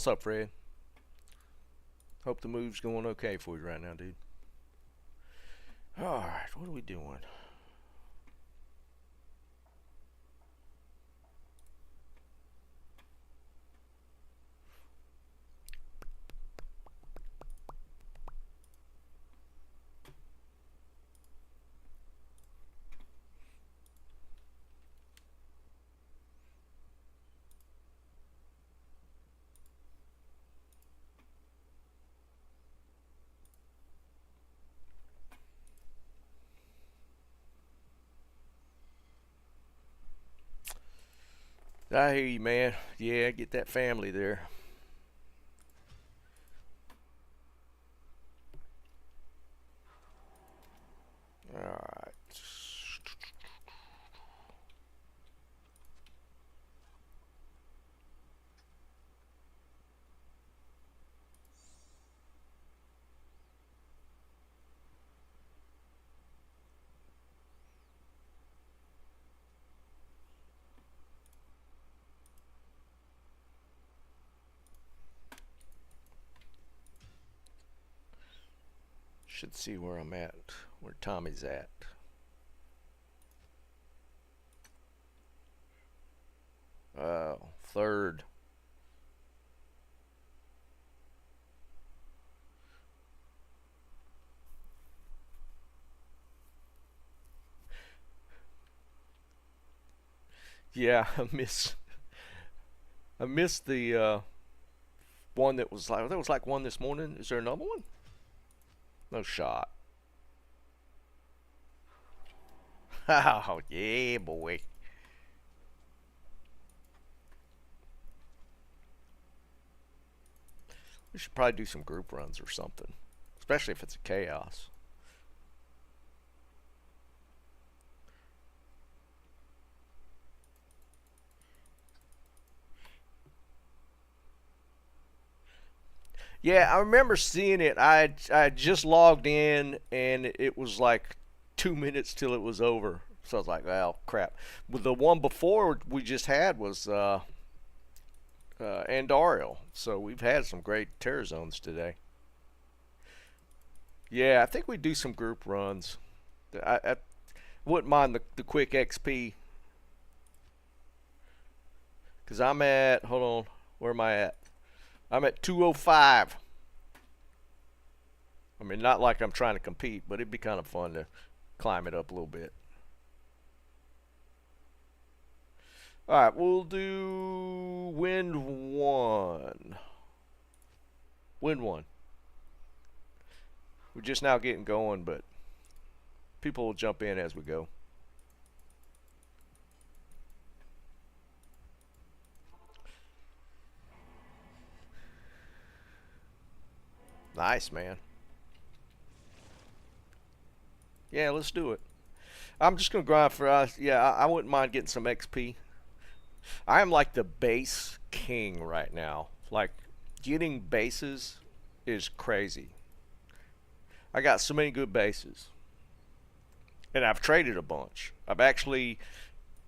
What's up, Fred? Hope the move's going okay for you right now, dude. Alright, what are we doing? I hear you, man. Yeah, get that family there. Alright. Should see where I'm at, where Tommy's at. Third. Yeah, I missed the one that was like, there was like one this morning. Is there another one? No shot. Oh, yeah, boy. We should probably do some group runs or something, especially if it's a chaos. Yeah, I remember seeing it. I just logged in and it was like 2 minutes till it was over. So I was like, well, crap. But the one before we just had was Andariel. So we've had some great terror zones today. Yeah, I think we do some group runs. I wouldn't mind the quick XP. Because I'm at, hold on, where am I at? I'm at 205. I mean, not like I'm trying to compete, but it'd be kind of fun to climb it up a little bit. Alright, we'll do wind one. Wind one. We're just now getting going, but people will jump in as we go. Nice, man. Yeah, let's do it. I'm just gonna grind for us. Yeah, I wouldn't mind getting some XP. I am like the base king right now. Like, getting bases is crazy. I got so many good bases. And I've traded a bunch. I've actually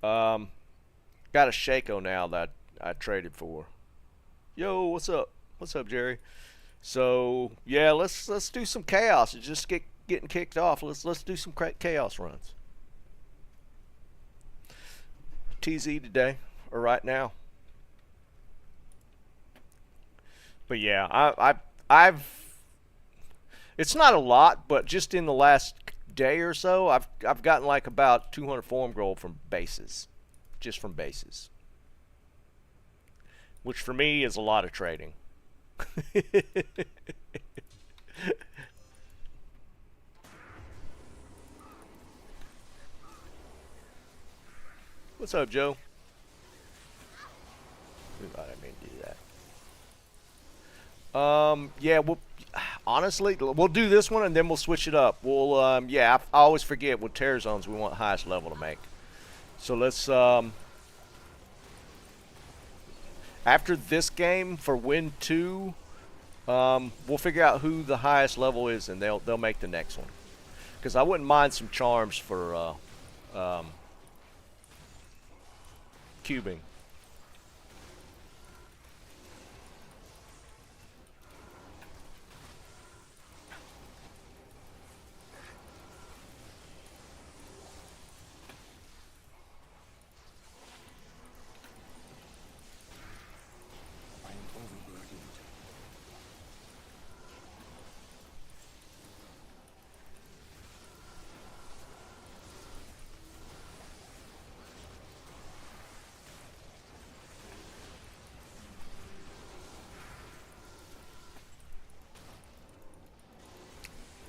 got a Shaco now that I traded for. Yo, what's up? What's up, Jerry? So yeah, let's do some chaos. It's just getting kicked off. Let's do some chaos runs. TZ today or right now. But yeah, I've it's not a lot, but just in the last day or so, I've gotten like about 200 form gold from bases, just from bases, which for me is a lot of trading. What's up, Joe? I didn't mean to do that. Yeah, honestly, we'll do this one and then we'll switch it up. Yeah, I always forget what terror zones we want highest level to make. So let's, after this game for win 2, we'll figure out who the highest level is and they'll make the next one. Because I wouldn't mind some charms for cubing.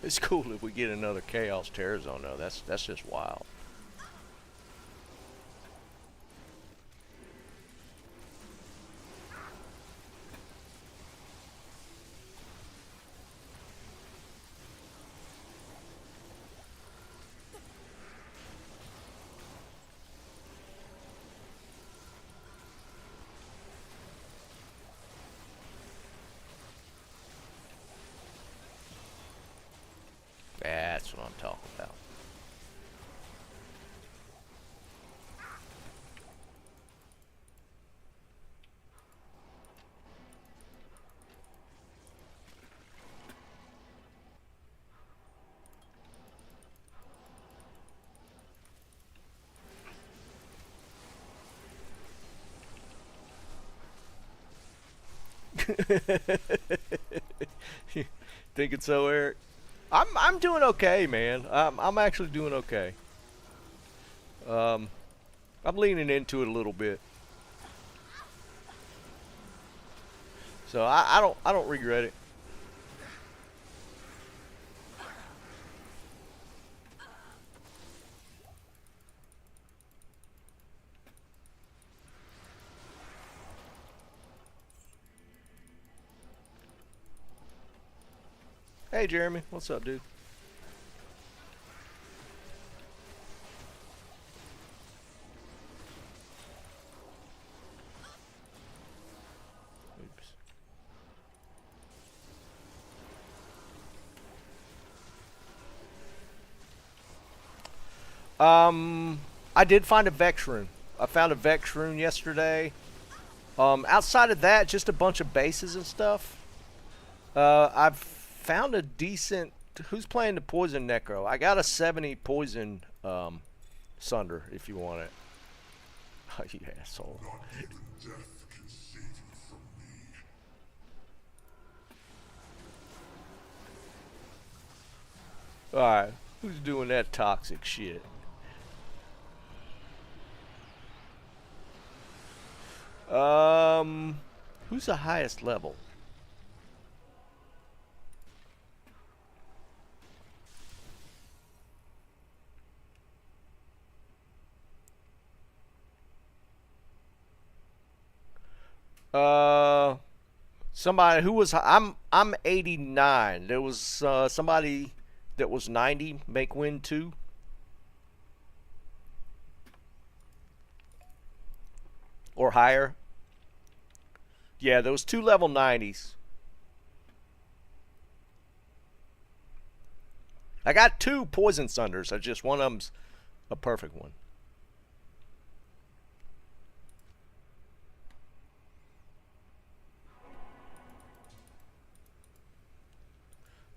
It's cool if we get another Chaos Terror Zone though. That's just wild. That's what I'm talking about. Thinking so, Eric? I'm doing okay, man. I'm actually doing okay. Um, I'm leaning into it a little bit, so I don't regret it. Hey, Jeremy, what's up, dude? Oops. Um, I did find a Vex rune. I found a Vex rune yesterday. Outside of that, just a bunch of bases and stuff. I've found a decent. Who's playing the poison necro? I got a 70 poison sunder if you want it. Oh, you asshole. Alright, who's doing that toxic shit? Um, who's the highest level? Uh, somebody who was I'm 89. There was somebody that was 90. Make win 2 or higher. Yeah, there was 2 level 90s. I got 2 poison sunders. I just one of them's a perfect one.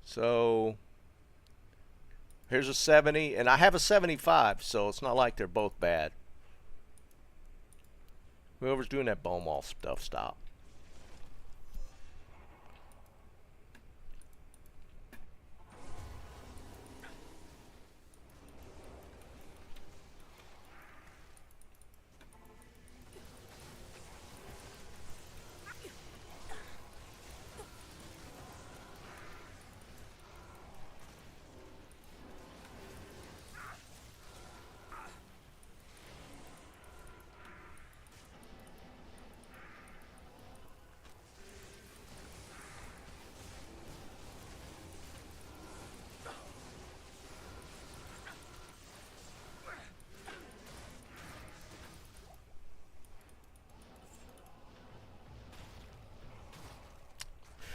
So here's a 70, and I have a 75, so it's not like they're both bad. Whoever's doing that bone wall stuff, stop.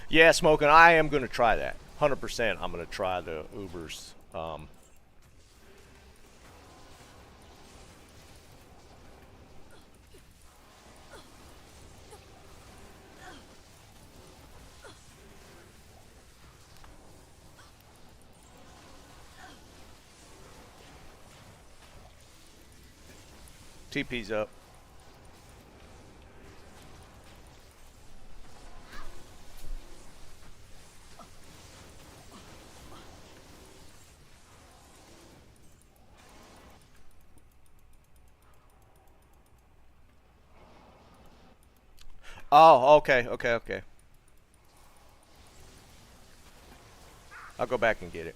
Yeah, smoking. I am going to try that. 100%. I'm going to try the Ubers. TP's up. Oh, okay, okay, okay. I'll go back and get it.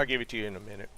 I'll give it to you in a minute.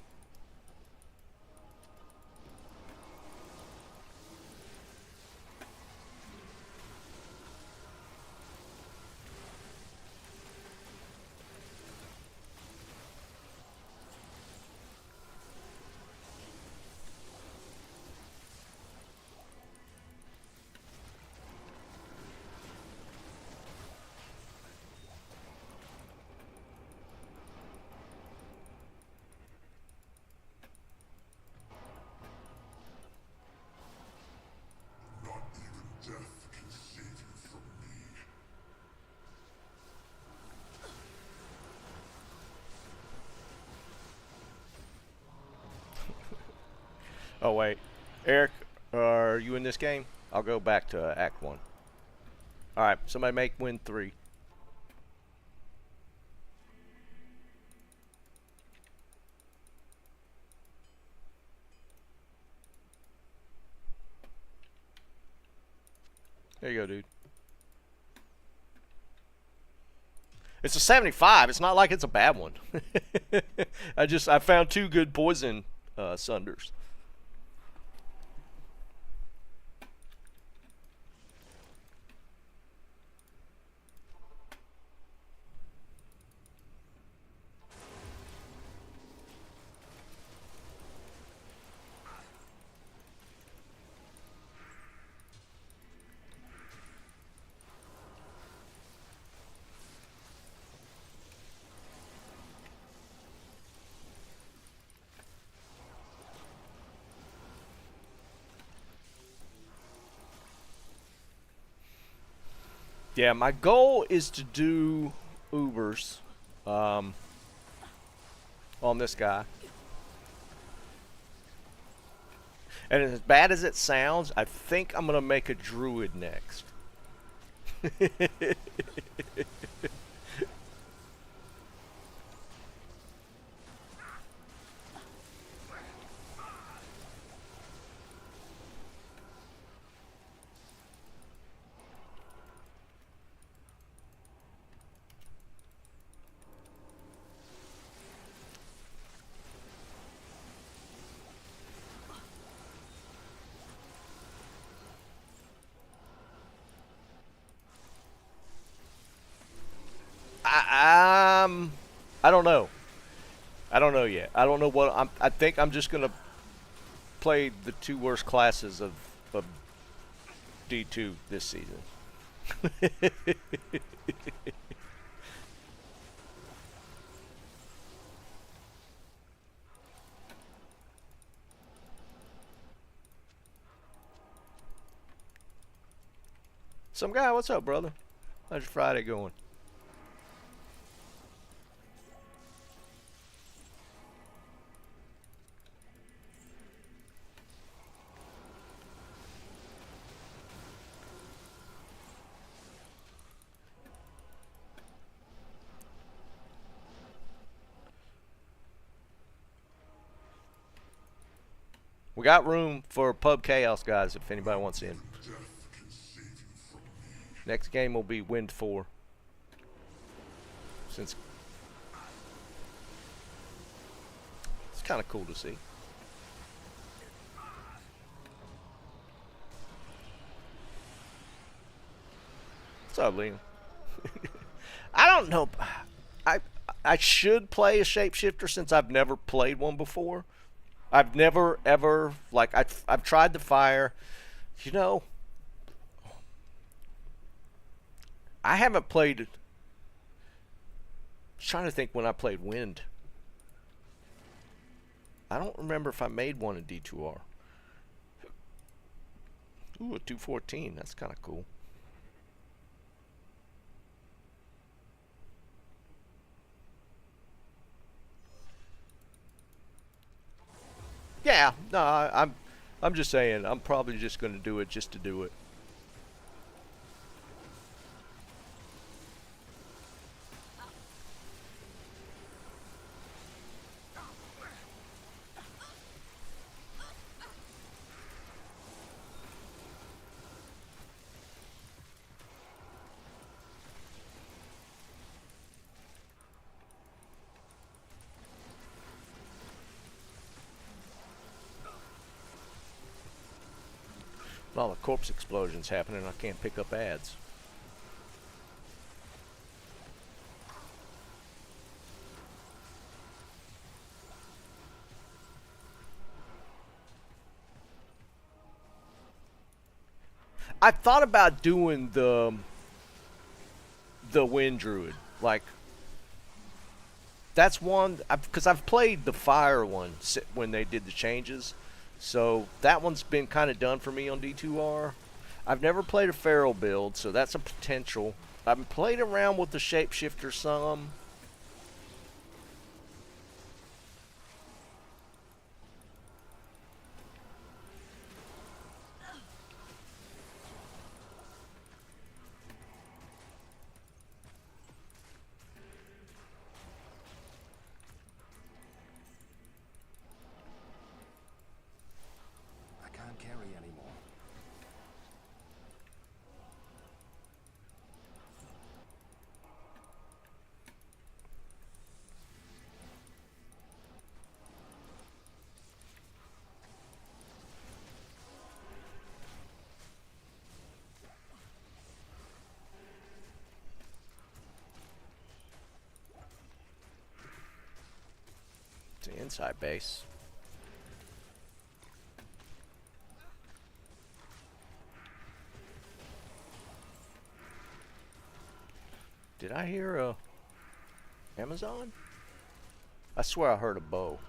Oh wait, Eric, are you in this game? I'll go back to Act 1. Alright, somebody make win 3. There you go, dude. It's a 75. It's not like it's a bad one. I found 2 good poison sunders. Yeah, my goal is to do Ubers on this guy. And as bad as it sounds, I think I'm going to make a druid next. I don't know. I don't know yet. I don't know what I think I'm just gonna play the 2 worst classes of D2 this season. Some guy, what's up, brother? How's your Friday going? We got room for Pub Chaos, guys, if anybody wants in. Next game will be Wind 4. Since it's kind of cool to see. What's up, Liam? I don't know. I should play a shapeshifter since I've never played one before. I've never ever like I've tried the fire. You know, I haven't played. I'm trying to think when I played wind. I don't remember if I made one in D2R. Ooh, a 214. That's kind of cool. Yeah, no, I'm just saying. I'm probably just going to do it just to do it. A lot of corpse explosions happening. I can't pick up ads. I thought about doing the wind druid. Like that's one because I've played the fire one when they did the changes, so that one's been kind of done for me on D2R. I've never played a feral build, so that's a potential. I've played around with the shapeshifter some. I can't carry anymore. It's an inside base. Did I hear a Amazon? I swear I heard a bow.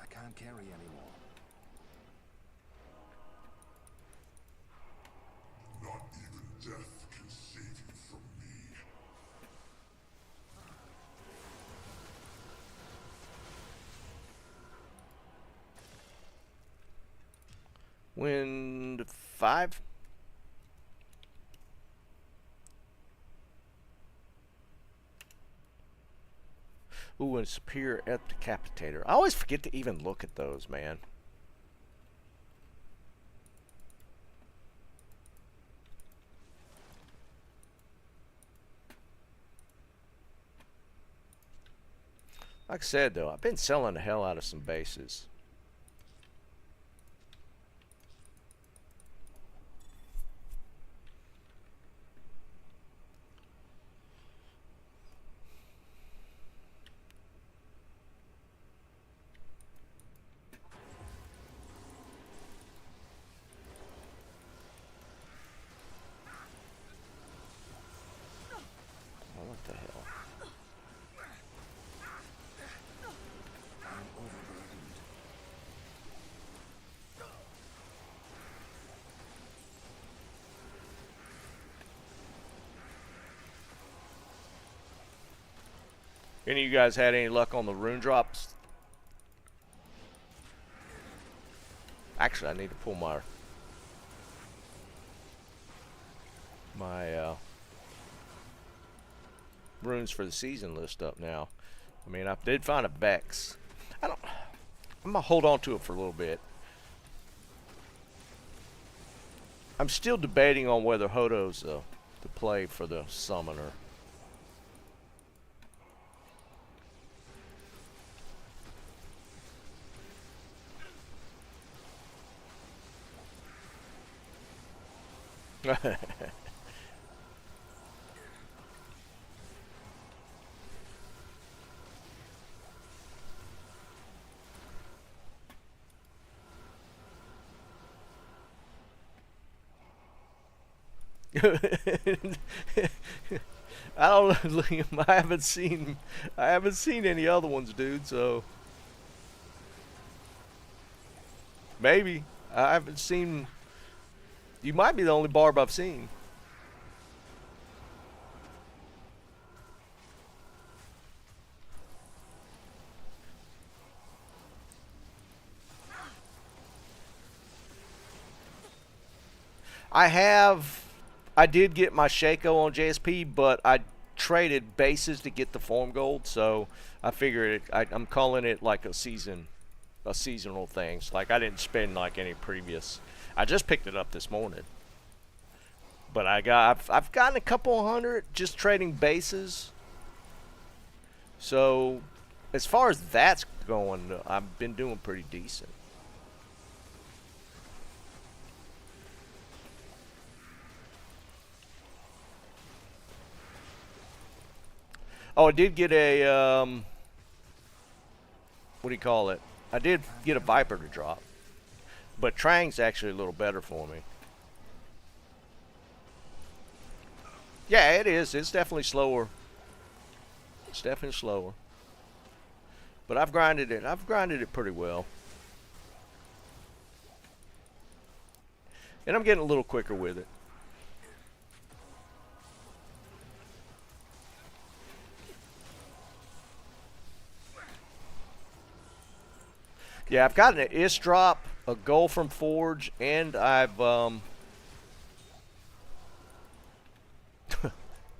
I can't carry anymore. Not even death can save you from me. Wind 5. Ooh, and Superior Decapitator. I always forget to even look at those, man. Like I said, though, I've been selling the hell out of some bases. Oh, what the hell? I'm overburdened. Any of you guys had any luck on the rune drops? Actually, I need to pull my runes for the season list up now. I mean, I did find a Vex. I'm gonna hold on to it for a little bit. I'm still debating on whether Hodo's the play for the summoner. I don't know, Liam. I haven't seen any other ones, dude. So maybe I haven't seen. You might be the only barb I've seen. I have. I did get my Shaco on JSP, but I traded bases to get the form gold, so I figured I'm calling it like a seasonal thing. So like I didn't spend like any previous. I just picked it up this morning, but I've gotten a couple hundred just trading bases. So as far as that's going, I've been doing pretty decent. Oh, I did get a what do you call it? I did get a Viper to drop, but Trang's actually a little better for me. Yeah, it is. It's definitely slower. It's definitely slower. But I've grinded it. I've grinded it pretty well. And I'm getting a little quicker with it. Yeah, I've gotten an IS drop, a goal from Forge, and I've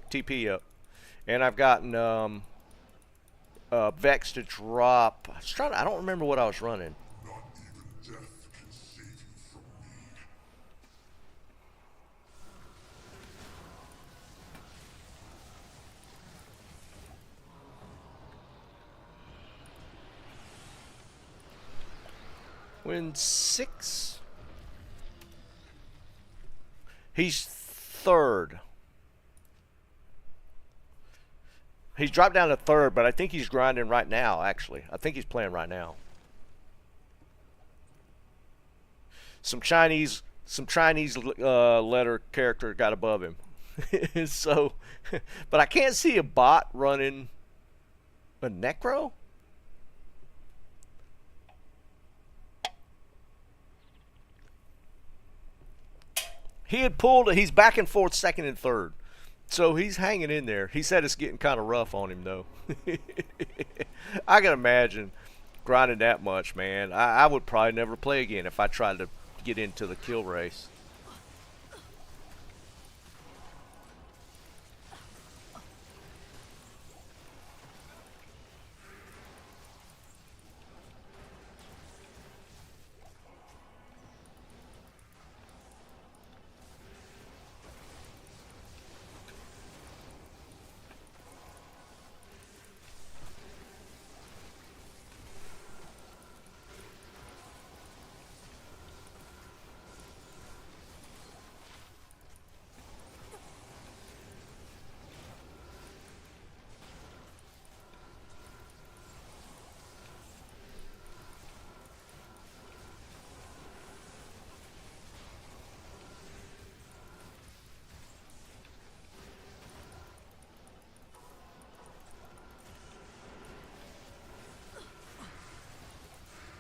TP up. And I've gotten Vex to drop. I don't remember what I was running. Not even death can save you from me. Win 6. He's third. He's dropped down to third, but I think he's grinding right now, actually. I think he's playing right now. Some Chinese letter character got above him. So, but I can't see a bot running a necro. He had pulled. He's back and forth, second and third. So he's hanging in there. He said it's getting kind of rough on him, though. I can imagine grinding that much, man. I would probably never play again if I tried to get into the kill race.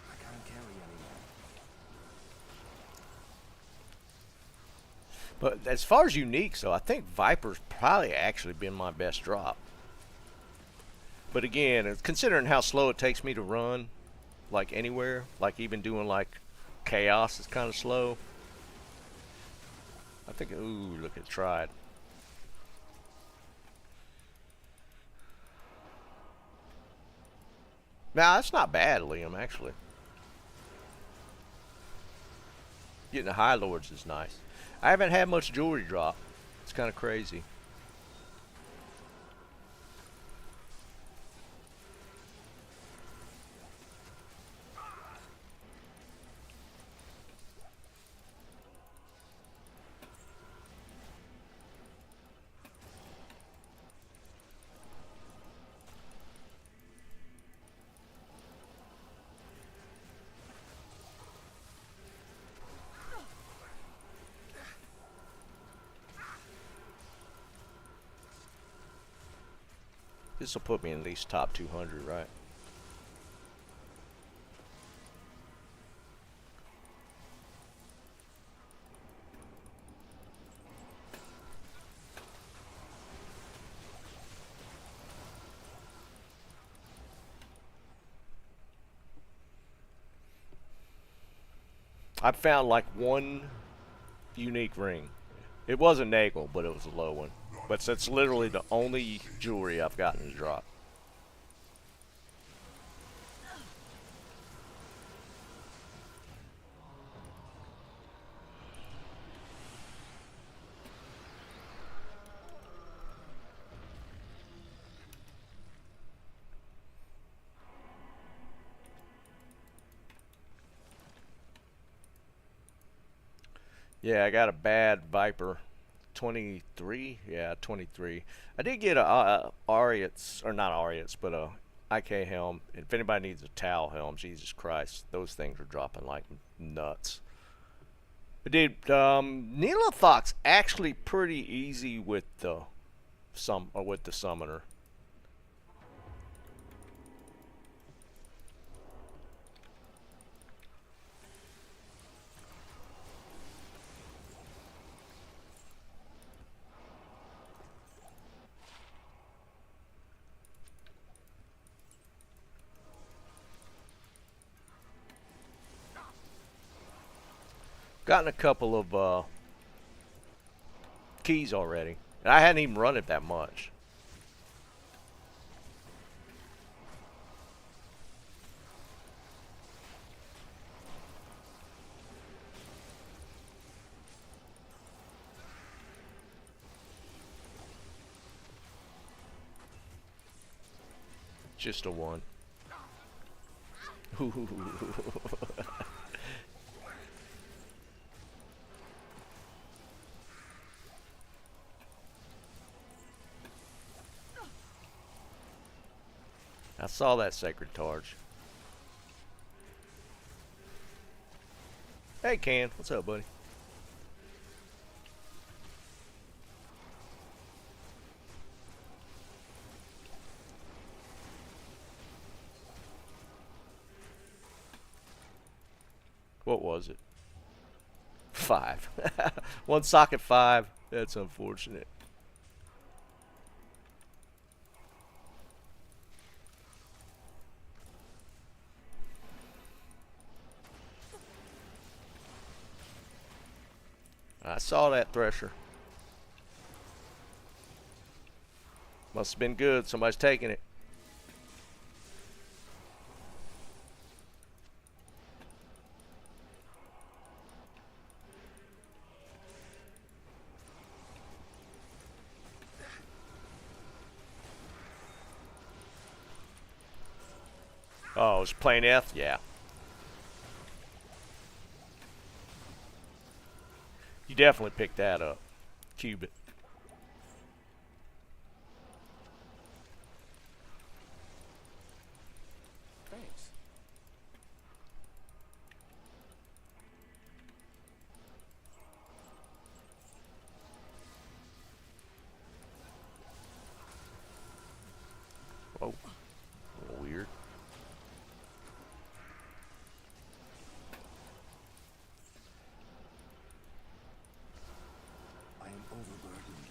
I can't carry anymore. But as far as unique, so I think Viper's probably actually been my best drop. But again, considering how slow it takes me to run, like anywhere, like even doing like Chaos is kind of slow. I think, ooh, look at tried. Nah, that's not bad, Liam, actually. Getting the High Lords is nice. I haven't had much jewelry drop. It's kind of crazy. This will put me in at least top 200, right? I found like one unique ring. It was a Nagel, but it was a low one. But that's literally the only jewelry I've gotten to drop. Yeah, I got a bad Viper. 23? Yeah, 23. I did get a Ariats, or not Ariats, but a IK helm. If anybody needs a Tau helm, Jesus Christ, those things are dropping like nuts. But dude, Neelathok's actually pretty easy with the summoner. Gotten a couple of keys already. And I hadn't even run it that much. Just a one. I saw that sacred torch. Hey, Can. What's up, buddy? What was it? 5. One socket 5. That's unfortunate. I saw that thresher. Must have been good. Somebody's taking it. Oh, it's plain F? Yeah. You definitely picked that up. Cubit. Thanks. Whoa. A little weird. I am overburdened.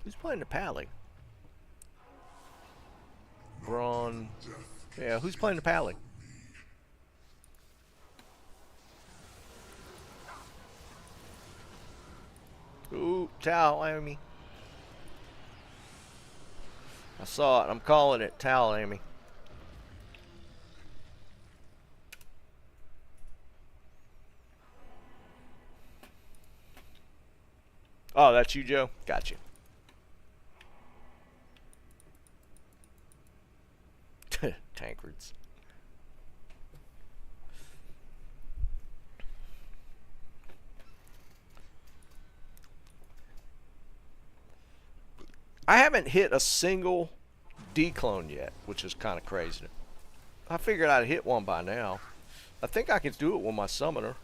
Who's playing the Pally? Braun. Yeah, who's playing the Pally? Ooh, Tau, Amy. I saw it. I'm calling it Tau, Amy. Oh, that's you, Joe? Got you. Tankards. I haven't hit a single declone yet, which is kind of crazy. I figured I'd hit one by now. I think I can do it with my summoner.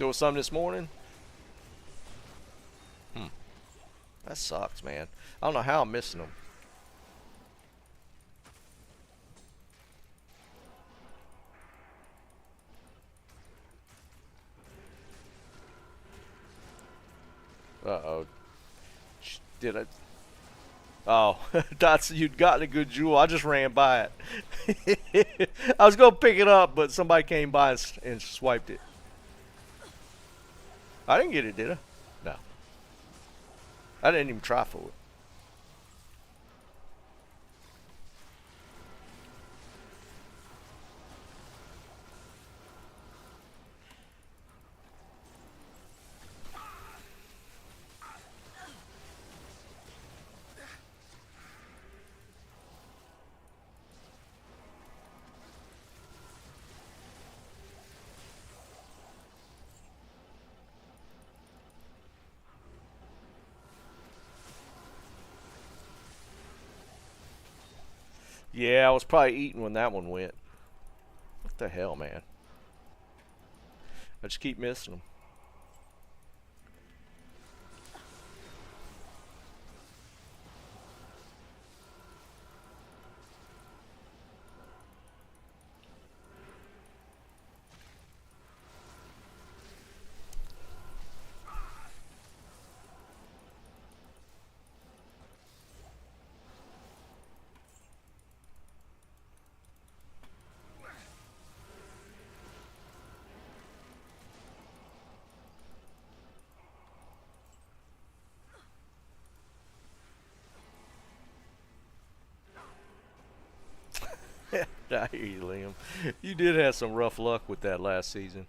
There was some this morning. That sucks, man. I don't know how I'm missing them. Uh-oh. Did I? Oh, that's you'd gotten a good jewel. I just ran by it. I was gonna pick it up, but somebody came by and swiped it. I didn't get it, did I? No. I didn't even try for it. Yeah, I was probably eating when that one went. What the hell, man? I just keep missing them. I hear you, Liam. You did have some rough luck with that last season.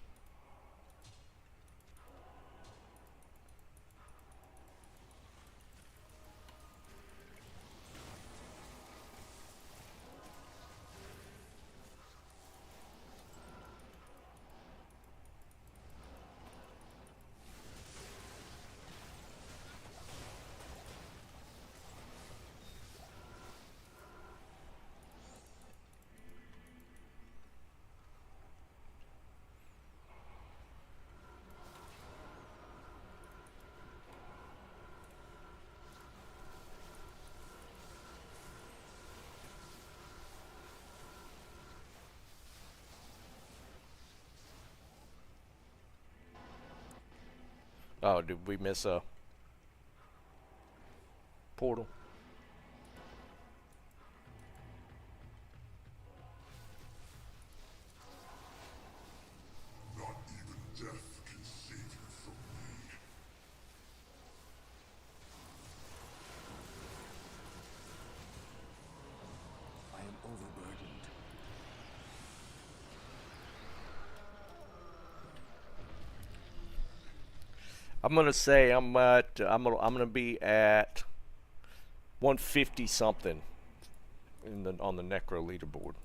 Oh, did we miss a portal? Not even death can save you from me. I am overburdened. I'm gonna say I'm gonna be at 150 something in the on the necro leaderboard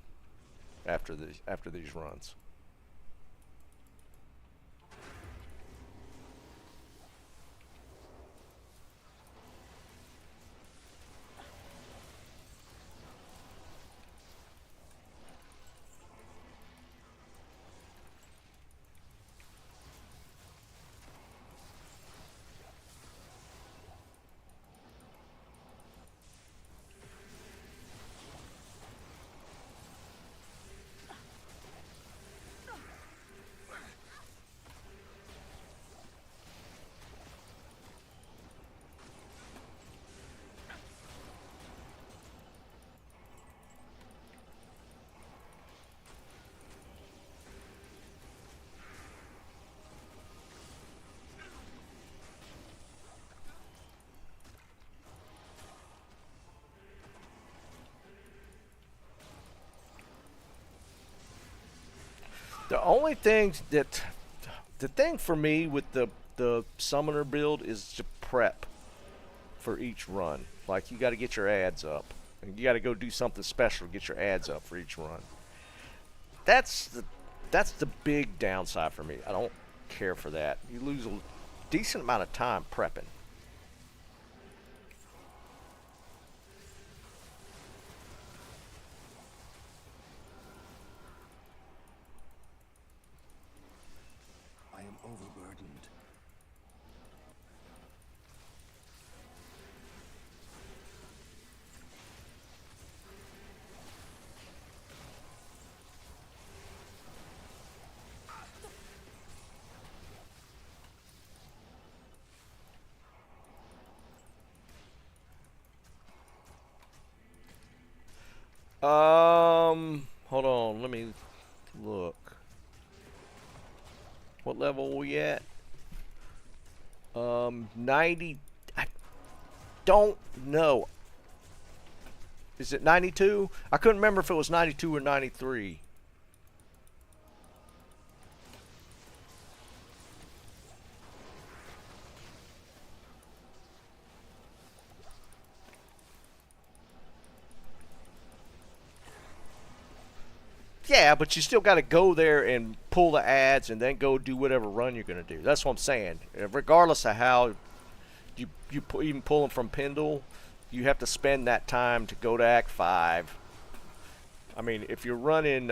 after these runs. The only things that the thing for me with the summoner build is to prep for each run. Like you got to get your ads up, and you got to go do something special to get your ads up for each run. That's the that's the big downside for me. I don't care for that. You lose a decent amount of time prepping. I am overburdened. Hold on. Let me look. What level are we at? 90. I don't know. Is it 92? I couldn't remember if it was 92 or 93. Yeah, but you still got to go there and pull the ads and then go do whatever run you're going to do. That's what I'm saying. Regardless of how even pull them from Pendle, you have to spend that time to go to Act 5. I mean, if you're running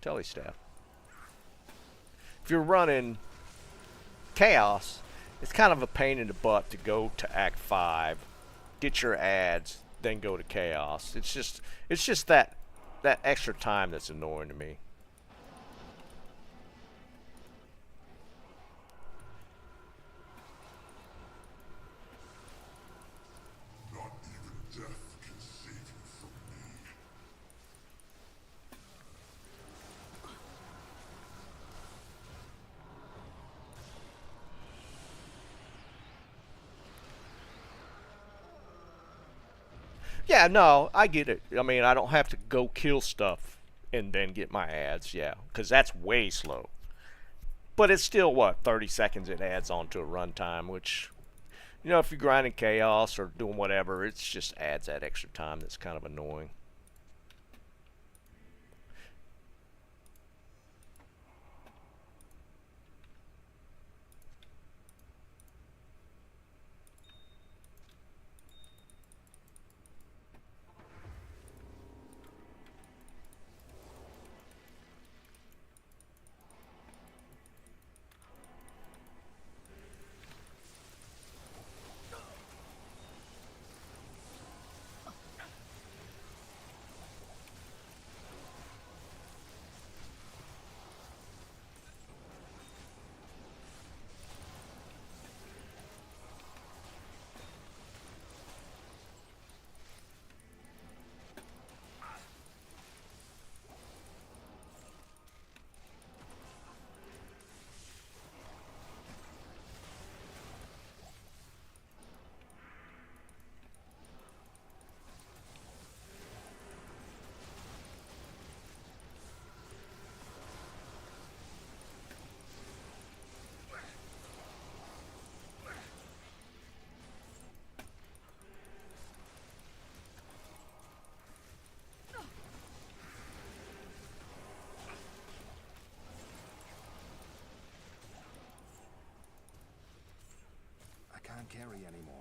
Telestaff, if you're running Chaos, it's kind of a pain in the butt to go to Act 5, get your ads, then go to Chaos. It's just that extra time that's annoying to me. Not even death can save you from me. Yeah, no, I get it. I mean, I don't have to go kill stuff and then get my ads, yeah, because that's way slow. But it's still, what, 30 seconds it adds on to a runtime, which, you know, if you're grinding Chaos or doing whatever, it's just adds that extra time that's kind of annoying. I can't carry anymore.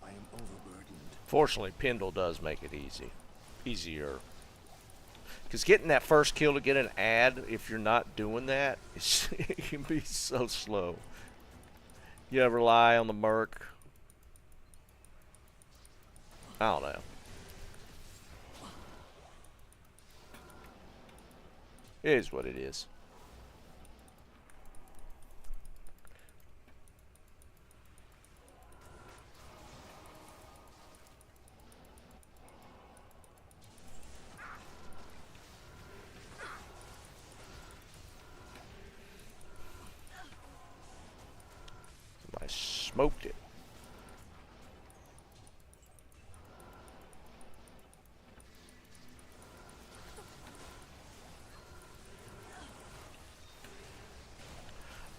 I am overburdened. Fortunately, Pendle does make it easier. Because getting that first kill to get an ad, if you're not doing that, it can be so slow. You gotta rely on the Merc. I don't know. It is what it is. I smoked it.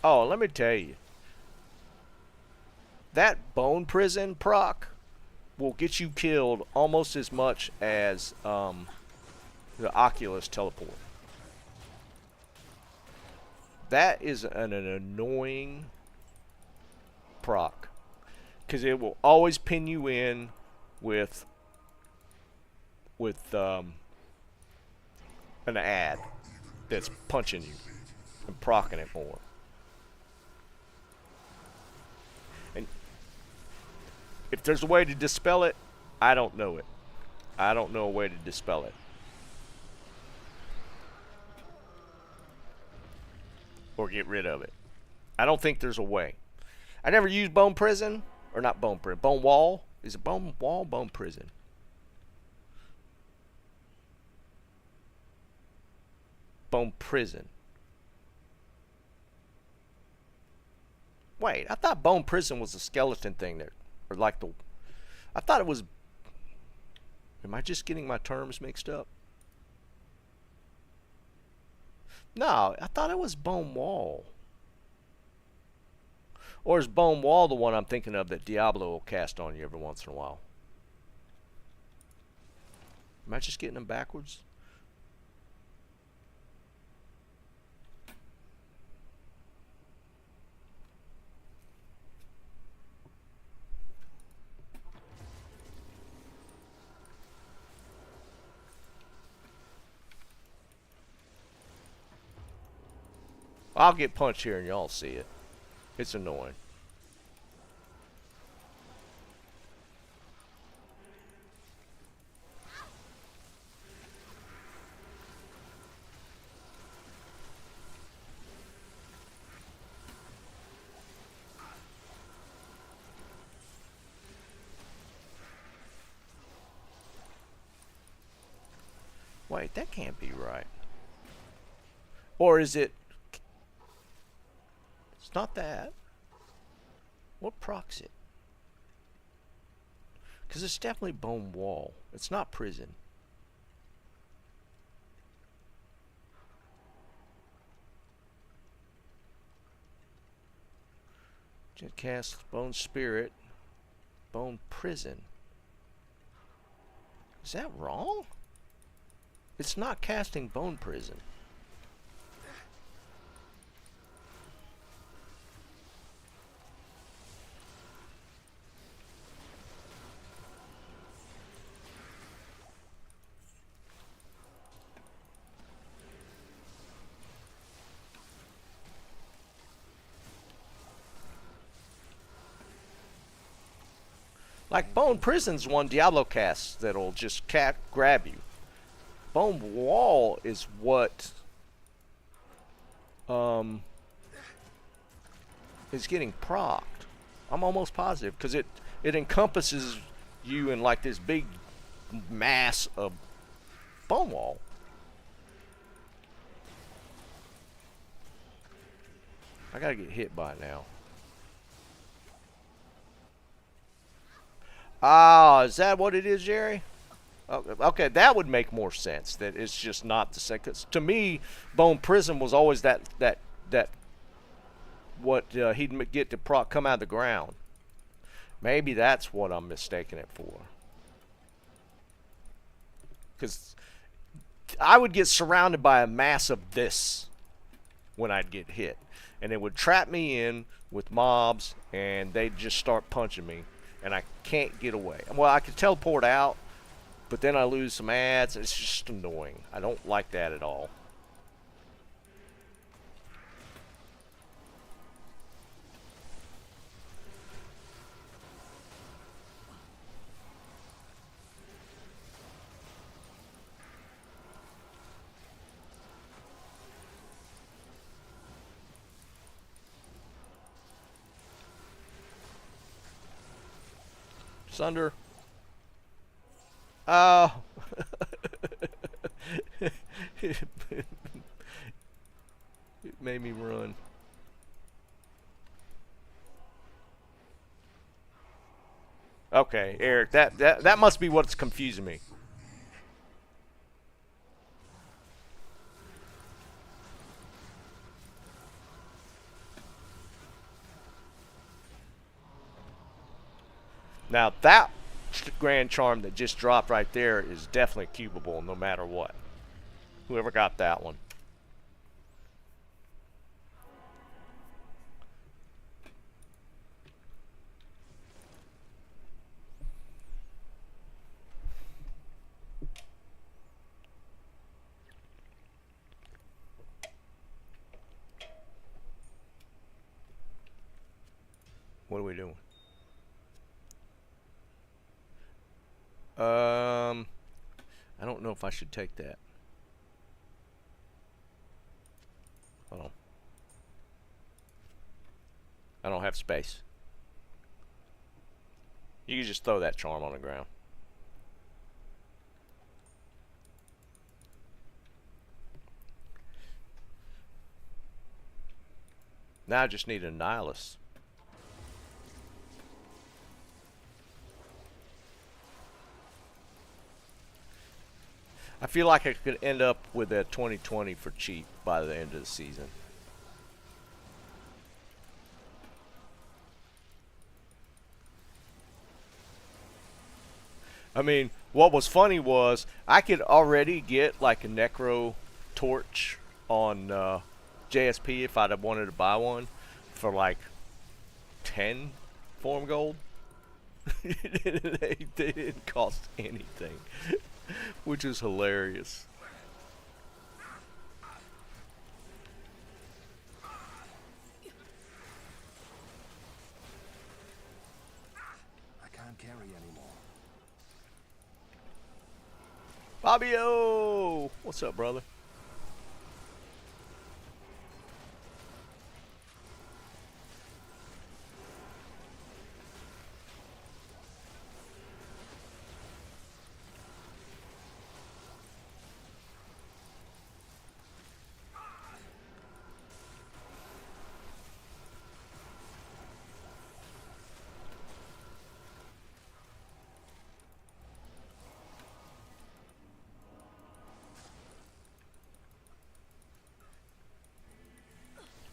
Oh, let me tell you. That bone prison proc will get you killed almost as much as the Oculus teleport. That is an annoying proc. Because it will always pin you in with an ad that's punching you and procking it more. And If there's a way to dispel it, I don't know it. I don't know a way to dispel it. Or get rid of it. I don't think there's a way. I never used bone prison. Or not bone prison. Bone wall. Is it bone wall? Bone prison. Bone prison. Wait, I thought bone prison was a skeleton thing that, or like the, I thought it was, am I just getting my terms mixed up? No, I thought it was bone wall. Or is bone wall the one I'm thinking of that Diablo will cast on you every once in a while? Am I just getting them backwards? I'll get punched here and y'all see it. It's annoying. Wait, that can't be right. Or is it? It's not that. What procs it? Because it's definitely bone wall. It's not prison. Jet cast bone spirit. Bone prison. Is that wrong? It's not casting bone prison. Like bone prison's one Diablo casts that'll just grab you. Bone wall is what is getting procced. I'm almost positive because it encompasses you in like this big mass of bone wall. I gotta get hit by it now. Ah, is that what it is, Jerry? Okay, that would make more sense. That it's just not the second. To me, bone prison was always that what he'd get to come out of the ground. Maybe that's what I'm mistaking it for. Because I would get surrounded by a mass of this when I'd get hit, and it would trap me in with mobs, and they'd just start punching me, and I can't get away. Well, I could teleport out. But then I lose some ads, and it's just annoying. I don't like that at all. Sunder. Oh. It made me run. Okay, Eric, that must be what's confusing me. Now that Grand Charm that just dropped right there is definitely cubable no matter what. Whoever got that one. What are we doing? I don't know if I should take that. Hold on. I don't have space. You can just throw that charm on the ground. Now I just need a nihilist. I feel like I could end up with a 2020 for cheap by the end of the season. I mean, what was funny was I could already get like a necro torch on JSP if I'd have wanted to buy one for like 10 form gold. they didn't cost anything, which is hilarious. I can't carry anymore. Fabio! What's up, brother?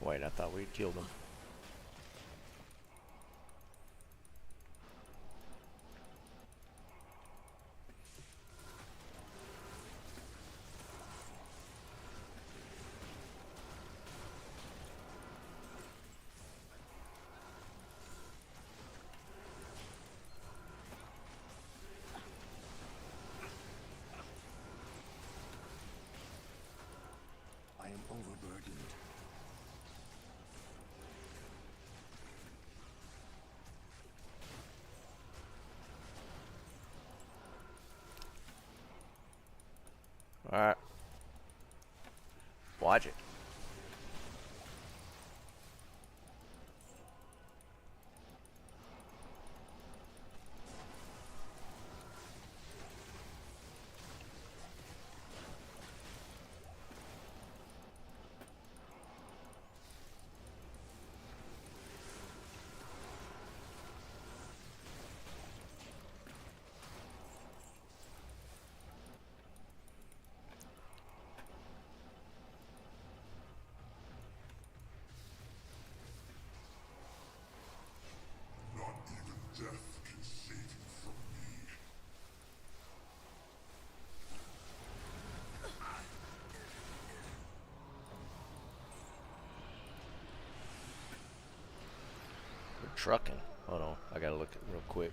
Wait, I thought we'd killed him. I am overburdened. Alright. Watch it. Not even death can save you from me. We're trucking. Hold on. I gotta look at it real quick.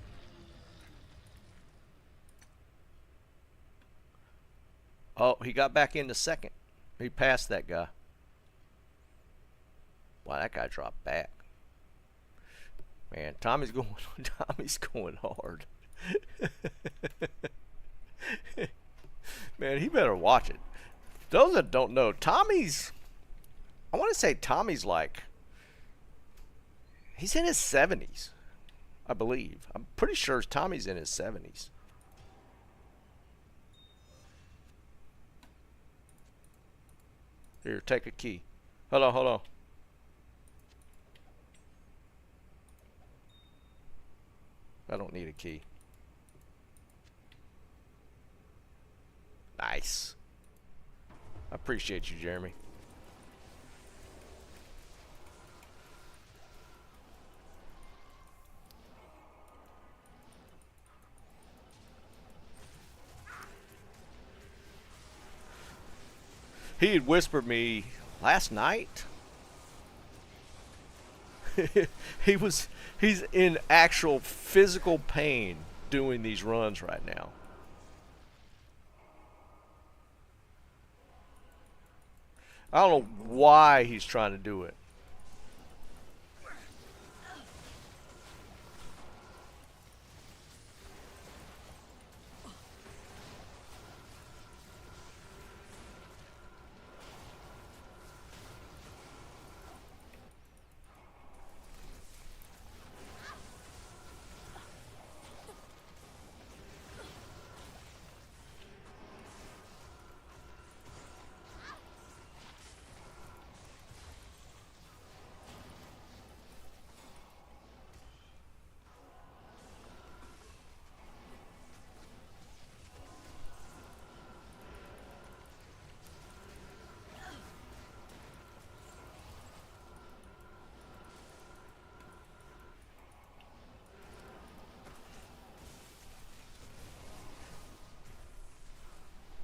Oh, he got back into second. He passed that guy. Wow, that guy dropped back. Man, Tommy's going Tommy's going hard. Man, he better watch it. Those that don't know, Tommy's I want to say Tommy's like he's in his 70s, I believe. I'm pretty sure Tommy's in his 70s. Here, take a key. Hold on, hold on. I don't need a key. Nice. I appreciate you, Jeremy. He had whispered me last night. He's in actual physical pain doing these runs right now. I don't know why he's trying to do it.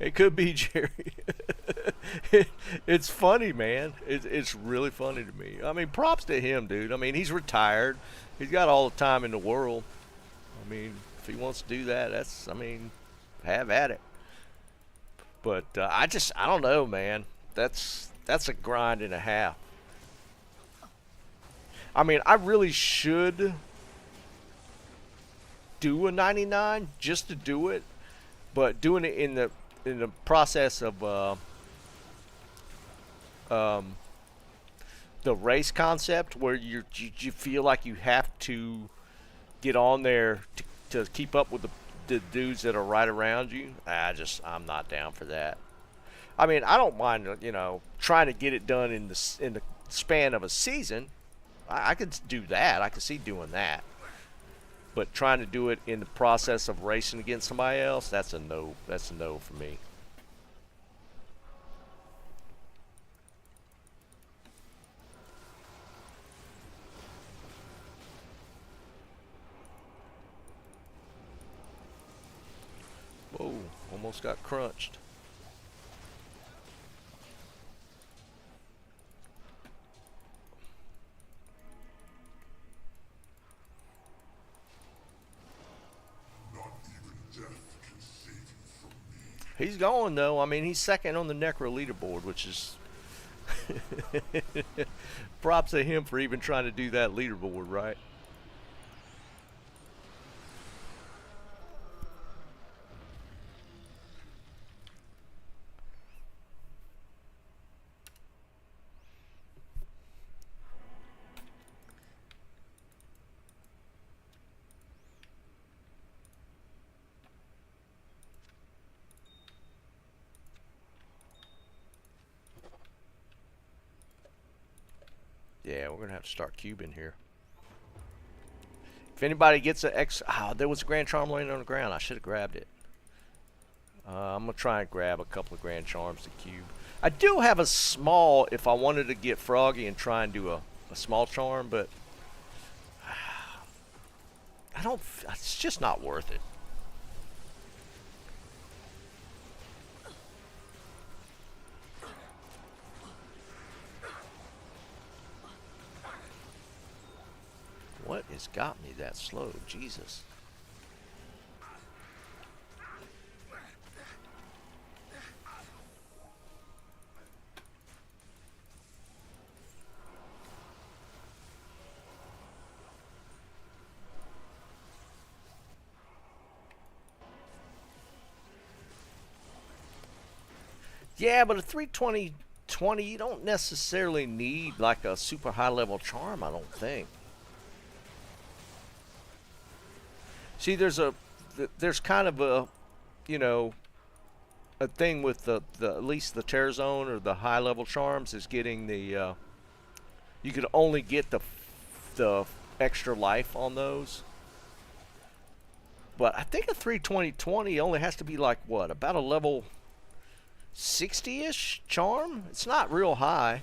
It could be Jerry. It's funny, man. It's really funny to me. I mean, props to him, dude. I mean, he's retired. He's got all the time in the world. I mean, if he wants to do that, that's, I mean, have at it. But I don't know, man. That's a grind and a half. I mean, I really should do a 99 just to do it, but doing it in the process of um, the race concept, where you feel like you have to get on there to keep up with the dudes that are right around you. I'm not down for that. I mean, I don't mind, trying to get it done in the span of a season. I could do that. I could see doing that. But trying to do it in the process of racing against somebody else, that's a no. That's a no for me. Whoa, almost got crunched. Not even death can save you from me. He's going though. I mean, he's second on the necro leaderboard, which is props to him for even trying to do that leaderboard, right? Yeah, we're gonna have to start cubing here. If anybody gets an X, there was a Grand Charm laying on the ground. I should have grabbed it. I'm gonna try and grab a couple of Grand Charms to cube. I do have a small if I wanted to get froggy and try and do a small charm, but I don't. It's just not worth it. What has got me that slow? Jesus. Yeah, but a 320 you don't necessarily need like a super high level charm, I don't think. See, there's kind of a, you know, a thing with the at least the tear zone or the high level charms is getting the you could only get the extra life on those. But I think a 320 only has to be like what, about a level 60-ish charm? It's not real high.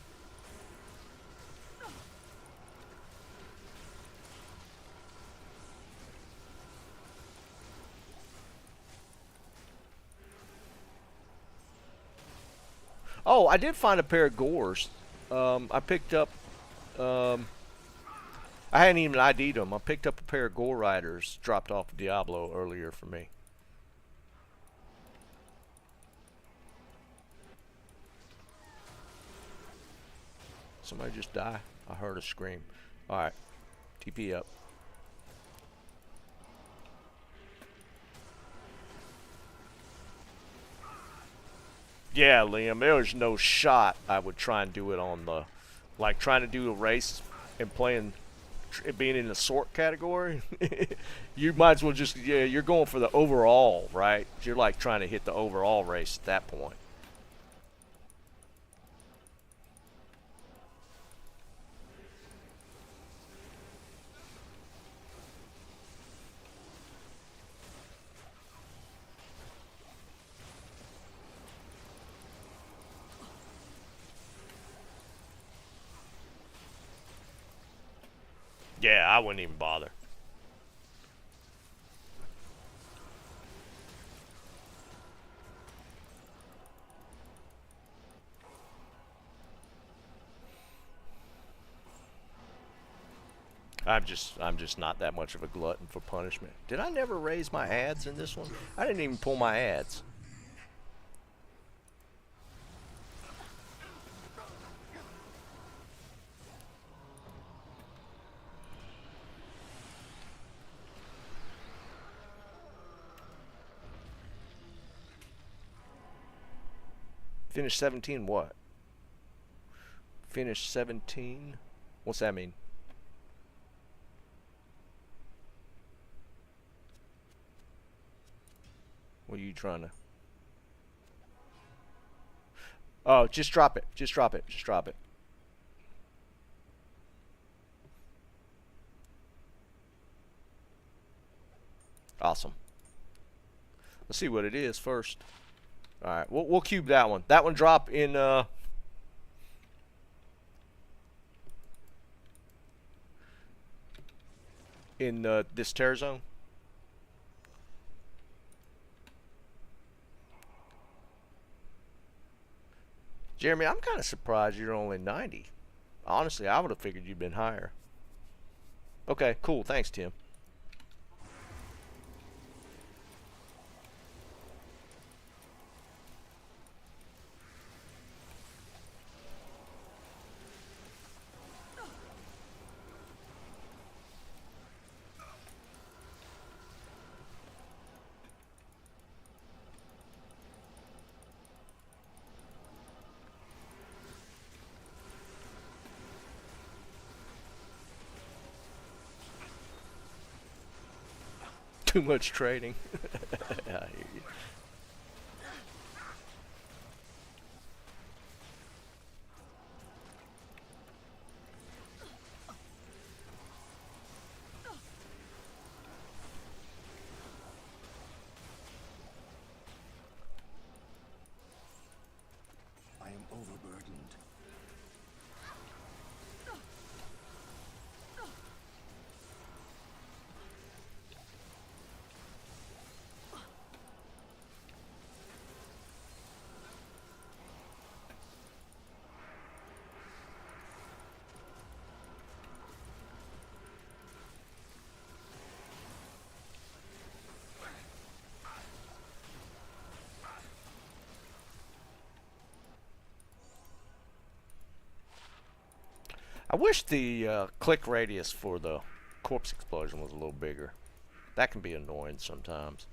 Oh, I did find a pair of gores. I picked up. I hadn't even ID'd them. I picked up a pair of gore riders dropped off of Diablo earlier for me. Somebody just die. I heard a scream. All right, TP up. Yeah, Liam, there's no shot I would try and do it on the, like trying to do a race and playing, being in the sort category. You might as well just, yeah, you're going for the overall, right? You're like trying to hit the overall race at that point. Yeah, I wouldn't even bother. I'm just not that much of a glutton for punishment. Did I never raise my ads in this one? I didn't even pull my ads. Finish 17 what? Finish 17? What's that mean? What are you trying to... Oh, just drop it. Just drop it. Just drop it. Awesome. Let's see what it is first. All right, we'll cube that one. That one drop in this tear zone. Jeremy, I'm kind of surprised you're only 90. Honestly, I would have figured you'd been higher. Okay, cool. Thanks, Tim. Too much trading. I hear you. I am overburdened. I wish the click radius for the corpse explosion was a little bigger. That can be annoying sometimes.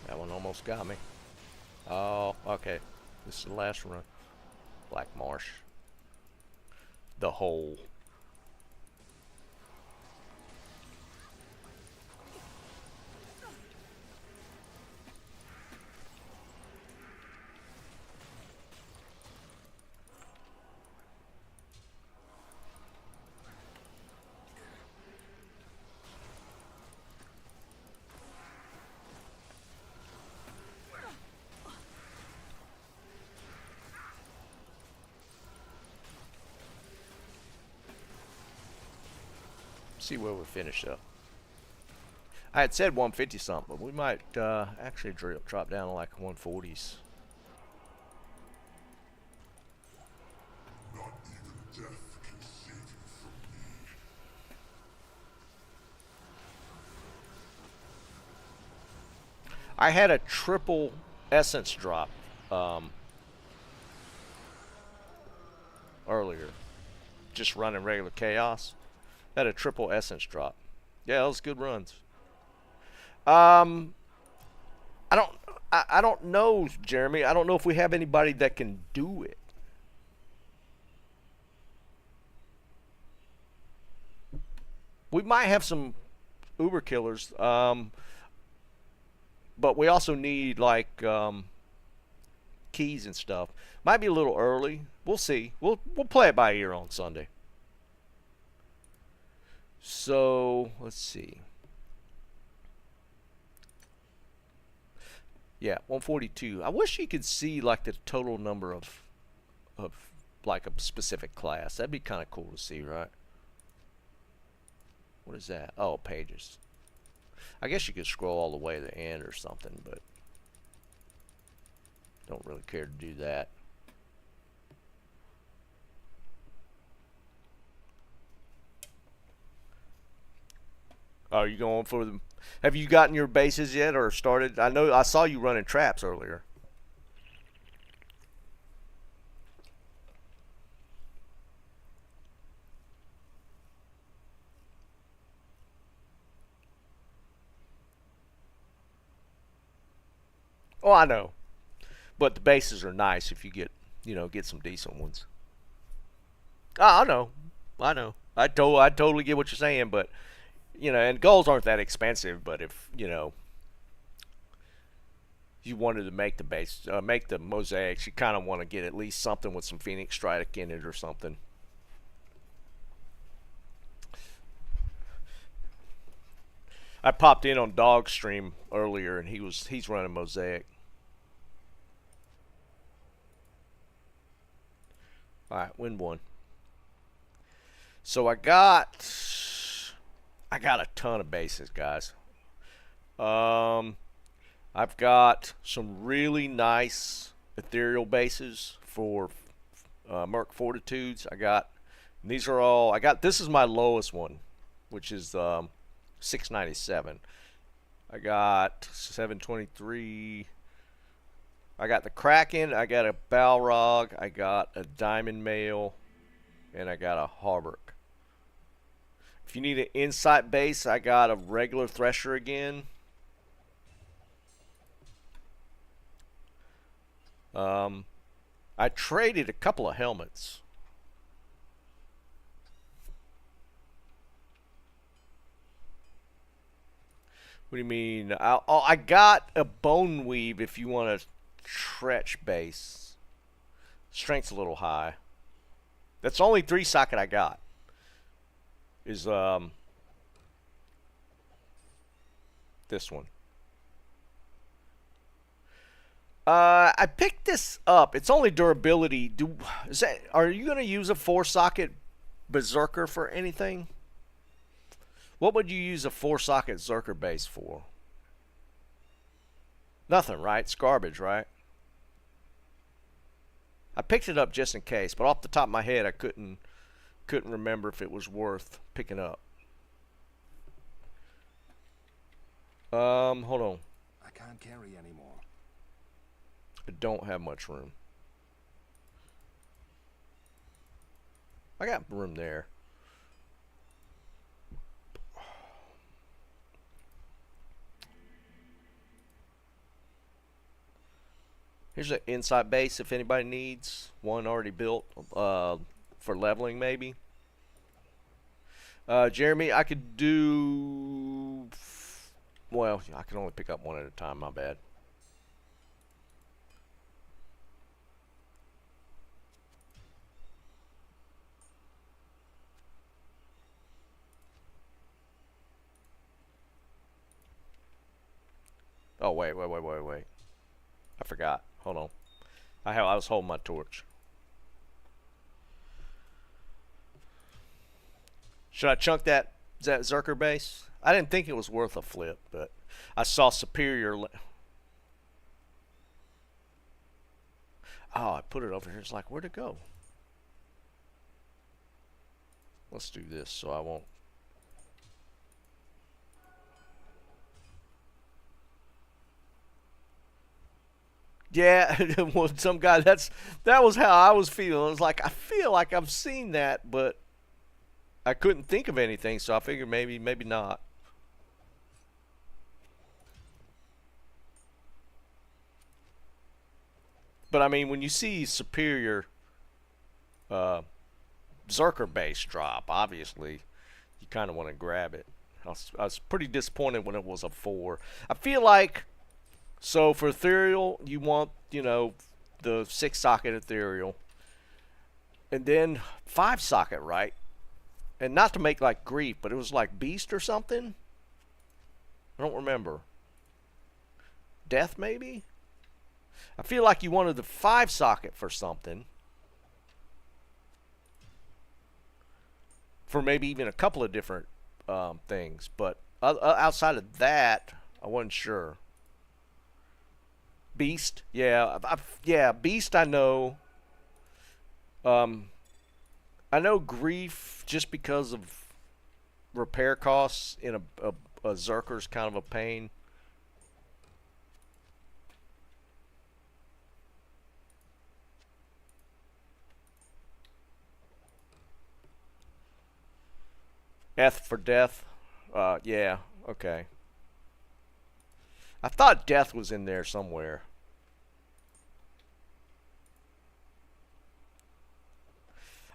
That one almost got me. Oh, okay. This is the last run. Black Marsh. The hole. See where we finish up. I had said 150 something, but we might actually drop down to like 140s. Not even death can save you from me. I had a triple essence drop earlier, just running regular chaos. Had a triple essence drop. Yeah, those good runs. I don't know, Jeremy. I don't know if we have anybody that can do it. We might have some Uber killers, but we also need like keys and stuff. Might be a little early. We'll see. We'll play it by ear on Sunday. So let's see. Yeah, 142. I wish you could see like the total number of like a specific class. That'd be kind of cool to see, right? What is that? Oh, pages. I guess you could scroll all the way to the end or something, but don't really care to do that. Are you going for them? Have you gotten your bases yet or started? I know I saw you running traps earlier. Oh, I know. But the bases are nice if you get, get some decent ones. I know. I know. I totally get what you're saying, but and goals aren't that expensive, but if, you wanted to make the base, make the mosaics, you kind of want to get at least something with some Phoenix Strike in it or something. I popped in on Dog's stream earlier, and he's running mosaic. All right, win one. So I got a ton of bases, guys. I've got some really nice ethereal bases for Merc Fortitudes. These are all, this is my lowest one, which is 697. I got 723. I got the Kraken, I got a Balrog, I got a Diamond Mail, and I got a Harburg. If you need an insight base, I got a regular Thresher again. I traded a couple of helmets. What do you mean? I got a Bone Weave if you want a Tretch base. Strength's a little high. That's only 3 socket I got. Is this one. I picked this up. It's only durability. Are you going to use a 4-socket Berserker for anything? What would you use a 4-socket Zerker base for? Nothing, right? It's garbage, right? I picked it up just in case, but off the top of my head, I couldn't remember if it was worth picking up. Hold on. I can't carry anymore. I don't have much room. I got room there. Here's an insight base if anybody needs one already built for leveling maybe. Jeremy, I could do, well, I can only pick up one at a time, my bad. Oh, wait. I forgot. Hold on. I was holding my torch. Should I chunk that Zerker base? I didn't think it was worth a flip, but I saw superior. Oh, I put it over here. It's like, where'd it go? Let's do this so I won't. Yeah, well, some guy. That was how I was feeling. I was like, I feel like I've seen that, but I couldn't think of anything, so I figured maybe not. But I mean, when you see superior Zerker base drop, obviously you kind of want to grab it. I was pretty disappointed when it was a 4. I feel like, so for ethereal, you want, the 6-socket ethereal, and then 5-socket, right? And not to make like grief, but it was like beast or something. I don't remember. Death maybe. I feel like you wanted the 5 socket for something. For maybe even a couple of different things, but outside of that, I wasn't sure. Beast, yeah, yeah, Beast. I know grief just because of repair costs in a Zerker's kind of a pain. F for death. Yeah, okay. I thought death was in there somewhere.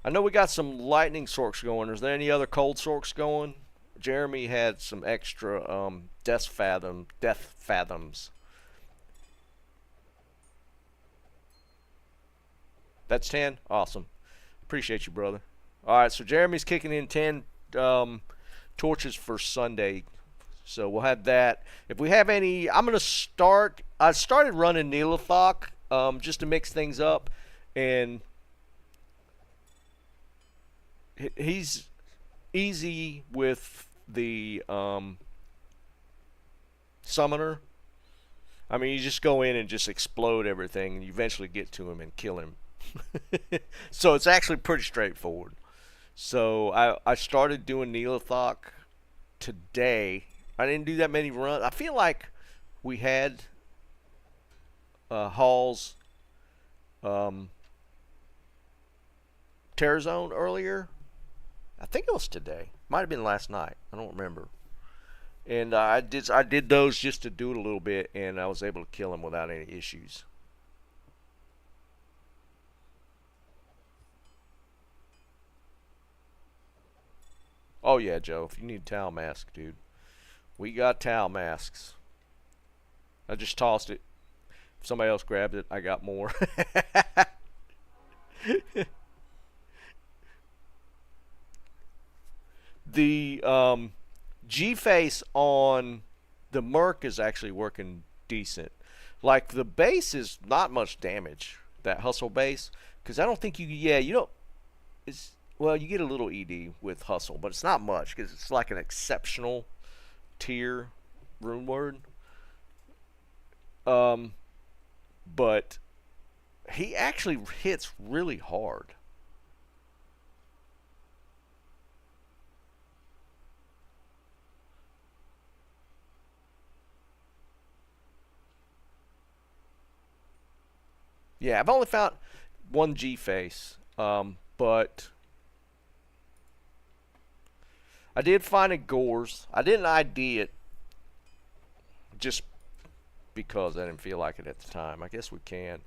I know we got some lightning sorks going. Is there any other cold sorks going? Jeremy had some extra death fathoms. That's 10? Awesome. Appreciate you, brother. Alright, so Jeremy's kicking in 10 torches for Sunday. So we'll have that. If we have any, I'm going to start. I started running Neelathok just to mix things up. And he's easy with the summoner. I mean, you just go in and just explode everything, and you eventually get to him and kill him. So it's actually pretty straightforward. So I started doing Neelathok today. I didn't do that many runs. I feel like we had Hall's Terror Zone earlier. I think it was today. Might have been last night. I don't remember. And I did those just to do it a little bit, and I was able to kill him without any issues. Oh yeah, Joe. If you need a towel mask, dude, we got towel masks. I just tossed it. If somebody else grabbed it, I got more. The G-face on the Merc is actually working decent. Like the base is not much damage. That hustle base, because I don't think you. Yeah, you don't. It's well, you get a little ED with hustle, but it's not much because it's like an exceptional tier rune word. But he actually hits really hard. Yeah, I've only found one G face, but I did find a Gores. I didn't ID it just because I didn't feel like it at the time. I guess we can.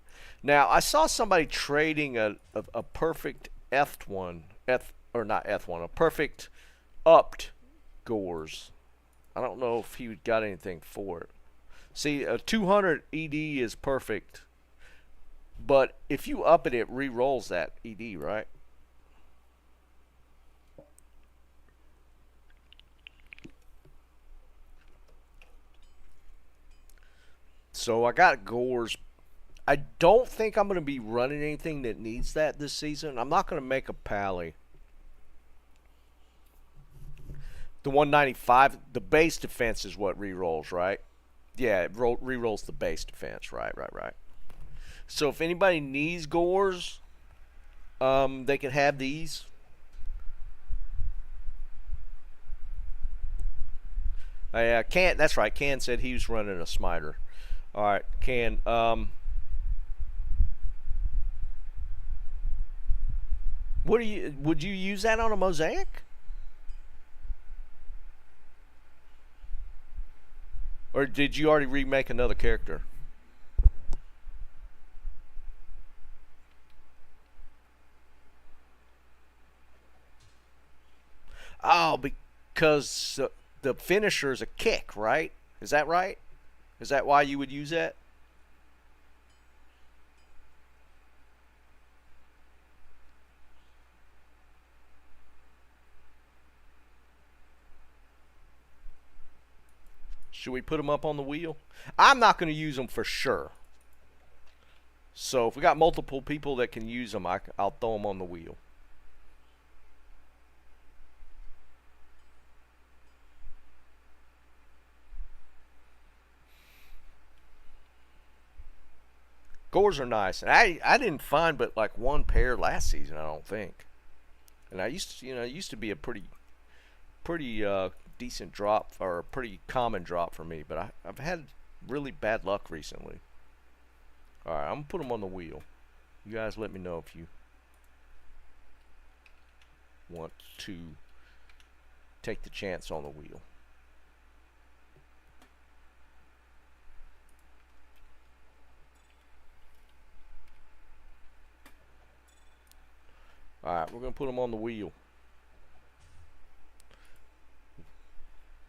Now, I saw somebody trading a perfect F1, or not F1, a perfect upped Gores. I don't know if he got anything for it. See, a 200 ED is perfect, but if you up it, it re-rolls that ED, right? So I got Gores. I don't think I'm going to be running anything that needs that this season. I'm not going to make a Pally. The 195, the base defense is what re-rolls, right? Yeah, it re-rolls the base defense. Right. So if anybody needs Gores, they can have these. Can, that's right. Can said he was running a smiter. All right, Can. What do you? Would you use that on a mosaic? Or did you already remake another character? Oh, because the finisher is a kick, right? Is that right? Is that why you would use that? Should we put them up on the wheel? I'm not going to use them for sure. So if we got multiple people that can use them, I'll throw them on the wheel. Gores are nice, and I didn't find but like one pair last season, I don't think. And I used to, it used to be a pretty decent drop, or a pretty common drop for me, but I've had really bad luck recently. All right, I'm gonna put them on the wheel. You guys let me know if you want to take the chance on the wheel. Alright, we're going to put them on the wheel.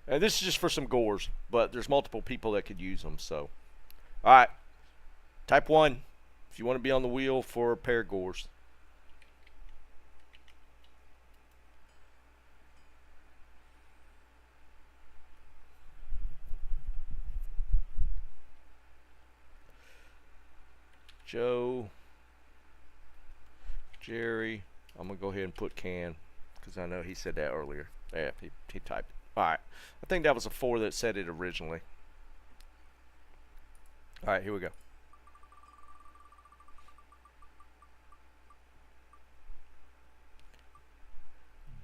And this is just for some gores, but there's multiple people that could use them, so. Alright, type 1, if you want to be on the wheel for a pair of gores. Joe, Jerry. I'm going to go ahead and put Can, because I know he said that earlier. Yeah, he typed it. Alright, I think that was a 4 that said it originally. Alright, here we go.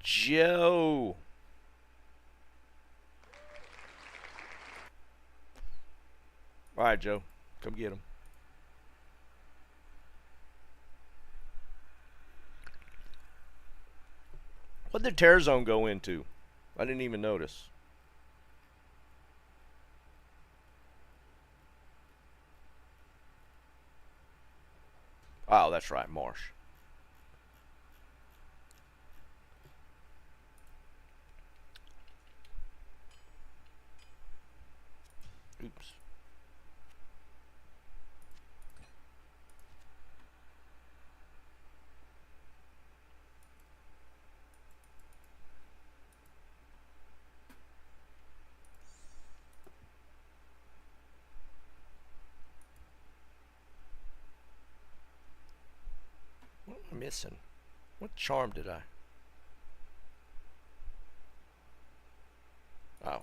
Joe. Alright, Joe. Come get him. What did Terror Zone go into? I didn't even notice. Oh, that's right, Marsh. Oops. What am I missing? What charm did I? Oh.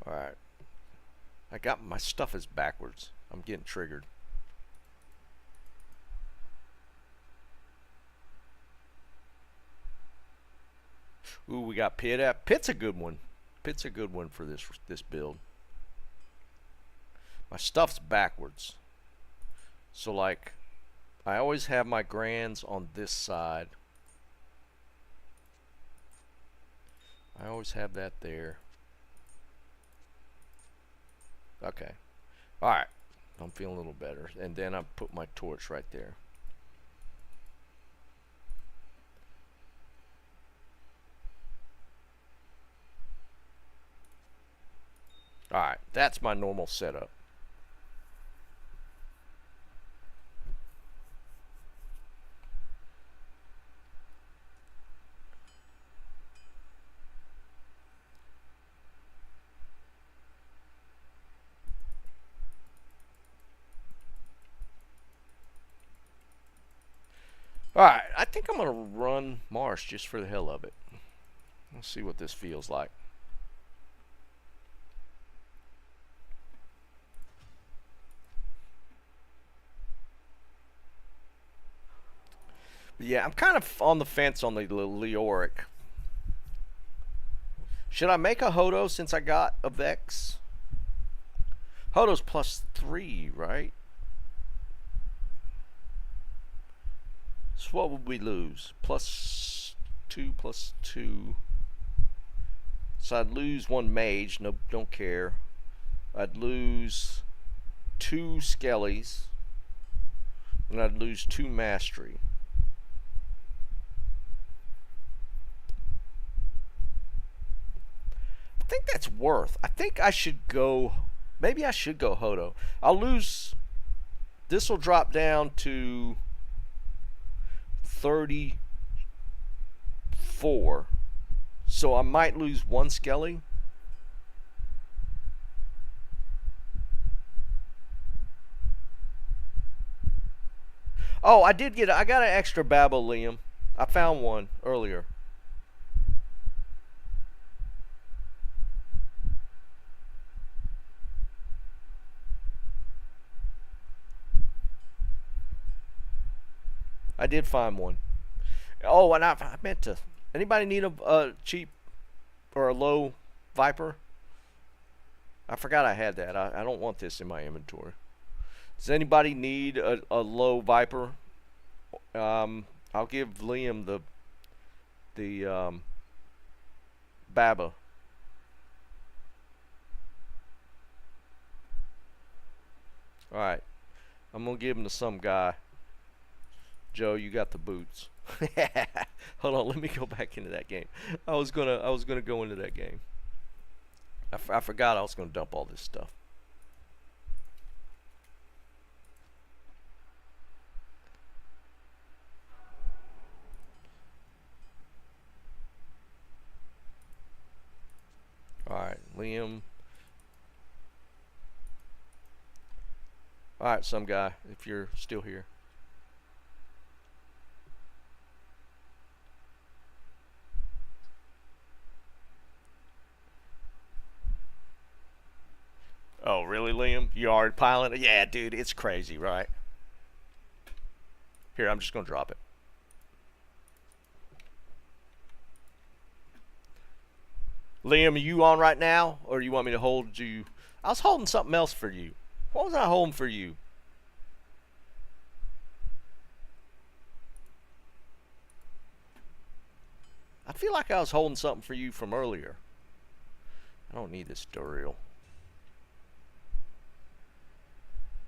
Alright. I got my stuff is backwards. I'm getting triggered. Ooh, we got Pitt. Pitt's a good one. Pitt's a good one for this build. My stuff's backwards. So like, I always have my grands on this side. I always have that there. Okay. Alright. I'm feeling a little better. And then I put my torch right there. Alright. That's my normal setup. Alright, I think I'm going to run Marsh just for the hell of it. Let's see what this feels like. But yeah, I'm kind of on the fence on the Leoric. Should I make a Hodo since I got a Vex? Hodo's +3, right? So what would we lose? +2, +2. So I'd lose 1 mage. No, don't care. I'd lose 2 skellies. And I'd lose 2 mastery. I think that's worth. I think I should go. Maybe I should go Hodo. I'll lose. This will drop down to 34. So I might lose one skelly. Oh, I got an extra babble, Liam. I found one earlier. I did find one. Oh, and I meant to. Anybody need a cheap or a low Viper? I forgot I had that. I don't want this in my inventory. Does anybody need a low Viper? I'll give Liam the Baba. All right, I'm gonna give him to some guy. Joe, you got the boots. Hold on, let me go back into that game. I was gonna go into that game. I forgot I was gonna dump all this stuff. All right, Liam. All right, some guy, if you're still here. Oh, really, Liam? You already piling it? Yeah, dude, it's crazy, right? Here, I'm just gonna drop it. Liam, are you on right now, or do you want me to hold you? I was holding something else for you. What was I holding for you? I feel like I was holding something for you from earlier. I don't need this Duriel.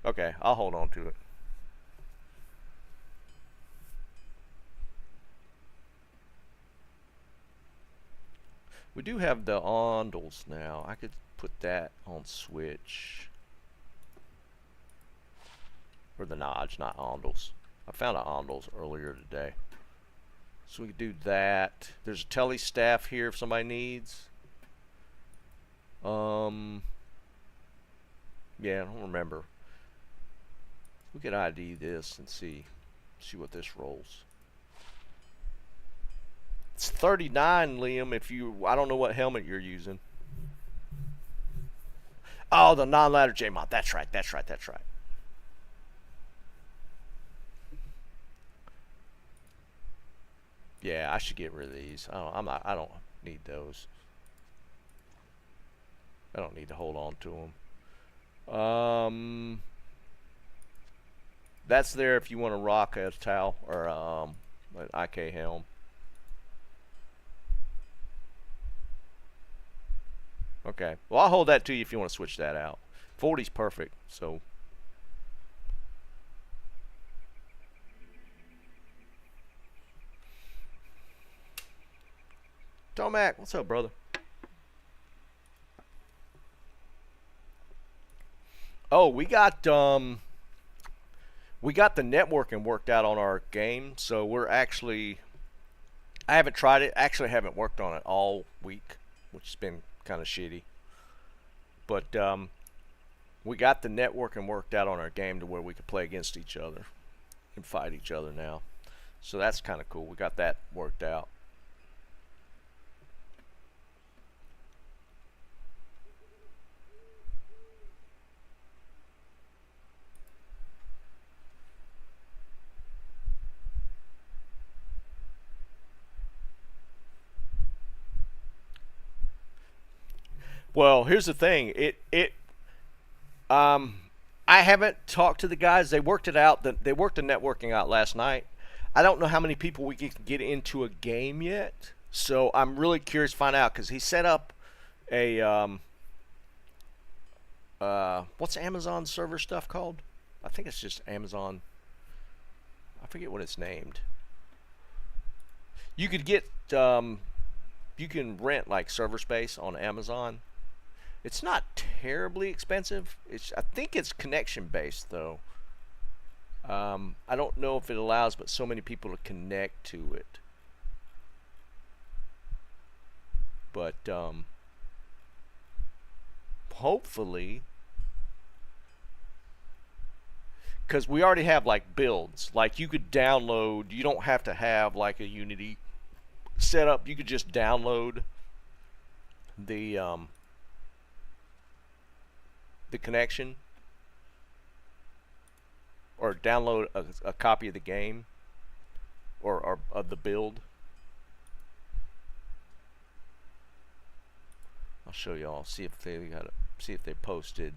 Okay, I'll hold on to it. We do have the Ondals now. I could put that on Switch. Or the Nodge, not Ondals. I found an Ondals earlier today. So we could do that. There's a tele staff here if somebody needs. Yeah, I don't remember. We could ID this and see what this rolls. It's 39, Liam. If you, I don't know what helmet you're using. Oh, the non-ladder J-mod. That's right. That's right. That's right. Yeah, I should get rid of these. I don't need those. I don't need to hold on to them. That's there if you want to rock a towel or an IK helm. Okay. Well, I'll hold that to you if you want to switch that out. 40's perfect, so. Tomac, what's up, brother? Oh, we got the networking worked out on our game, so we're actually, I haven't tried it. Actually, haven't worked on it all week, which has been kind of shitty. But we got the networking worked out on our game to where we could play against each other and fight each other now. So that's kind of cool. We got that worked out. Well, here's the thing. I haven't talked to the guys. They worked it out. They worked the networking out last night. I don't know how many people we can get into a game yet. So I'm really curious to find out because he set up a what's Amazon server stuff called? I think it's just Amazon. I forget what it's named. You could get you can rent like server space on Amazon. It's not terribly expensive. I think it's connection based though. I don't know if it allows but so many people to connect to it. But hopefully, because we already have like builds, like you could download. You don't have to have like a Unity setup. You could just download the connection, or download a copy of the game, or of the build. I'll show y'all. See if they posted.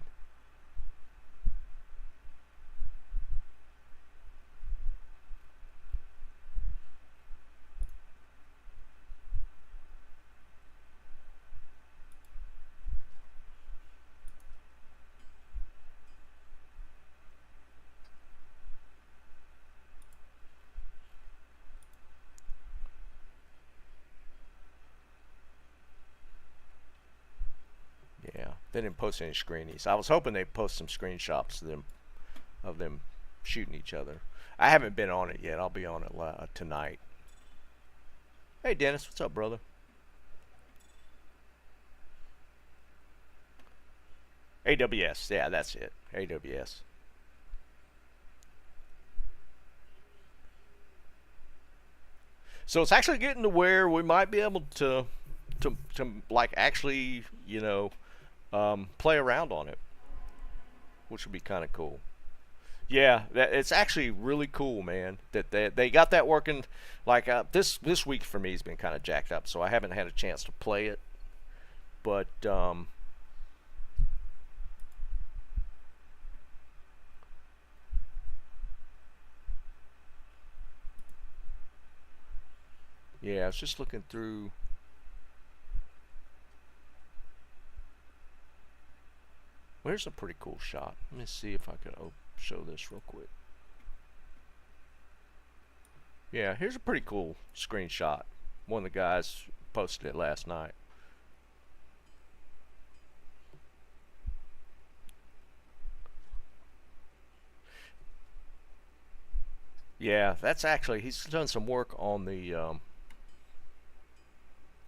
Yeah, they didn't post any screenies. I was hoping they'd post some screenshots of them shooting each other. I haven't been on it yet. I'll be on it tonight. Hey Dennis, what's up, brother? AWS, yeah, that's it. AWS. So it's actually getting to where we might be able to like actually, play around on it, which would be kind of cool. Yeah, it's actually really cool, man. That they got that working. Like this week for me has been kind of jacked up, so I haven't had a chance to play it. But yeah, I was just looking through. Where's a pretty cool shot? Let me see if I can show this real quick. Yeah, here's a pretty cool screenshot. One of the guys posted it last night. Yeah, that's actually, he's done some work on the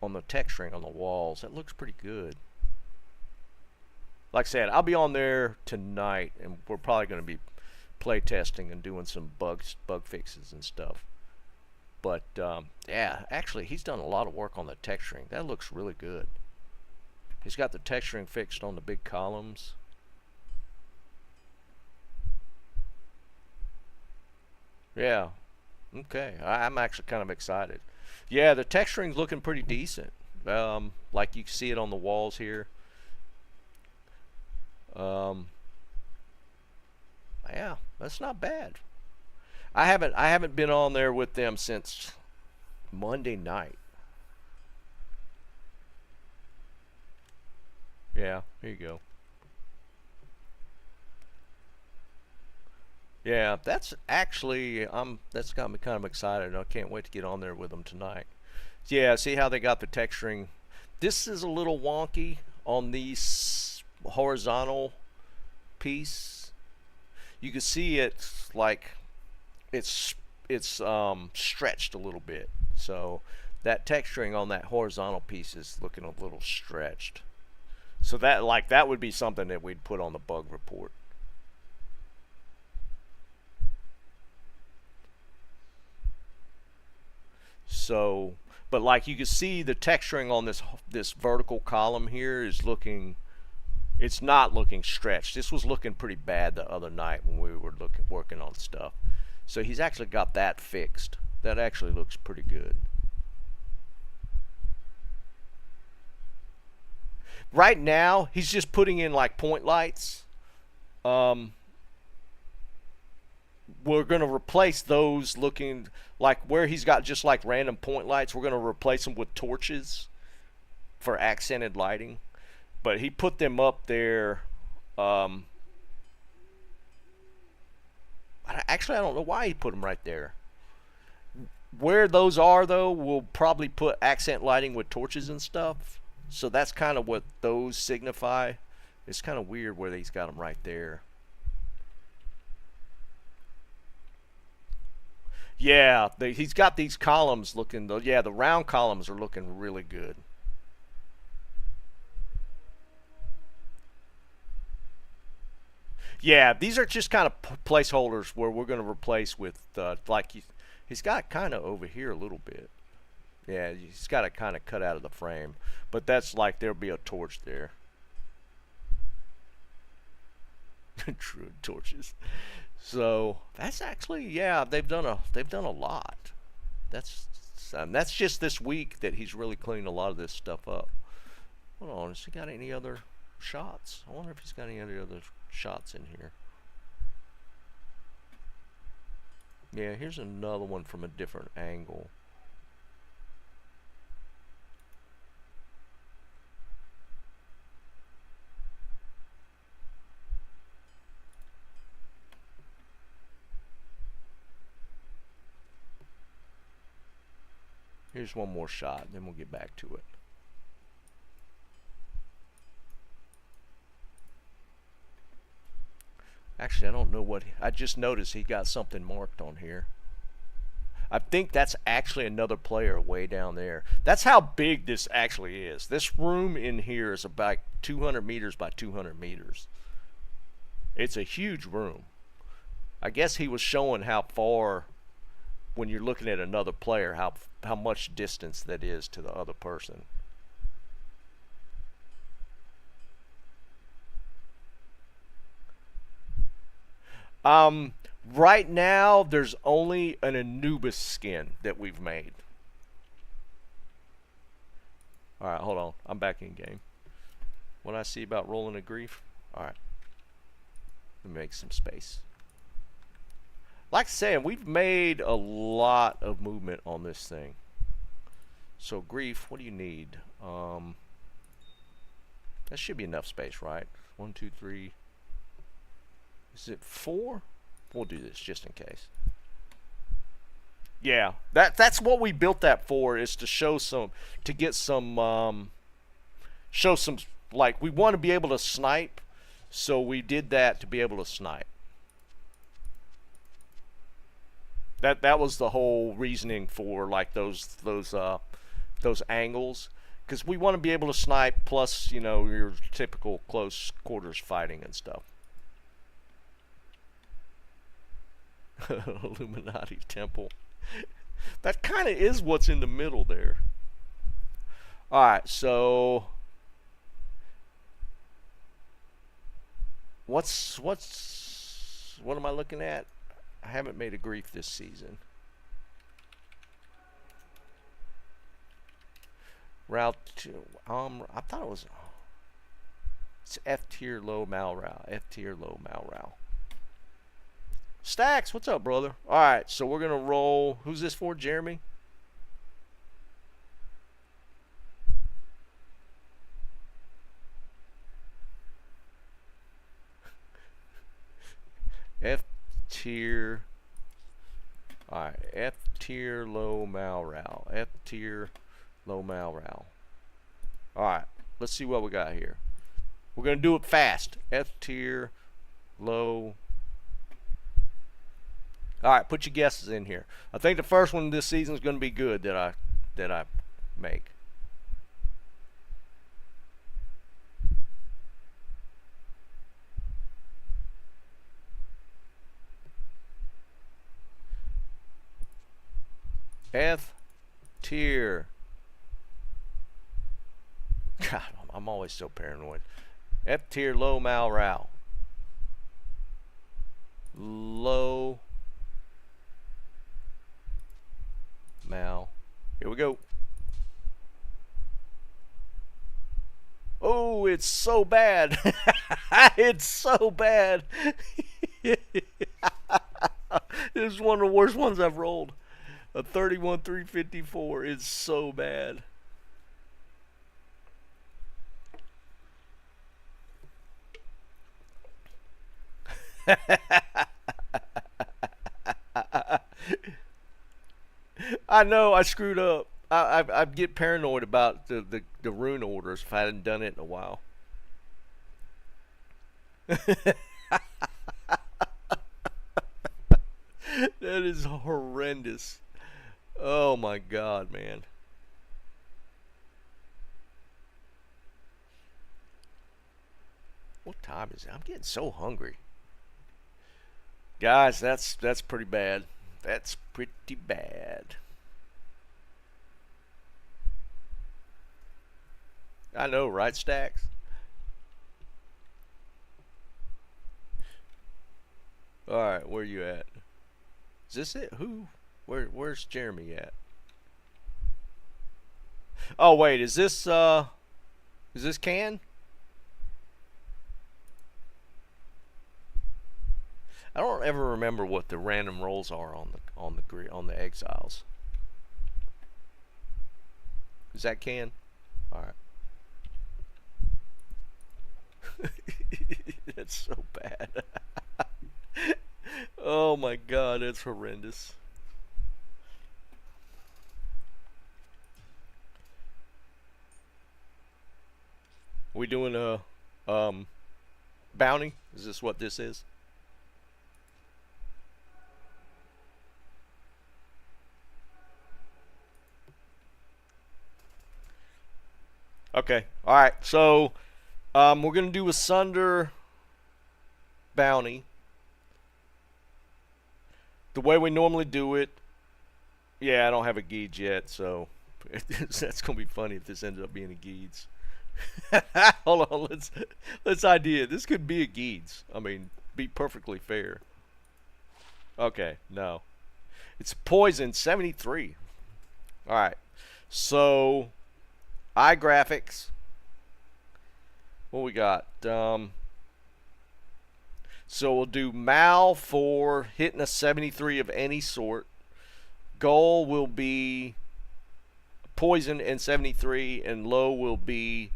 texturing on the walls. It looks pretty good. Like I said, I'll be on there tonight, and we're probably going to be play testing and doing some bug fixes and stuff. But yeah, actually, he's done a lot of work on the texturing. That looks really good. He's got the texturing fixed on the big columns. Yeah. Okay. I'm actually kind of excited. Yeah, the texturing's looking pretty decent. Like you can see it on the walls here. Yeah, that's not bad. I haven't been on there with them since Monday night. Yeah, here you go. Yeah, that's actually that's got me kind of excited. I can't wait to get on there with them tonight. Yeah, see how they got the texturing. This is a little wonky on these horizontal piece. You can see it's like it's stretched a little bit. So that texturing on that horizontal piece is looking a little stretched. So that would be something that we'd put on the bug report. So, but like you can see the texturing on this vertical column here is looking, it's not looking stretched. This was looking pretty bad the other night when we were working on stuff. So he's actually got that fixed. That actually looks pretty good. Right now, he's just putting in like point lights. We're going to replace those looking like where he's got just like random point lights. We're going to replace them with torches for accented lighting. But he put them up there. Actually, I don't know why he put them right there. Where those are, though, we'll probably put accent lighting with torches and stuff. So that's kind of what those signify. It's kind of weird where he's got them right there. Yeah, he's got these columns looking. Yeah, the round columns are looking really good. Yeah, these are just kind of placeholders where we're going to replace with like he's got kind of over here a little bit. Yeah, he's got to kind of cut out of the frame, but that's like there'll be a torch there. True torches. So that's actually, yeah, they've done a lot. That's just this week that he's really cleaned a lot of this stuff up. Hold on, has he got any other shots? I wonder if he's got any other shots in here. Yeah, here's another one from a different angle. Here's one more shot, then we'll get back to it. Actually, I don't know what... I just noticed he got something marked on here. I think that's actually another player way down there. That's how big this actually is. This room in here is about 200 meters by 200 meters. It's a huge room. I guess he was showing how far, when you're looking at another player, how much distance that is to the other person. Right now there's only an Anubis skin that we've made. Alright, hold on. I'm back in game. What I see about rolling a grief? Alright. Let me make some space. Like I said, we've made a lot of movement on this thing. So grief, what do you need? That should be enough space, right? 1, 2, 3. Is it 4? We'll do this just in case. Yeah, that's what we built that for, is to show some, to get some, show some, like, we want to be able to snipe, so we did that to be able to snipe. That was the whole reasoning for like those angles, because we want to be able to snipe, plus, you know, your typical close quarters fighting and stuff. Illuminati temple. That kind of is what's in the middle there. Alright, so what am I looking at? I haven't made a grief this season. Route 2. I thought it was... It's F tier low Malrow. F tier low Malrow. Stacks, what's up, brother? Alright, so we're going to roll... Who's this for, Jeremy? F tier... Alright, F tier low Malrow. F tier low Malrow. Alright, let's see what we got here. We're going to do it fast. F tier low. Alright, put your guesses in here. I think the first one this season is going to be good that I make. F tier. God, I'm always so paranoid. F tier low Malrow. Low Mal. Here we go. Oh, it's so bad. It's so bad. This is one of the worst ones I've rolled. A 31,354 is so bad. I know I screwed up. I get paranoid about the rune orders if I hadn't done it in a while. That is horrendous. Oh my god, man. What time is it? I'm getting so hungry. Guys, that's pretty bad. That's pretty bad. I know, right, Stacks? All right, where you at? Is this it? Who? Where's Jeremy at? Oh wait, is this Can? I don't ever remember what the random rolls are on the exiles. Is that Can? All right. That's so bad. Oh my god, that's horrendous. We doing a bounty? Is this what this is? Okay. All right. So we're gonna do a Sunder bounty the way we normally do it. Yeah, I don't have a Geeds yet, so that's gonna be funny if this ends up being a Geeds. Hold on, let's idea. This could be a Geeds. I mean, be perfectly fair. Okay, no, it's Poison 73. All right, so iGraphics. What we got? So we'll do Mal for hitting a 73 of any sort. Goal will be Poison and 73, and low will be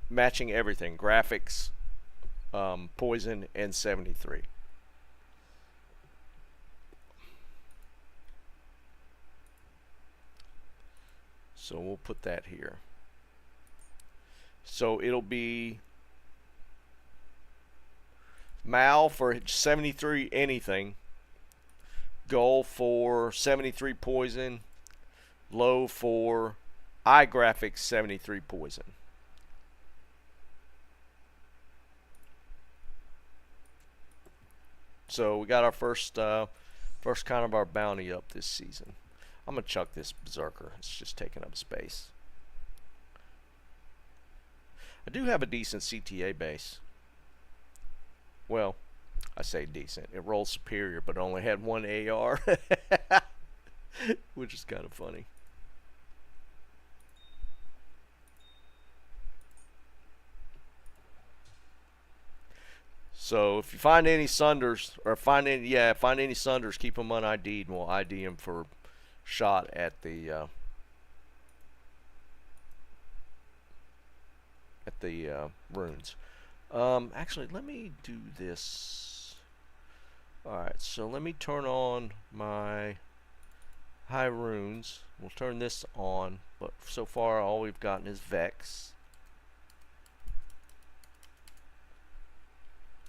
matching everything. Graphics, Poison, and 73. So we'll put that here. So it'll be Mal for 73 anything. Goal for 73 poison. Low for iGraphics 73 poison. So we got our first kind of our bounty up this season. I'm gonna chuck this Berserker. It's just taking up space. I do have a decent CTA base. Well, I say decent. It rolls superior, but only had one AR, which is kind of funny. So if you find any Sunders, or find any Sunders, keep them un-ID'd, and we'll ID them for shot at the runes. Actually, let me do this. Alright, so let me turn on my high runes. We'll turn this on, but so far all we've gotten is Vex.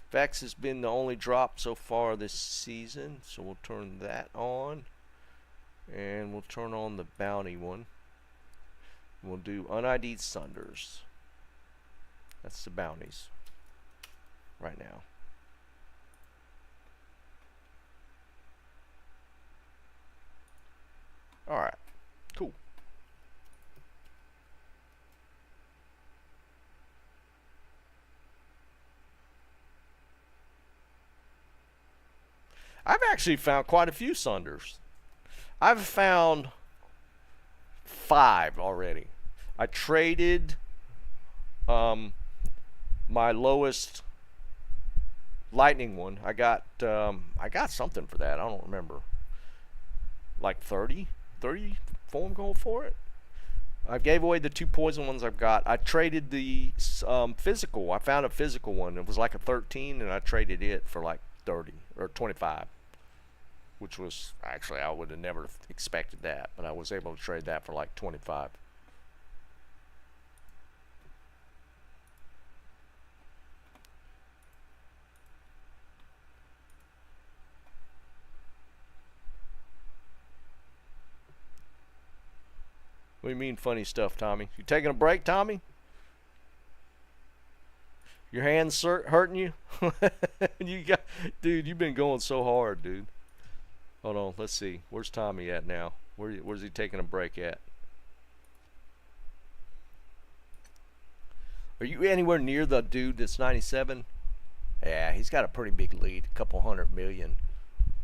Vex has been the only drop so far this season, so we'll turn that on. And we'll turn on the bounty one. We'll do un-ID'd Sunders. That's the bounties right now. Alright, cool. I've actually found quite a few Sunders. I've found 5 already. I traded my lowest lightning one. I got something for that. I don't remember. Like 30 form gold for it. I gave away the 2 poison ones I've got. I traded the physical. I found a physical one. It was like a 13, and I traded it for like 30 or 25. Which was, actually, I would have never expected that, but I was able to trade that for like 25. What do you mean funny stuff, Tommy? You taking a break, Tommy? Your hands hurting you? You got, dude. You've been going so hard, dude. Hold on. Let's see. Where's Tommy at now? Where's he taking a break at? Are you anywhere near the dude that's 97? Yeah, he's got a pretty big lead, a couple 100 million.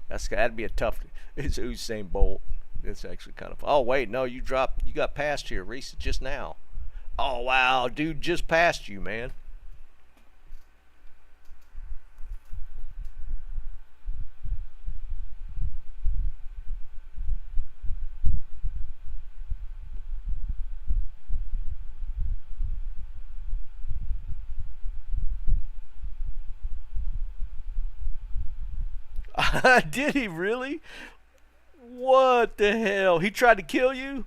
That'd be a tough. It's Usain Bolt. It's actually kind of. Oh wait, no, you got past here, Reese, just now. Oh wow, dude, just passed you, man. Did he really? What the hell? He tried to kill you?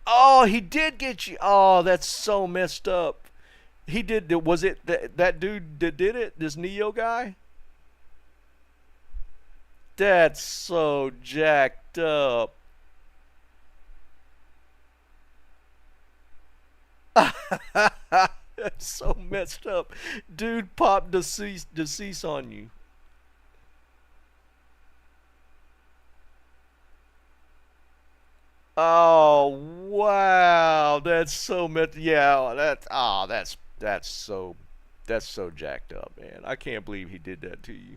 Oh, he did get you. Oh, that's so messed up. He did. Was it that dude that did it? This Neo guy? That's so jacked up. That's so messed up. Dude popped deceased on you. Oh wow, that's so yeah. That's so jacked up, man. I can't believe he did that to you.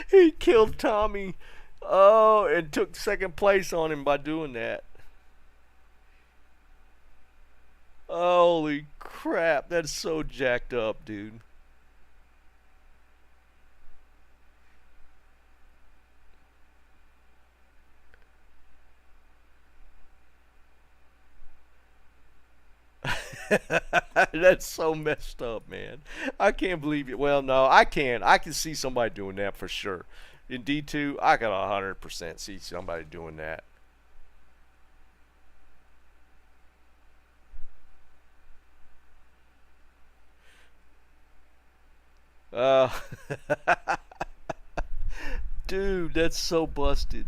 He killed Tommy. Oh, and took second place on him by doing that. Holy crap, that's so jacked up, dude. That's so messed up, man. I can't believe it. Well, no, I can. I can see somebody doing that for sure. In D2, I can 100% see somebody doing that. Uh, dude, that's so busted.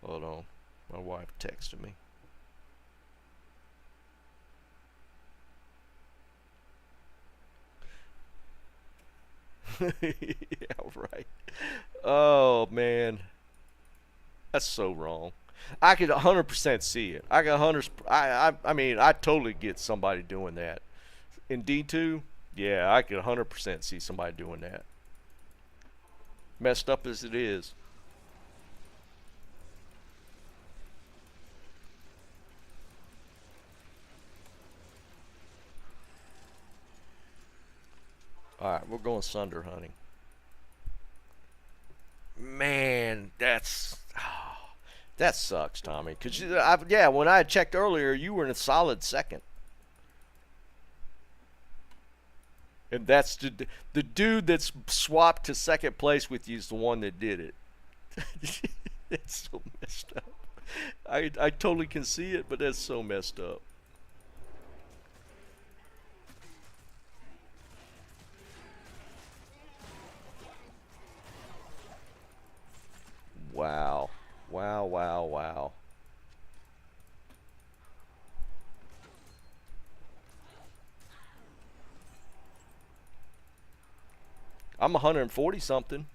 Hold on. My wife texted me. Yeah, right. Oh, man. That's so wrong. I could 100% see it. I got 100. I mean, I totally get somebody doing that. In D2, yeah, I could 100% see somebody doing that. Messed up as it is. All right, we're going sunder hunting. Man, that sucks, Tommy. Cause yeah, when I checked earlier, you were in a solid second, and that's the dude that's swapped to second place with you is the one that did it. It's so messed up. I totally can see it, but that's so messed up. Wow, wow, wow, wow. I'm 140 something.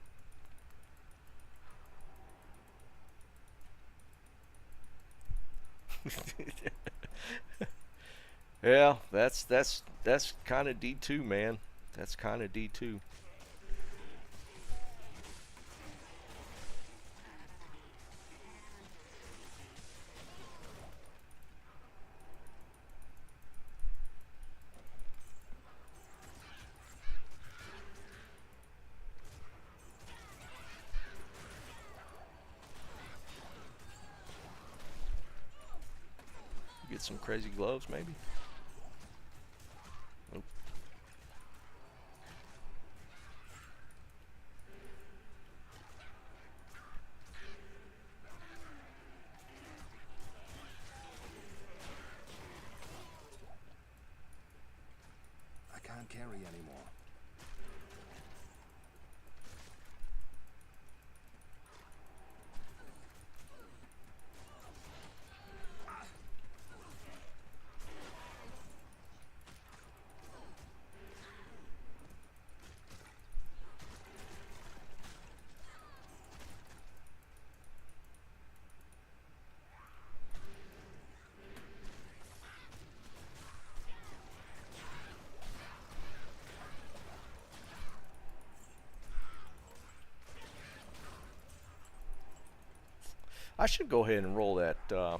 Yeah, that's kind of D2, man. That's kind of D2. Get some crazy gloves, maybe. Nope. I can't carry I should go ahead and roll that. I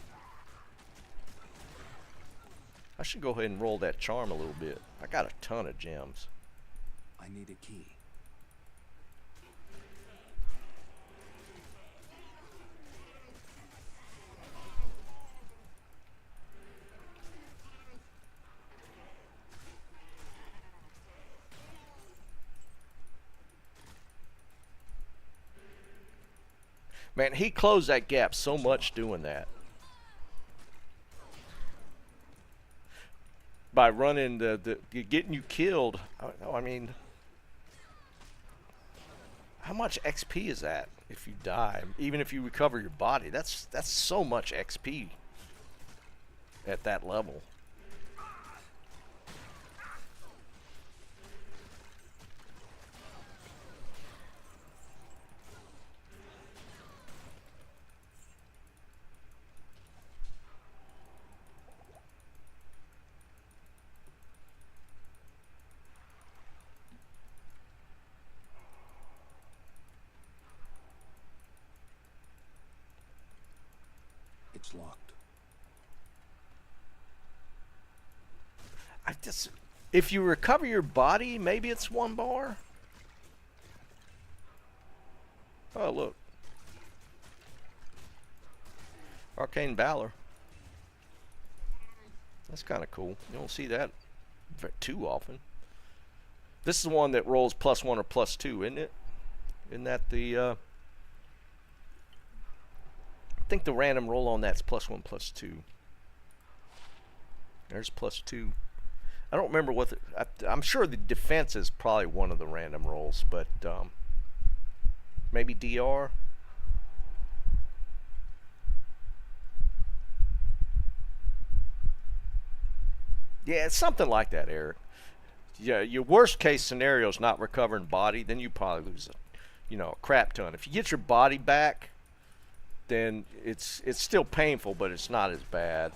should go ahead and roll that charm a little bit. I got a ton of gems. I need a key. Man, he closed that gap so much doing that. By running getting you killed. I mean, how much XP is that if you die? Even if you recover your body, that's so much XP at that level. It's locked. I just, if you recover your body, maybe it's 1 bar. Oh, look. Arcane Valor. That's kind of cool. You don't see that too often. This is the one that rolls +1 or +2, isn't it? Isn't that the... I think the random roll on that's +1, +2. There's +2. I don't remember what I'm sure the defense is probably one of the random rolls, but maybe DR. Yeah, it's something like that, Eric. Yeah, your worst case scenario is not recovering body, then you probably lose a crap ton. If you get your body back, then it's still painful, but it's not as bad.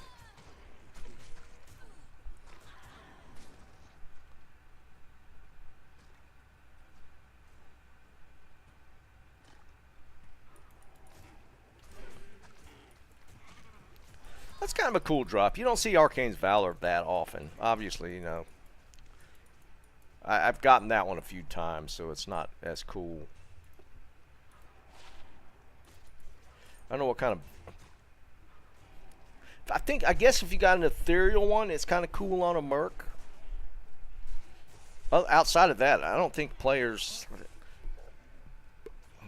That's kind of a cool drop. You don't see Arcane's Valor that often. Obviously, I've gotten that one a few times, so it's not as cool. I don't know what kind of... I guess if you got an ethereal one, it's kind of cool on a Merc. Outside of that, I don't think players...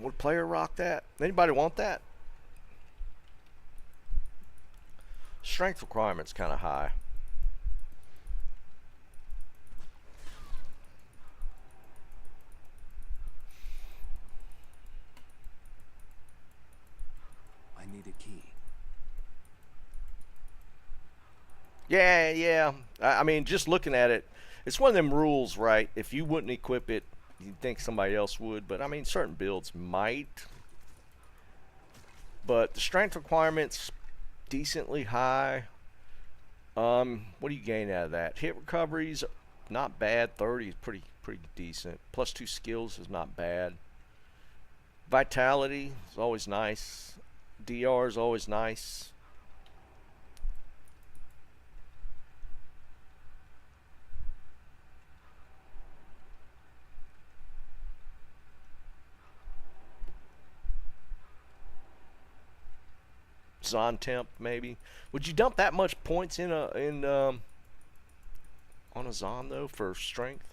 Would a player rock that? Anybody want that? Strength requirement's kind of high. I need a key. Yeah. I mean, just looking at it, it's one of them rules, right? If you wouldn't equip it, you'd think somebody else would. But, I mean, certain builds might. But the strength requirement's decently high. What do you gain out of that? Hit recovery's not bad. 30 is pretty decent. +2 skills is not bad. Vitality is always nice. DR is always nice. Zon temp maybe. Would you dump that much points in on a Zon though for strength?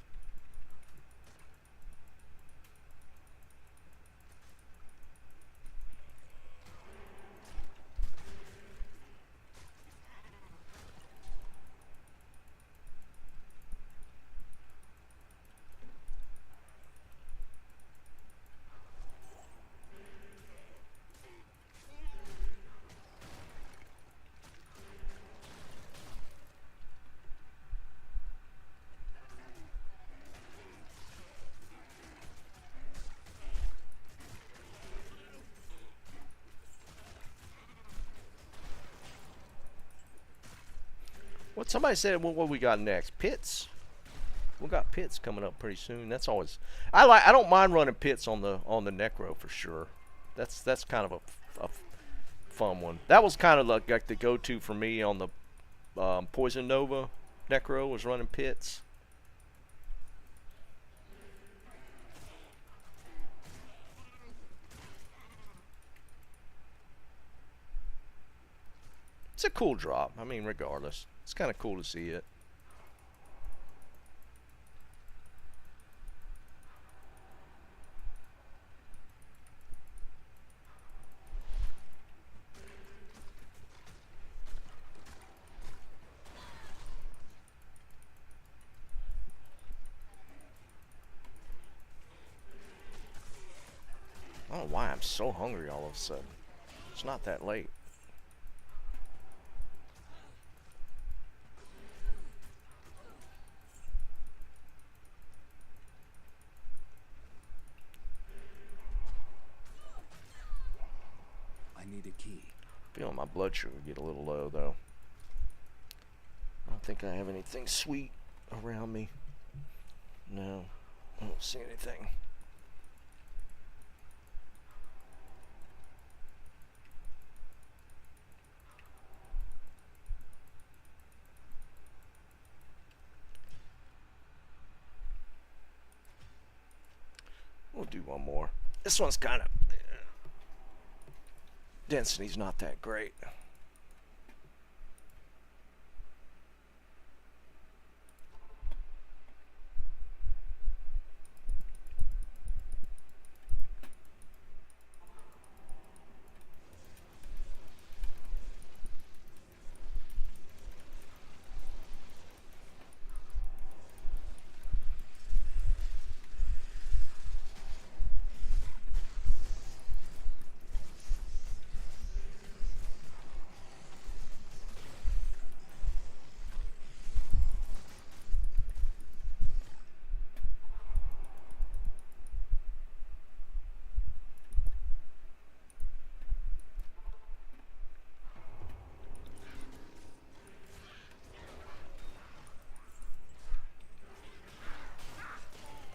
What somebody said? What we got next? Pits. We got pits coming up pretty soon. That's always. I don't mind running pits on the necro for sure. That's kind of a fun one. That was kind of like the go-to for me on the Poison Nova. Necro was running pits. It's a cool drop. I mean, regardless, it's kind of cool to see it. I don't know why I'm so hungry all of a sudden. It's not that late. I need a key. Feeling my blood sugar get a little low though. I don't think I have anything sweet around me. No, I don't see anything. We'll do one more. This one's kind of density's not that great.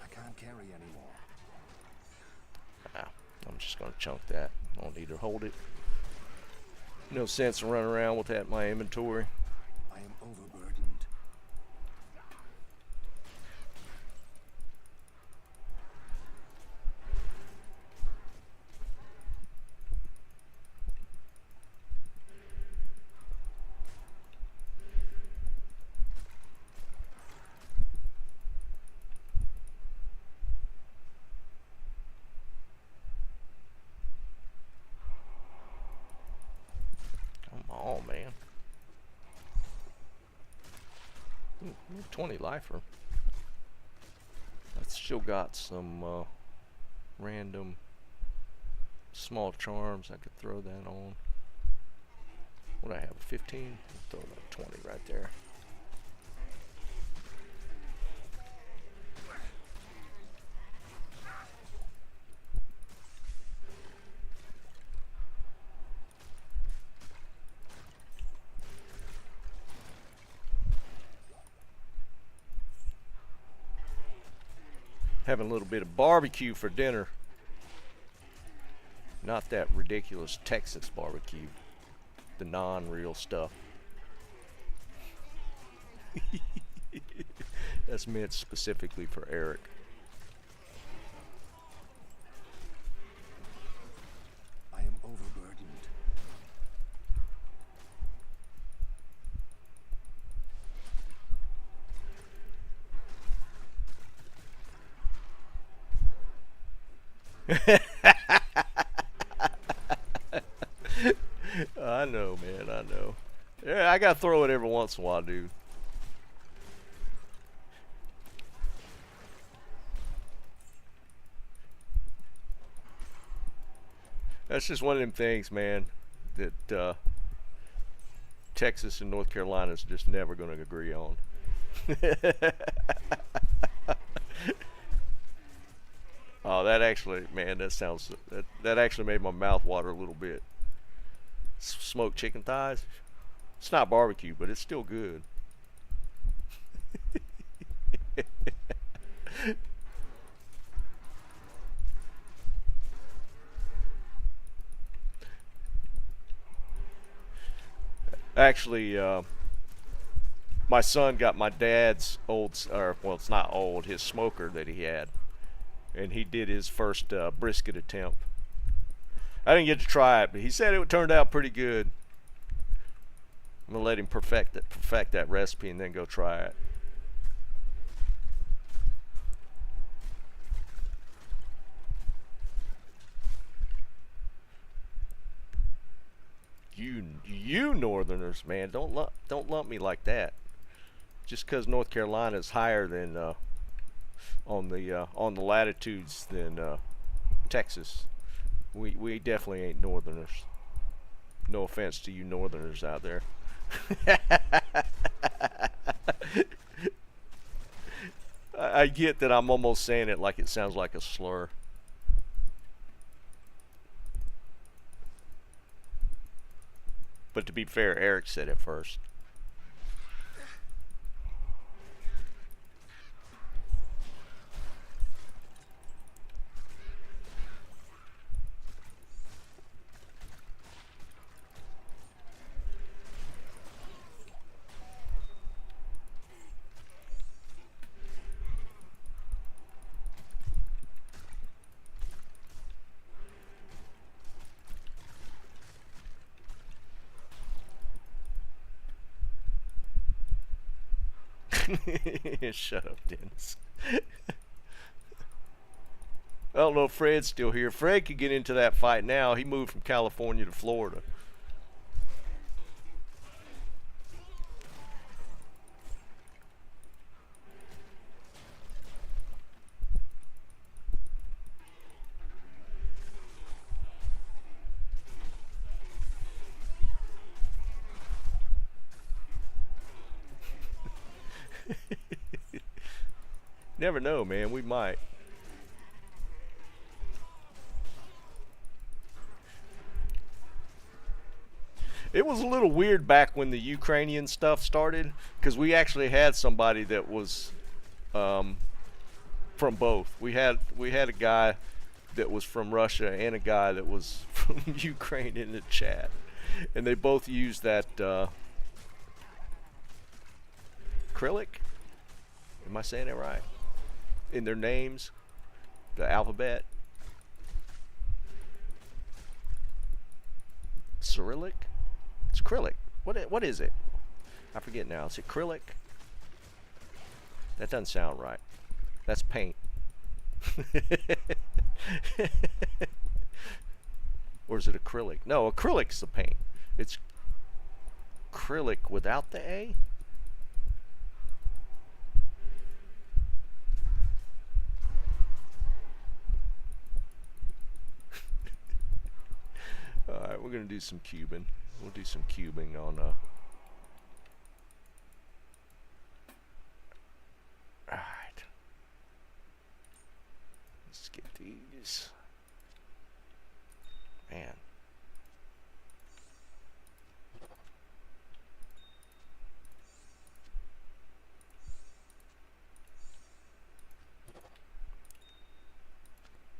I can't carry anymore. Ah, I'm just gonna chunk that. I don't need to hold it. No sense in running around with that in my inventory. I am overburdened. Come on, man. Ooh, 20 lifer. I've still got some random small charms. I could throw that on. What do I have? 15? Throw that 20 right there. Having a little bit of barbecue for dinner. Not that ridiculous Texas barbecue. The non-real stuff. That's meant specifically for Eric. I am overburdened. I know, man. I know. Yeah, I gotta throw it every once in a while, dude. That's just one of them things, man, that Texas and North Carolina is just never going to agree on. Oh, that actually, man, that sounds that actually made my mouth water a little bit. Smoked chicken thighs. It's not barbecue, but it's still good. Actually, my son got my dad's old, or well, it's not old, his smoker that he had, and he did his first brisket attempt. I didn't get to try it, but he said it turned out pretty good. I'm gonna let him perfect that recipe, and then go try it. You Northerners, man, don't lump me like that. Just because North Carolina is higher than on the latitudes than Texas, we definitely ain't Northerners. No offense to you Northerners out there. I get that I'm almost saying it like it sounds like a slur. But to be fair, Eric said it first. Shut up, Dennis. I don't know if Fred's still here. Fred could get into that fight now. He moved from California to Florida. Never know, man. We might. It was a little weird back when the Ukrainian stuff started, because we actually had somebody that was from both. We had a guy that was from Russia and a guy that was from Ukraine in the chat, and they both used that acrylic. Am I saying it right? In their names, the alphabet. Cyrillic? It's acrylic. What is it? I forget now. It's acrylic. That doesn't sound right. That's paint. Or is it acrylic? No, acrylic's the paint. It's acrylic without the A? Alright, we're gonna do some cubing. We'll do some cubing on Alright. Let's get these. Man.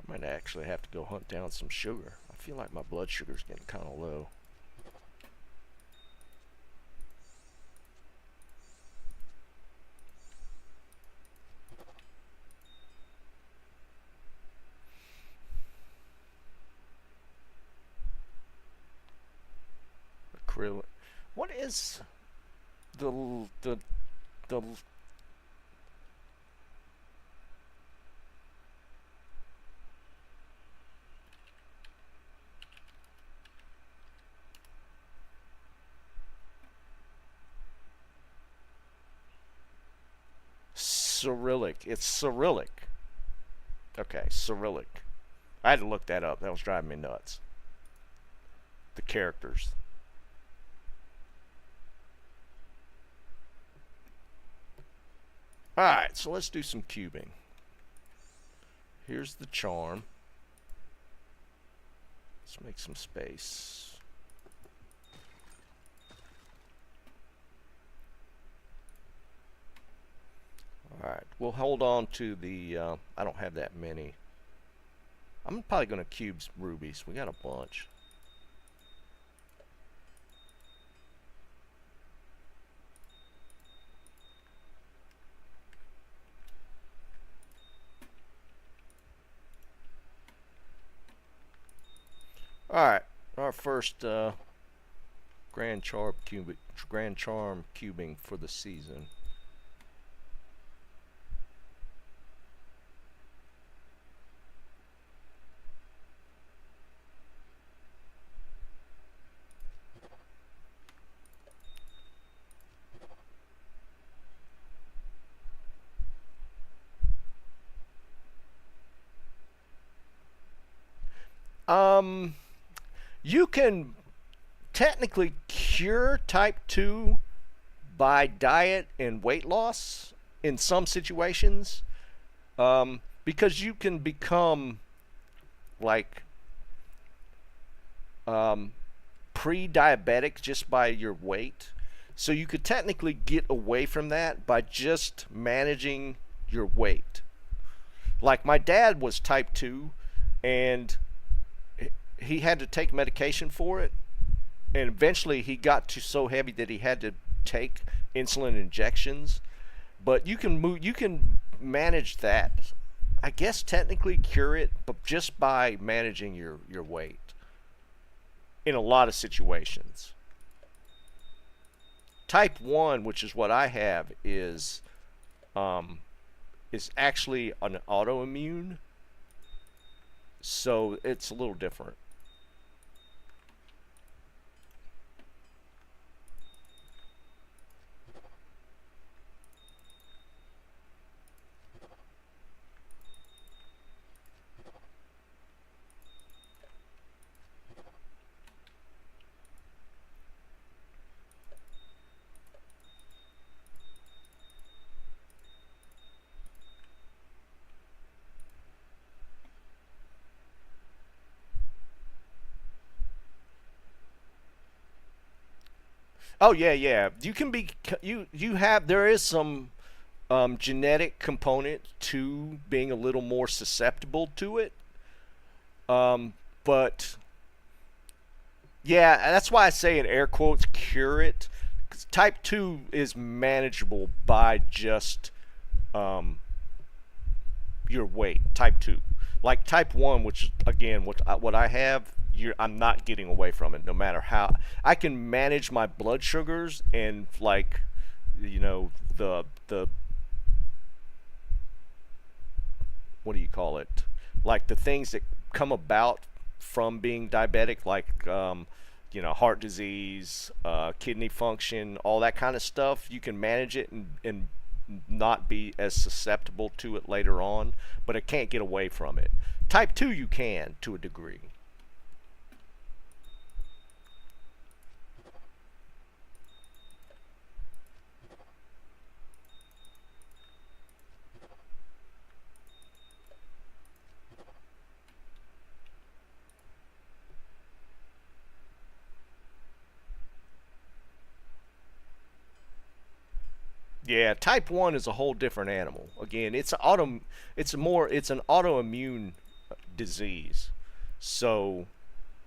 I might actually have to go hunt down some sugar. I feel like my blood sugar's getting kind of low. Acrylic. What is the Cyrillic? It's Cyrillic. Okay, Cyrillic. I had to look that up. That was driving me nuts. The characters. Alright, so let's do some cubing. Here's the charm. Let's make some space. Alright, we'll hold on to the, I don't have that many. I'm probably going to cube rubies. We got a bunch. All right, our first Grand Charm cubing for the season. Um, you can technically cure type 2 by diet and weight loss in some situations, because you can become like um, pre-diabetic just by your weight. So you could technically get away from that by just managing your weight. Like my dad was type 2 and he had to take medication for it, and eventually he got to so heavy that he had to take insulin injections. But you can manage that. I guess technically cure it, but just by managing your weight in a lot of situations. Type 1, which is what I have, is actually an autoimmune, so it's a little different. Oh yeah, yeah. You can be you have there is some genetic component to being a little more susceptible to it. But yeah, that's why I say in air quotes cure it. 'Cause type 2 is manageable by just um, your weight. Type 2, like type 1, which is again what I have. I'm not getting away from it no matter how. I can manage my blood sugars and like the what do you call it, like the things that come about from being diabetic, like heart disease, kidney function, all that kind of stuff. You can manage it and not be as susceptible to it later on, but I can't get away from it. Type 2 you can to a degree. Yeah, type 1 is a whole different animal. Again, it's an autoimmune disease. So,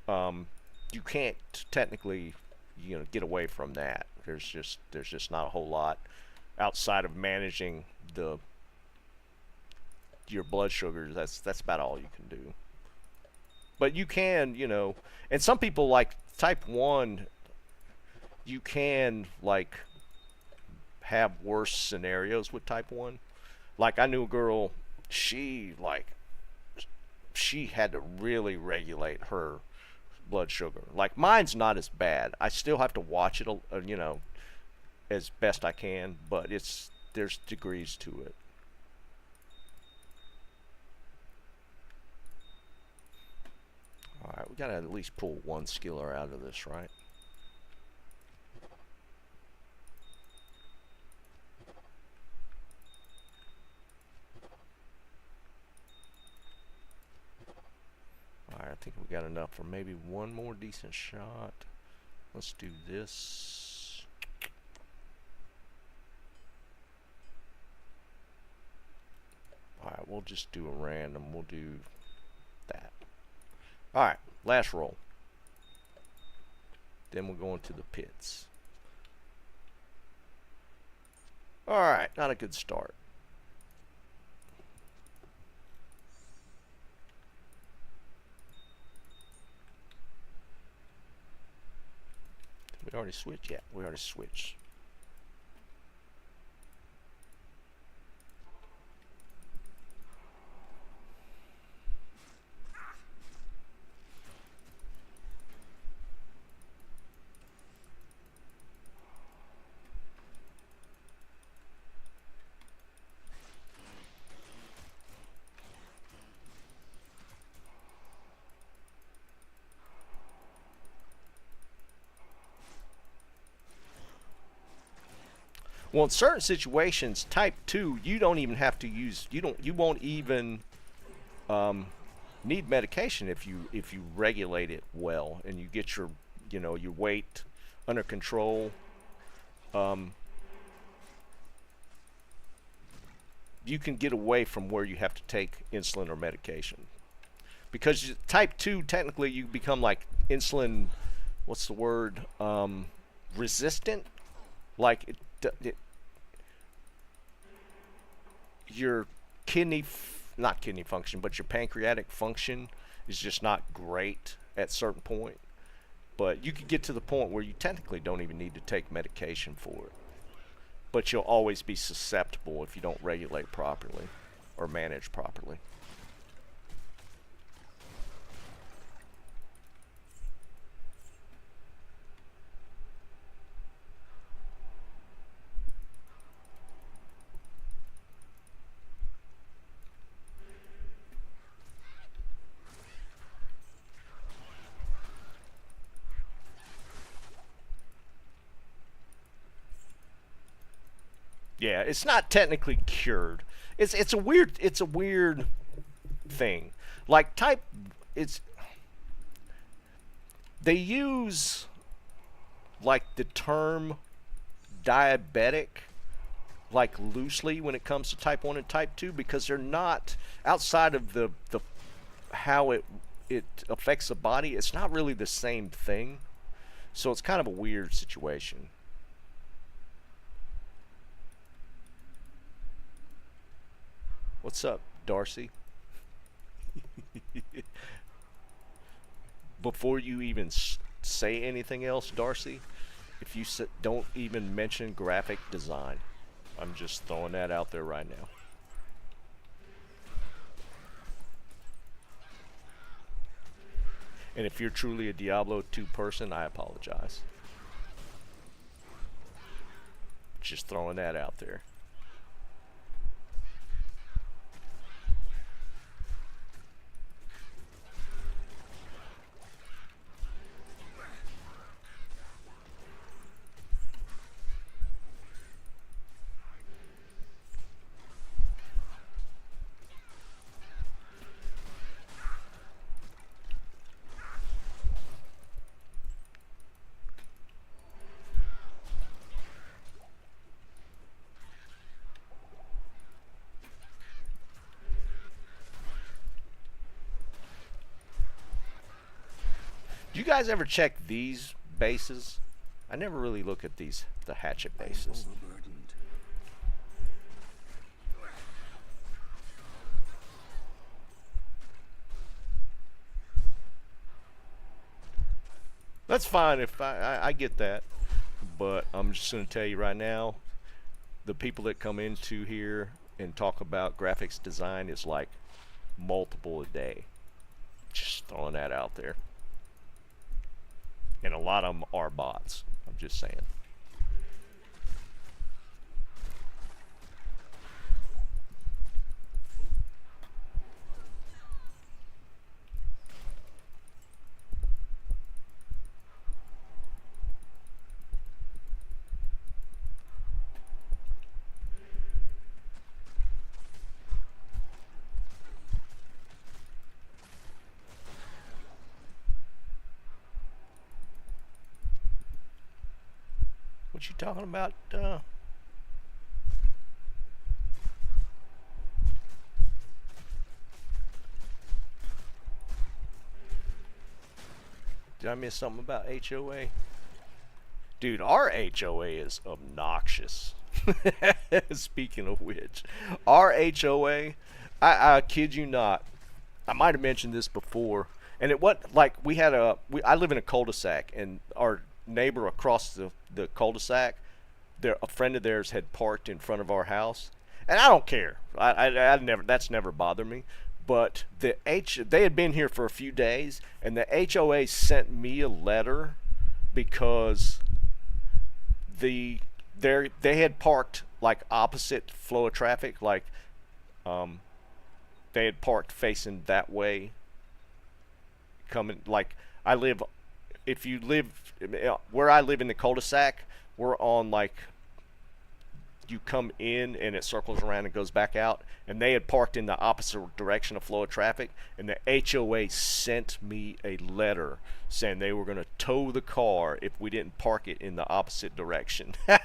you can't technically, get away from that. There's just not a whole lot outside of managing the your blood sugars. That's about all you can do. But you can, and some people like type 1, you can like have worse scenarios with type 1. Like I knew a girl, she had to really regulate her blood sugar. Like mine's not as bad. I still have to watch it, as best I can, but there's degrees to it. All right, we got to at least pull one skiller out of this, right? Alright, I think we got enough for maybe one more decent shot. Let's do this. Alright, we'll just do a random. We'll do that. Alright, last roll. Then we'll go into the pits. Alright, not a good start. Already switched? Yeah, we already switched. Well, in certain situations, type 2, you don't even have to use, you won't even need medication if you regulate it well and you get your, your weight under control. Um, you can get away from where you have to take insulin or medication. Because type 2, technically, you become like insulin, what's the word, resistant. Like your not kidney function, but your pancreatic function is just not great at certain point. But you could get to the point where you technically don't even need to take medication for it. But you'll always be susceptible if you don't regulate properly or manage properly. Yeah, it's not technically cured. It's a weird thing. Like type it's they use like the term diabetic like loosely when it comes to type 1 and type 2 because they're not outside of the how it affects the body, it's not really the same thing. So it's kind of a weird situation. What's up, Darcy? Before you even say anything else, Darcy, if you don't even mention graphic design, I'm just throwing that out there right now. And if you're truly a Diablo 2 person, I apologize. Just throwing that out there. Do you guys ever check these bases? I never really look at the hatchet bases. Overburdened. That's fine if I get that, but I'm just going to tell you right now, the people that come into here and talk about graphics design is like multiple a day. Just throwing that out there. And a lot of them are bots. I'm just saying. What you talking about? Did I miss something about HOA? Dude, our HOA is obnoxious. Speaking of which, our HOA, I kid you not, I might have mentioned this before, and it what like I live in a cul-de-sac, and our neighbor across the cul-de-sac, a friend of theirs had parked in front of our house, and I don't care. I never, that's never bothered me. But they had been here for a few days, and the HOA sent me a letter because they had parked like opposite flow of traffic, like they had parked facing that way, coming like I live. If you live where I live in the cul-de-sac, we're on like you come in and it circles around and goes back out, and they had parked in the opposite direction of flow of traffic, and the HOA sent me a letter saying they were going to tow the car if we didn't park it in the opposite direction. It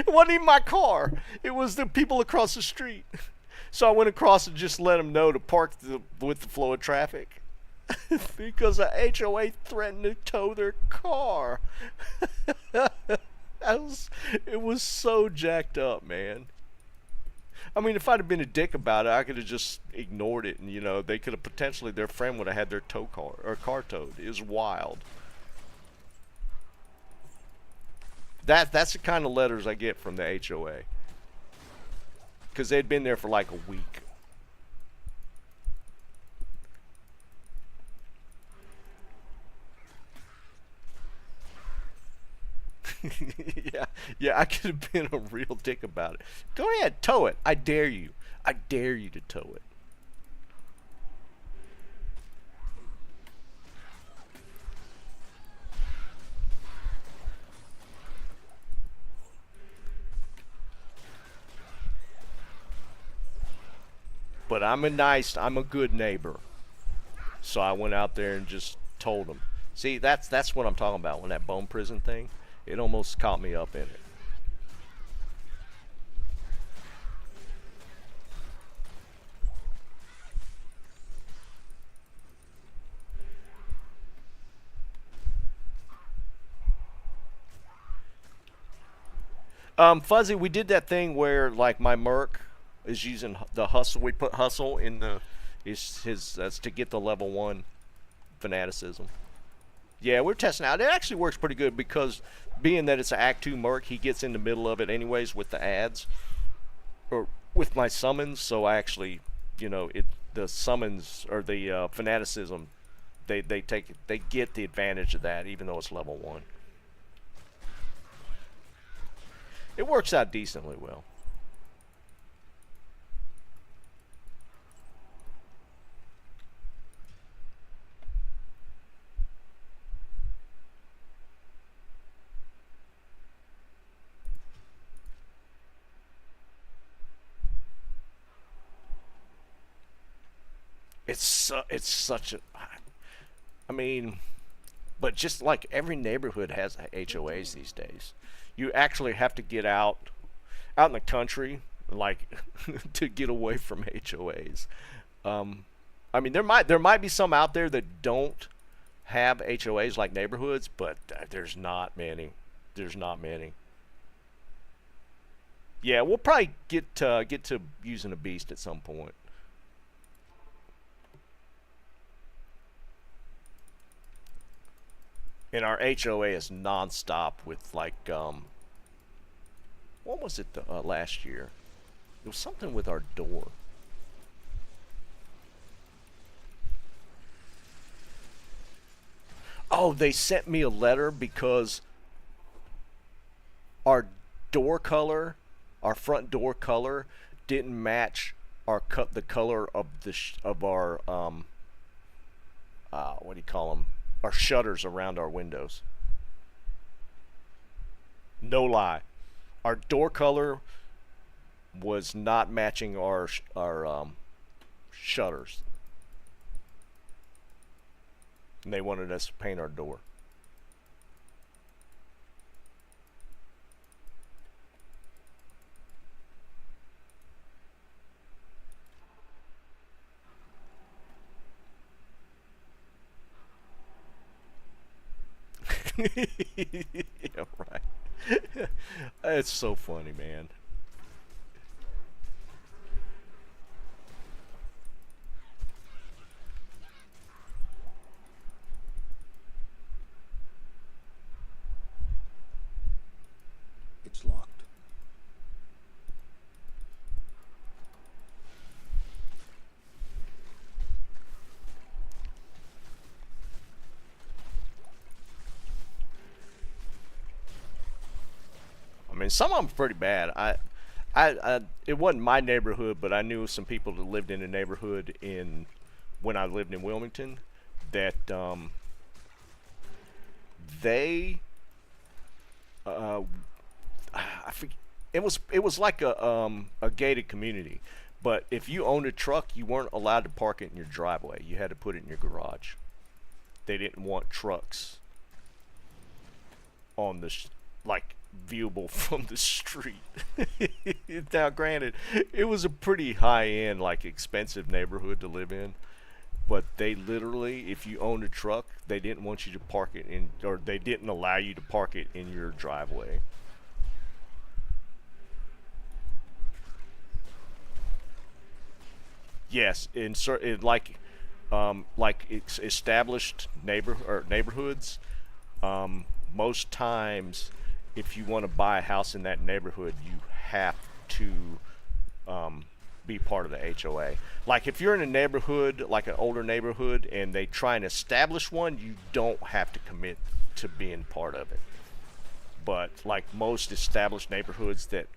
wasn't even my car. It was the people across the street. So I went across and just let them know to park with the flow of traffic. Because the HOA threatened to tow their car. It was so jacked up, man. I mean, if I'd have been a dick about it, I could have just ignored it, and they could have potentially, their friend would have had their car towed. It was wild. That's the kind of letters I get from the HOA, because they'd been there for like a week. yeah, I could have been a real dick about it. Go ahead, tow it. I dare you. I dare you to tow it. But I'm a good neighbor. So I went out there and just told them. See, that's what I'm talking about. When that bone prison thing, it almost caught me up in it. Fuzzy, we did that thing where like my Merc is using the hustle. We put hustle in his that's to get the level 1 fanaticism. Yeah, we're testing out. It actually works pretty good because being that it's an Act 2 Merc, he gets in the middle of it anyways with the ads or with my summons. So I actually, the summons or the fanaticism, they get the advantage of that even though it's level 1. It works out decently well. It's such a, I mean, but just like every neighborhood has HOAs these days. You actually have to get out in the country, like, to get away from HOAs. I mean, there might be some out there that don't have HOAs like neighborhoods, but there's not many. There's not many. Yeah, we'll probably get to using a beast at some point. And our HOA is non-stop with like what was it last year? It was something with our door. Oh, they sent me a letter because our door color, our front door color, didn't match the color of of our what do you call them? Our shutters around our windows. No lie, our door color was not matching our shutters, and they wanted us to paint our door. Yeah, right. It's so funny, man. mean, some of them pretty bad. It wasn't my neighborhood, but I knew some people that lived in a neighborhood in when I lived in Wilmington that they I forget, it was like a gated community, but if you owned a truck, you weren't allowed to park it in your driveway. You had to put it in your garage. They didn't want trucks on the like viewable from the street. Now, granted, it was a pretty high-end, like expensive neighborhood to live in, but they literally, if you owned a truck, they didn't want you to park it in, or they didn't allow you to park it in your driveway. Yes, in like established neighborhoods, most times, if you want to buy a house in that neighborhood, you have to be part of the HOA. Like if you're in a neighborhood, like an older neighborhood, and they try and establish one, you don't have to commit to being part of it. But like most established neighborhoods that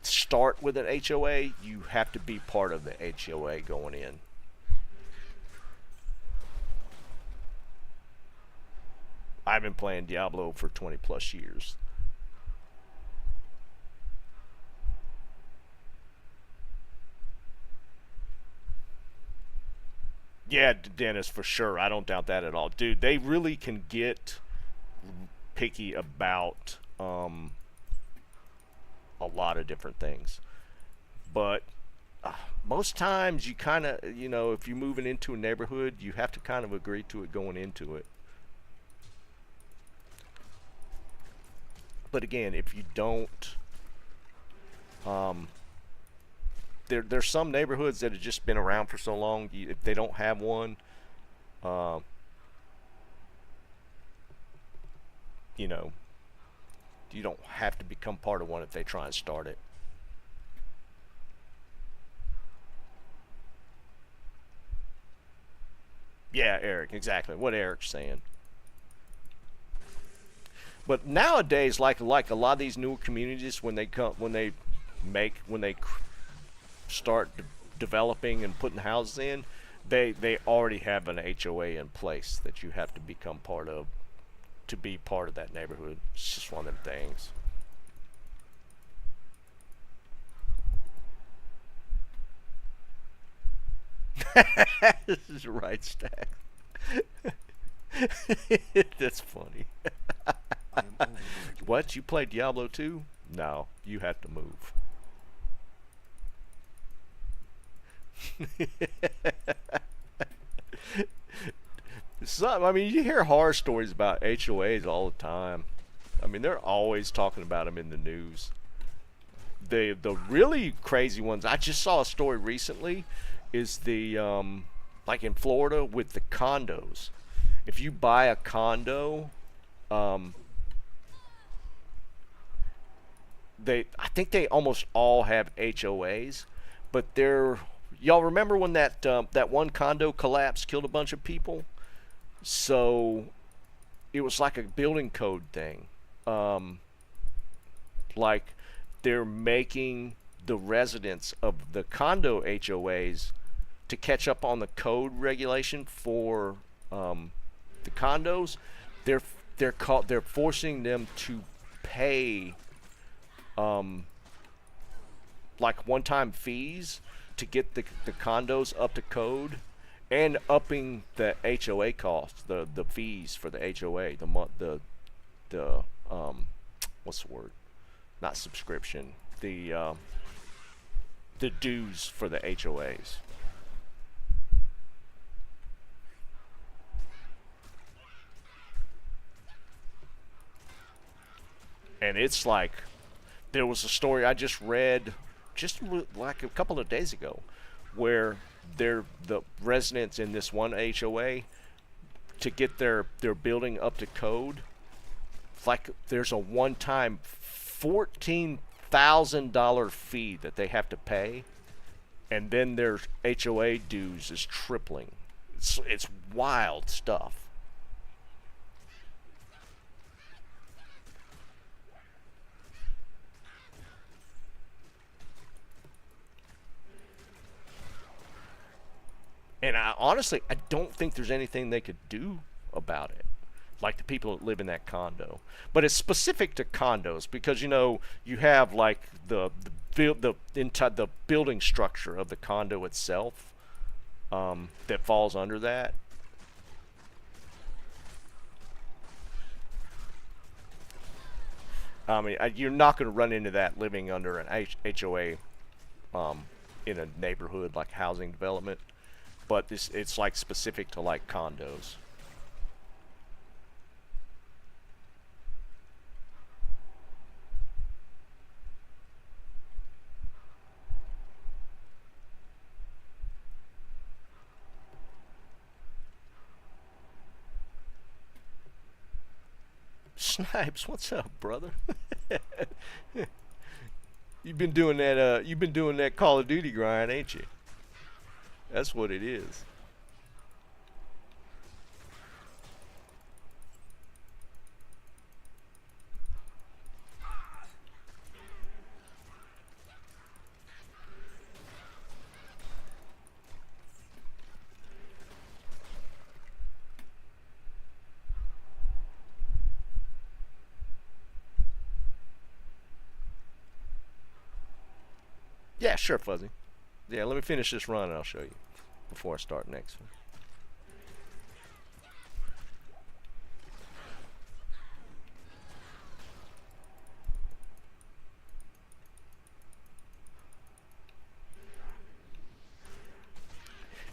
start with an HOA, you have to be part of the HOA going in. I've been playing Diablo for 20 plus years. Yeah, Dennis, for sure. I don't doubt that at all. Dude, they really can get picky about a lot of different things. But most times you kind of, if you're moving into a neighborhood, you have to kind of agree to it going into it. But again, if you don't, there's some neighborhoods that have just been around for so long. If they don't have one, uh, you know, you don't have to become part of one if they try and start it. Yeah, Eric, exactly what Eric's saying. But nowadays, like a lot of these newer communities, when they start developing and putting houses in, they already have an HOA in place that you have to become part of to be part of that neighborhood. It's just one of them things. This is right, Stack. That's funny. I am overburdened. What? You play Diablo 2? No, you have to move. I mean, you hear horror stories about HOAs all the time. I mean, they're always talking about them in the news. The really crazy ones, I just saw a story recently, is the like in Florida with the condos. If you buy a condo, um, I think they almost all have HOAs, but y'all remember when that one condo collapsed, killed a bunch of people? So it was like a building code thing. Like they're making the residents of the condo HOAs to catch up on the code regulation for the condos. They're forcing them to pay like one-time fees to get the condos up to code, and upping the HOA costs, the fees for the HOA, the what's the word? Not subscription. The dues for the HOAs. And it's like, there was a story I just read like a couple of days ago where the residents in this one HOA, to get their building up to code, like there's a one-time $14,000 fee that they have to pay, and then their HOA dues is tripling. It's wild stuff. And I honestly, I don't think there's anything they could do about it. Like the people that live in that condo, but it's specific to condos because you have like the entire the building structure of the condo itself that falls under that. I mean, you're not going to run into that living under an HOA in a neighborhood like housing development, but it's like specific to like condos. Snipes, what's up, brother? You've been doing that. You've been doing that Call of Duty grind, ain't you? That's what it is. Yeah, sure, Fuzzy. Yeah, let me finish this run and I'll show you before I start next one.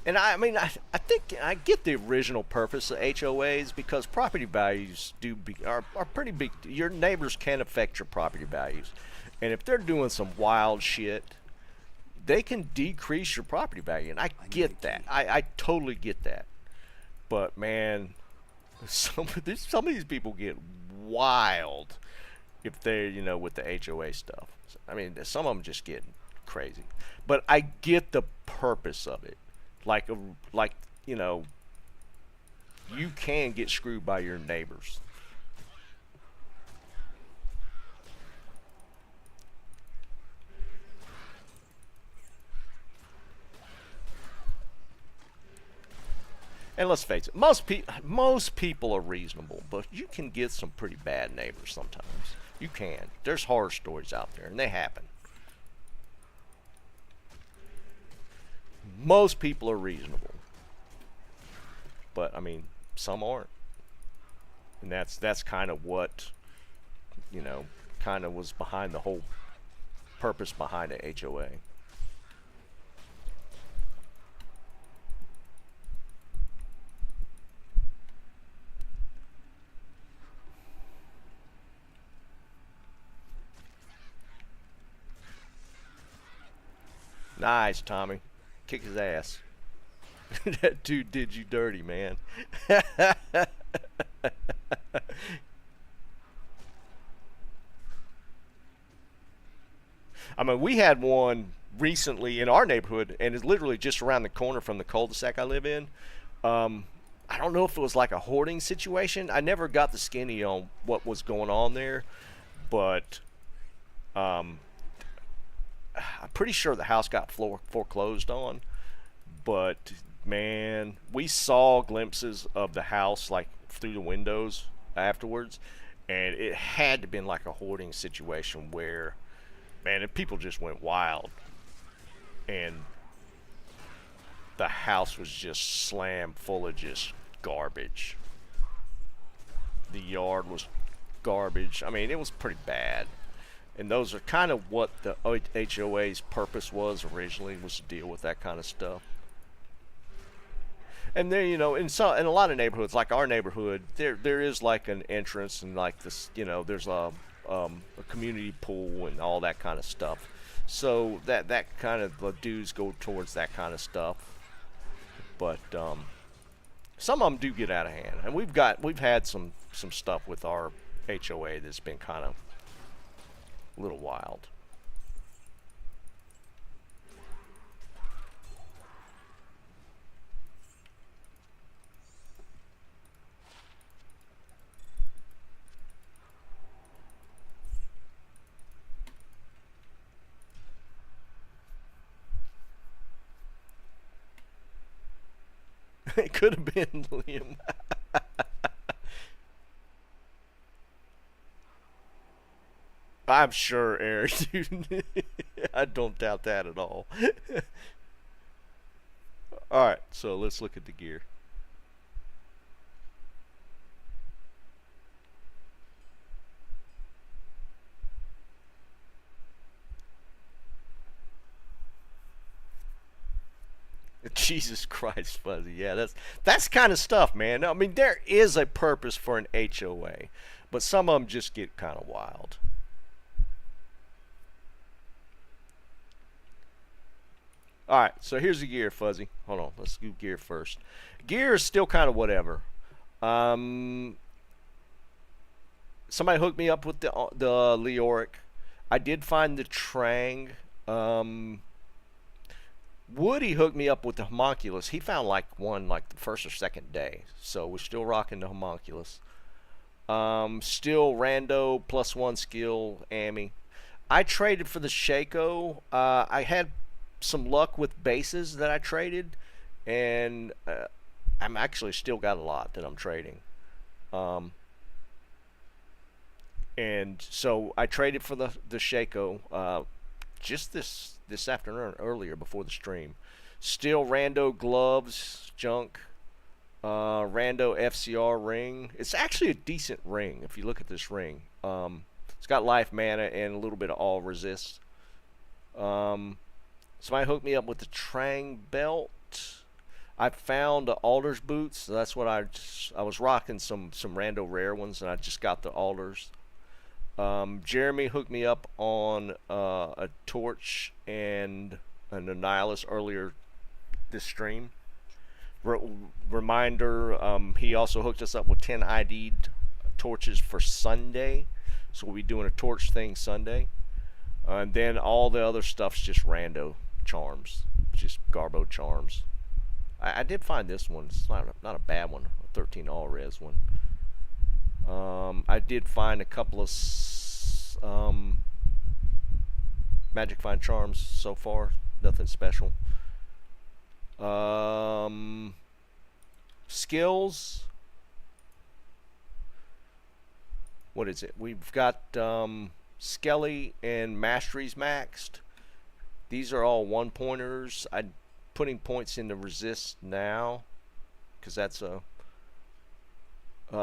And I mean, I think I get the original purpose of HOAs because property values are pretty big. Your neighbors can affect your property values, and if they're doing some wild shit, they can decrease your property value. And I get that. I totally get that. But man, some of these people get wild if they're with the HOA stuff. I mean, some of them just get crazy. But I get the purpose of it. Like you can get screwed by your neighbors. And let's face it, most people are reasonable, but you can get some pretty bad neighbors sometimes. You can. There's horror stories out there, and they happen. Most people are reasonable, but I mean, some aren't, and that's kind of what kind of was behind the whole purpose behind the HOA. Nice, Tommy. Kick his ass. That dude did you dirty, man. I mean, we had one recently in our neighborhood, and it's literally just around the corner from the cul-de-sac I live in. I don't know if it was like a hoarding situation. I never got the skinny on what was going on there, but I'm pretty sure the house got foreclosed on. But man, we saw glimpses of the house like through the windows afterwards, and it had to been like a hoarding situation where, man, if people just went wild, and the house was just slammed full of just garbage. The yard was garbage. I mean, it was pretty bad. And those are kind of what the HOA's purpose was originally, was to deal with that kind of stuff. And then in a lot of neighborhoods, like our neighborhood, there is like an entrance and like this, there's a community pool and all that kind of stuff. So that kind of the dues go towards that kind of stuff. But some of them do get out of hand, and we've had some stuff with our HOA that's been kind of a little wild. It could have been Liam. I'm sure, Eric. Dude. I don't doubt that at all. All right, so let's look at the gear. Jesus Christ, Fuzzy. Yeah, that's kind of stuff, man. I mean, there is a purpose for an HOA, but some of them just get kind of wild. All right, so here's the gear, Fuzzy. Hold on, let's do gear first. Gear is still kind of whatever. Somebody hooked me up with the Leoric. I did find the Trang. Woody hooked me up with the homunculus. He found like one like the first or second day, so we're still rocking the homunculus. Still rando +1 skill Amy. I traded for the Shaco. I had some luck with bases that I traded, and I'm actually still got a lot that I'm trading. And so I traded for the Shaco just this afternoon, earlier before the stream. Still rando gloves, junk. Rando FCR ring. It's actually a decent ring if you look at this ring. It's got life mana and a little bit of all resist. Somebody hooked me up with the Trang belt. I found the Alders boots. So that's what I was rocking some rando rare ones, and I just got the Alders. Jeremy hooked me up on a torch and an Annihilus earlier this stream. Reminder, he also hooked us up with 10 ID'd torches for Sunday. So we'll be doing a torch thing Sunday. And then all the other stuff's just rando charms. Just Garbo charms. I did find this one. It's not a bad one. A 13 all res one. I did find a couple of Magic Find charms so far. Nothing special. Skills. What is it? We've got Skelly and Masteries maxed. These are all 1-pointers. I'm putting points into resist now because that's a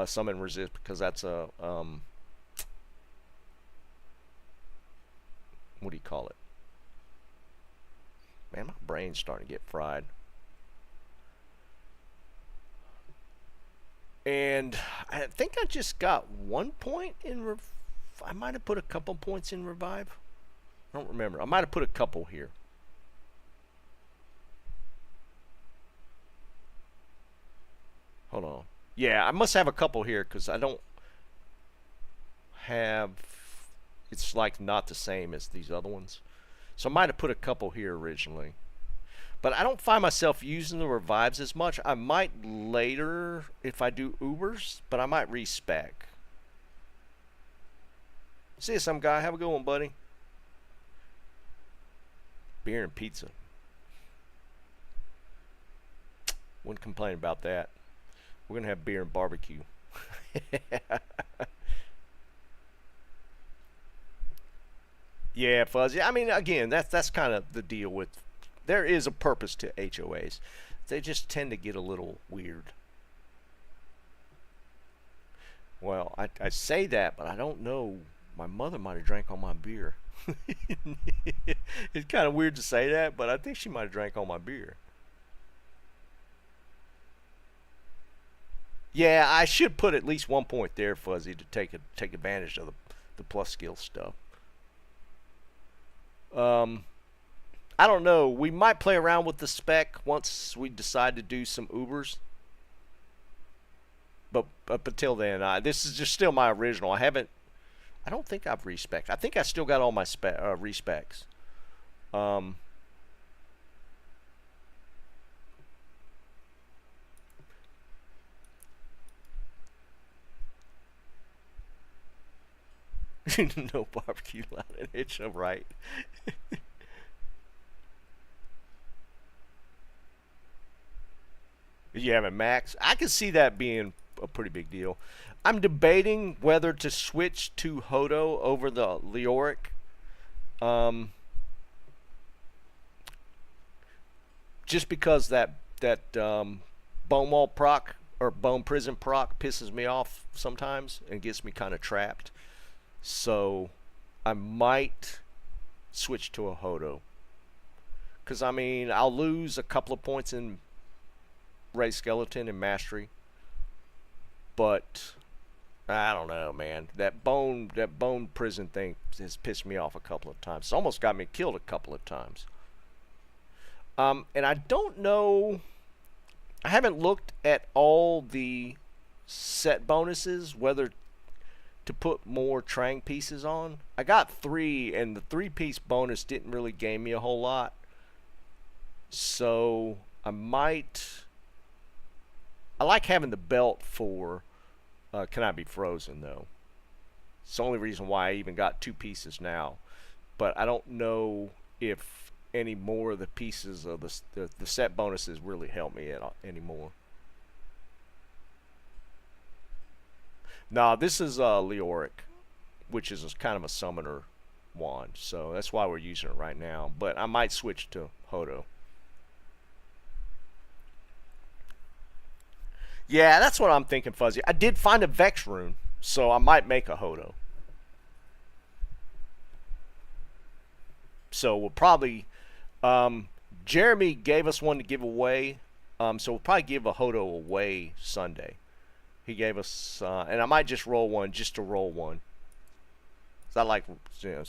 summon resist because that's a what do you call it? Man, my brain's starting to get fried. And I think I just got 1 point in I might have put a couple points in revive. I don't remember. I might have put a couple here. Hold on. Yeah, I must have a couple here because I don't have... It's like not the same as these other ones. So I might have put a couple here originally. But I don't find myself using the revives as much. I might later if I do Ubers, but I might respec. See you, some guy. Have a good one, buddy. Beer and pizza. Wouldn't complain about that. We're going to have beer and barbecue. Yeah, Fuzzy. I mean, again, that's kind of the deal with... There is a purpose to HOAs. They just tend to get a little weird. Well, I say that, but I don't know. My mother might have drank all my beer. It's kind of weird to say that, but I think she might have drank all my beer. Yeah, I should put at least 1 point there, Fuzzy, to take advantage of the plus skill stuff. I don't know. We might play around with the spec once we decide to do some Ubers. But up until then, this is just still my original. I don't think I've respec'd. I think I still got all my respecs. No barbecue allowed in Hitch, right? You have a max. I can see that being a pretty big deal. I'm debating whether to switch to Hodo over the Leoric. Um, just because that bone wall proc or bone prison proc pisses me off sometimes and gets me kind of trapped. So I might switch to a Hodo. Because, I mean, I'll lose a couple of points in Ray Skeleton and Mastery. But I don't know, man. That bone prison thing has pissed me off a couple of times. It's almost got me killed a couple of times. And I don't know. I haven't looked at all the set bonuses, whether to put more Trang pieces on. I got 3, and the 3-piece bonus didn't really gain me a whole lot. So I might. I like having the belt for Can I Be Frozen, though. It's the only reason why I even got 2 pieces now. But I don't know if any more of the pieces of the set bonuses really help me anymore. Nah, this is Leoric, which is kind of a summoner wand. So that's why we're using it right now. But I might switch to Hodo. Yeah, that's what I'm thinking, Fuzzy. I did find a Vex rune, so I might make a Hodo. So we'll probably... Jeremy gave us one to give away, so we'll probably give a Hodo away Sunday. He gave us... and I might just roll one just to roll one. 'Cause I like... You know,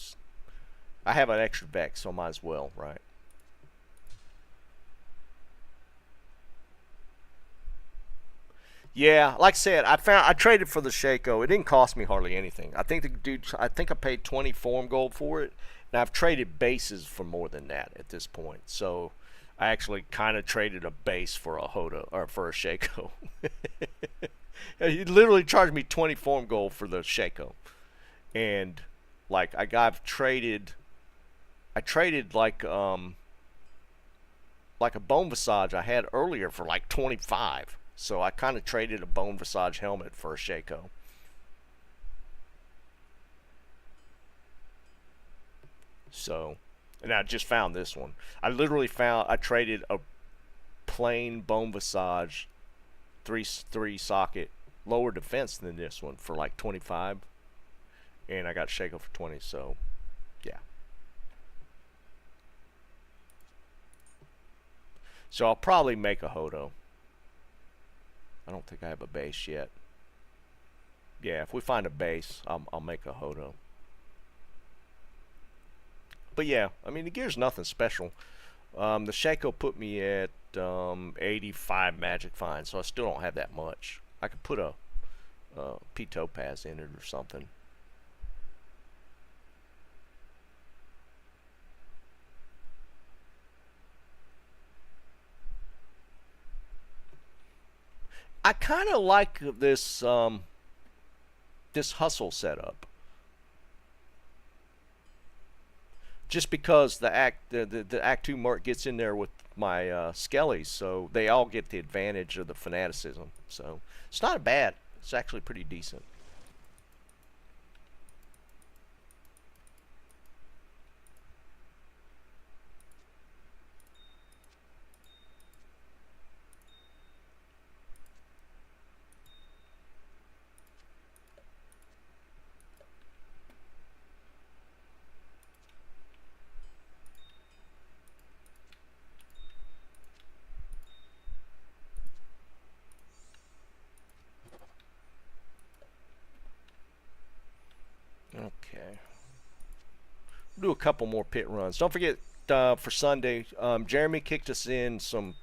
I have an extra Vex, so I might as well, right? Yeah, like I said, I traded for the Shaco. It didn't cost me hardly anything. I think I paid 20 form gold for it, and I've traded bases for more than that at this point. So I actually kind of traded a base for a Hodo or for a Shaco. He literally charged me 20 form gold for the Shaco, and like I traded like a Bone Visage I had earlier for like 25. So I kind of traded a Bone Visage helmet for a Shaco. So, and I just found this one. I traded a plain Bone Visage 3 socket lower defense than this one for like 25. And I got Shaco for 20, so yeah. So I'll probably make a Hodo. I don't think I have a base yet. Yeah, if we find a base, I'll make a Hodo. But yeah, I mean, the gear's nothing special. The Shaco put me at 85 magic fine, so I still don't have that much. I could put a P-Topaz in it or something. I kind of like this this hustle setup, just because the Act 2 mark gets in there with my Skellies, so they all get the advantage of the fanaticism. So it's not bad. It's actually pretty decent. Okay. Do a couple more pit runs. Don't forget for Sunday, Jeremy kicked us in some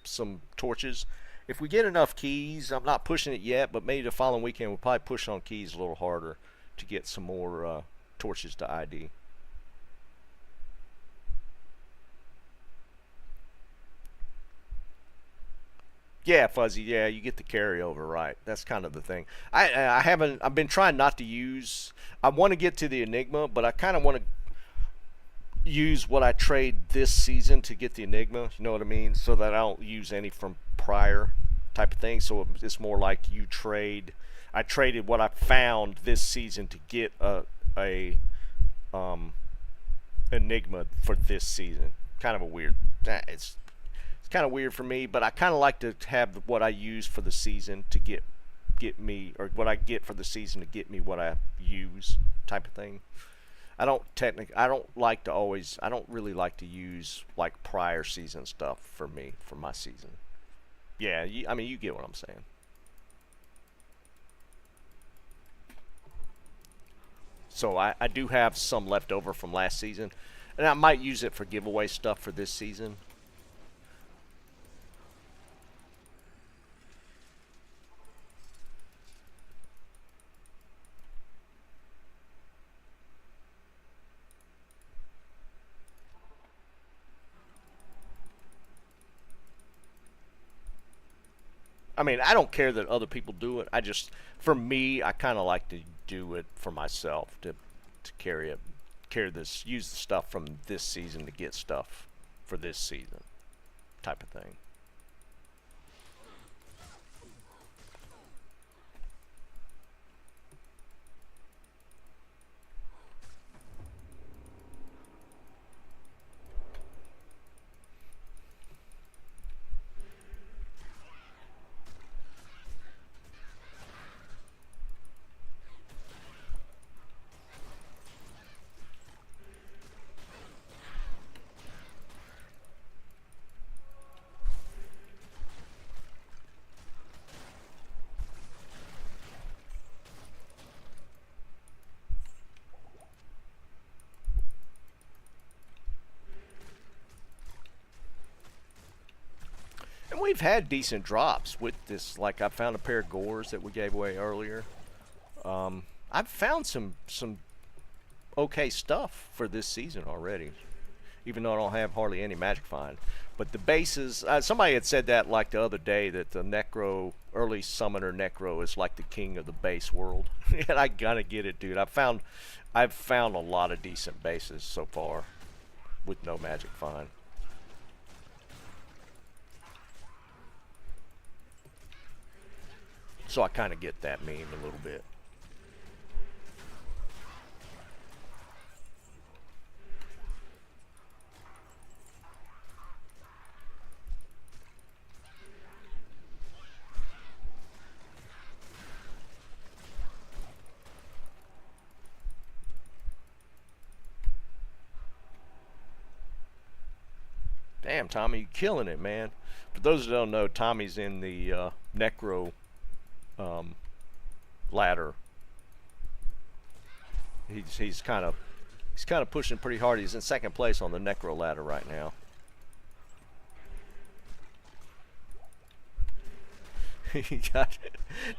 torches. If we get enough keys, I'm not pushing it yet, but maybe the following weekend we'll probably push on keys a little harder to get some more torches to ID. Yeah, Fuzzy. Yeah, you get the carryover, right? That's kind of the thing. I haven't. I've been trying not to use. I want to get to the Enigma, but I kind of want to use what I trade this season to get the Enigma. You know what I mean? So that I don't use any from prior type of thing. So it's more like you trade. I traded what I found this season to get a enigma for this season. Kind of a weird. It's kind of weird for me, but I kind of like to have what I use for the season to get me, or what I get for the season to get me what I use, type of thing. I don't really like to use like prior season stuff for me for my season. Yeah, I mean you get what I'm saying. So I do have some left over from last season, and I might use it for giveaway stuff for this season. I mean, I don't care that other people do it. I just, for me, I kind of like to do it for myself to carry this, use the stuff from this season to get stuff for this season, type of thing. And we've had decent drops with this. Like I found a pair of gores that we gave away earlier. I've found some okay stuff for this season already, even though I don't have hardly any magic find. But the bases, somebody had said that like the other day, that the necro, early summoner necro, is like the king of the base world. And I gotta get it, dude. I've found a lot of decent bases so far with no magic find. So I kind of get that meme a little bit. Damn, Tommy, you killing it, man. For those that don't know, Tommy's in the necro ladder. He's kind of pushing pretty hard. He's in second place on the necro ladder right now. He got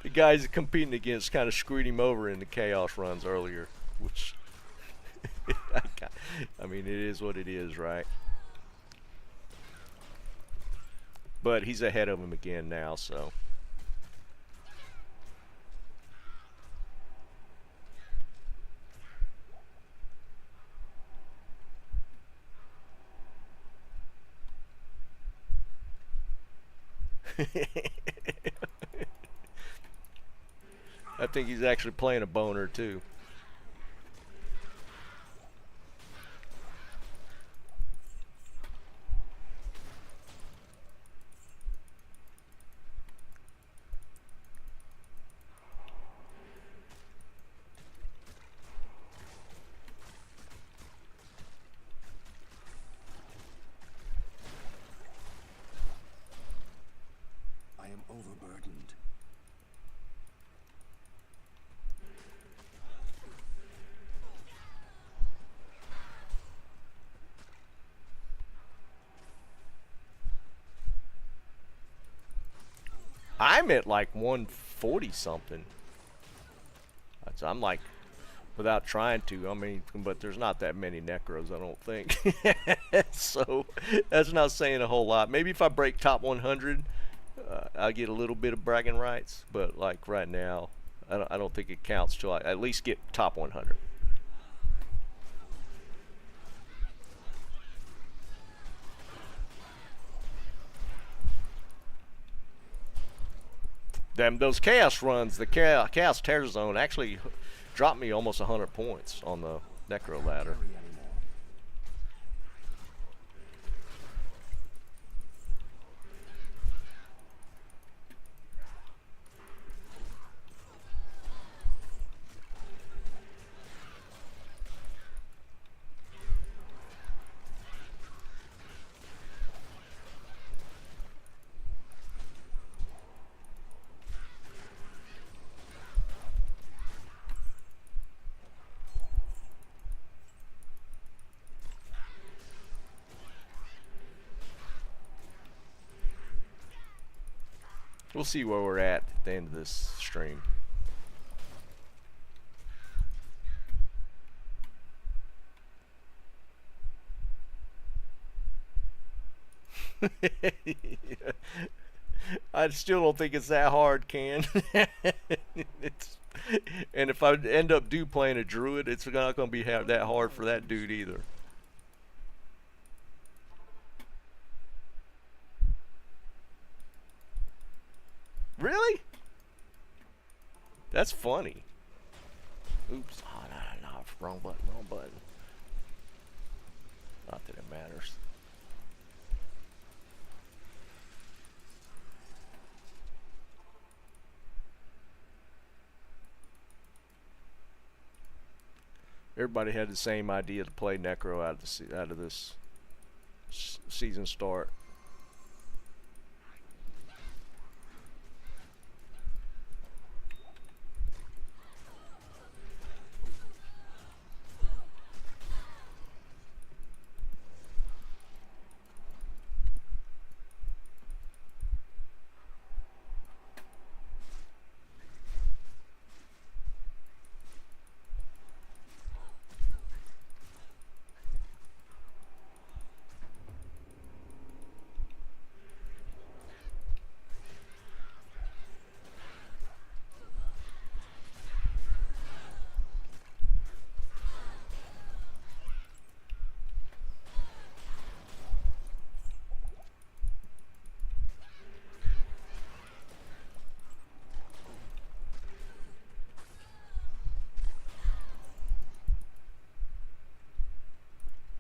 the guys competing against kind of screwed him over in the chaos runs earlier, which I mean it is what it is, right? But he's ahead of him again now, so. I think he's actually playing a boner too. I am overburdened. I'm at like 140 something. I'm like, without trying to, I mean, but there's not that many necros, I don't think. So that's not saying a whole lot. Maybe if I break top 100, I'll get a little bit of bragging rights. But like right now, I don't think it counts till I at least get top 100. Those chaos runs, the chaos tear zone actually dropped me almost 100 points on the necro ladder. Carry anymore. We'll see where we're at the end of this stream. I still don't think it's that hard, Can. And if I end up playing a druid, it's not going to be that hard for that dude either. Really? That's funny. Oops. Oh, no, wrong button, wrong button. Not that it matters. Everybody had the same idea to play necro out of this season start.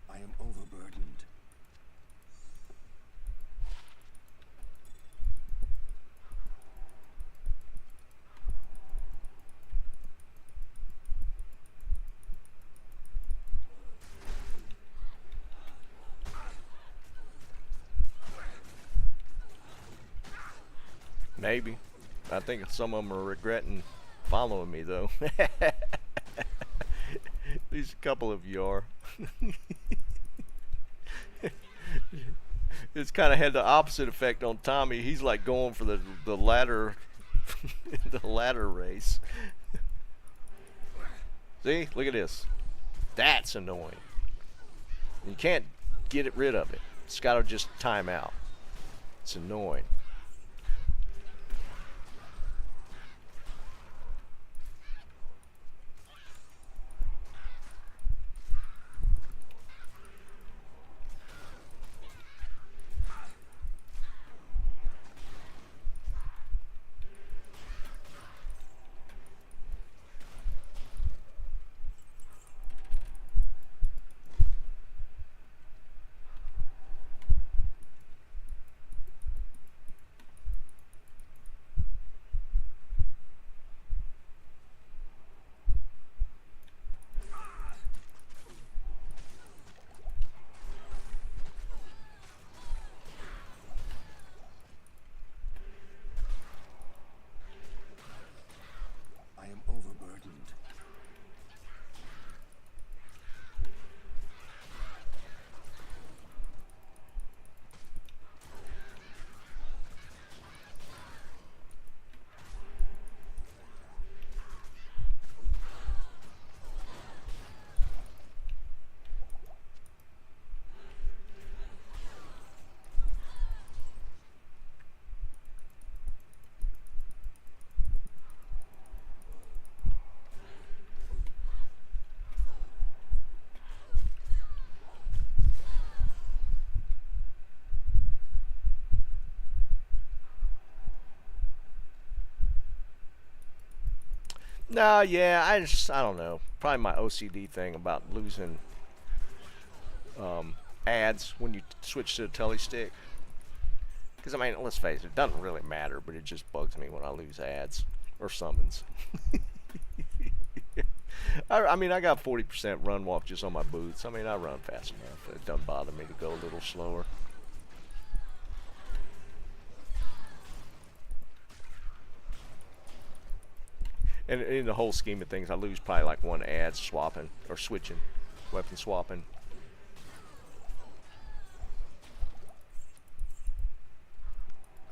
I am overburdened. Maybe. I think some of them are regretting following me, though. At least a couple of you are. It's kind of had the opposite effect on Tommy. He's like going for the ladder, the ladder race. See, look at this. That's annoying. You can't get rid of it. It's got to just time out. It's annoying. No, yeah, I don't know. Probably my OCD thing about losing ads when you switch to the telly stick. Because I mean, let's face it doesn't really matter, but it just bugs me when I lose ads or summons. I mean, I got 40% run walk just on my boots. I mean, I run fast enough. It doesn't bother me to go a little slower. And in the whole scheme of things, I lose probably like one ad swapping or switching, weapon swapping.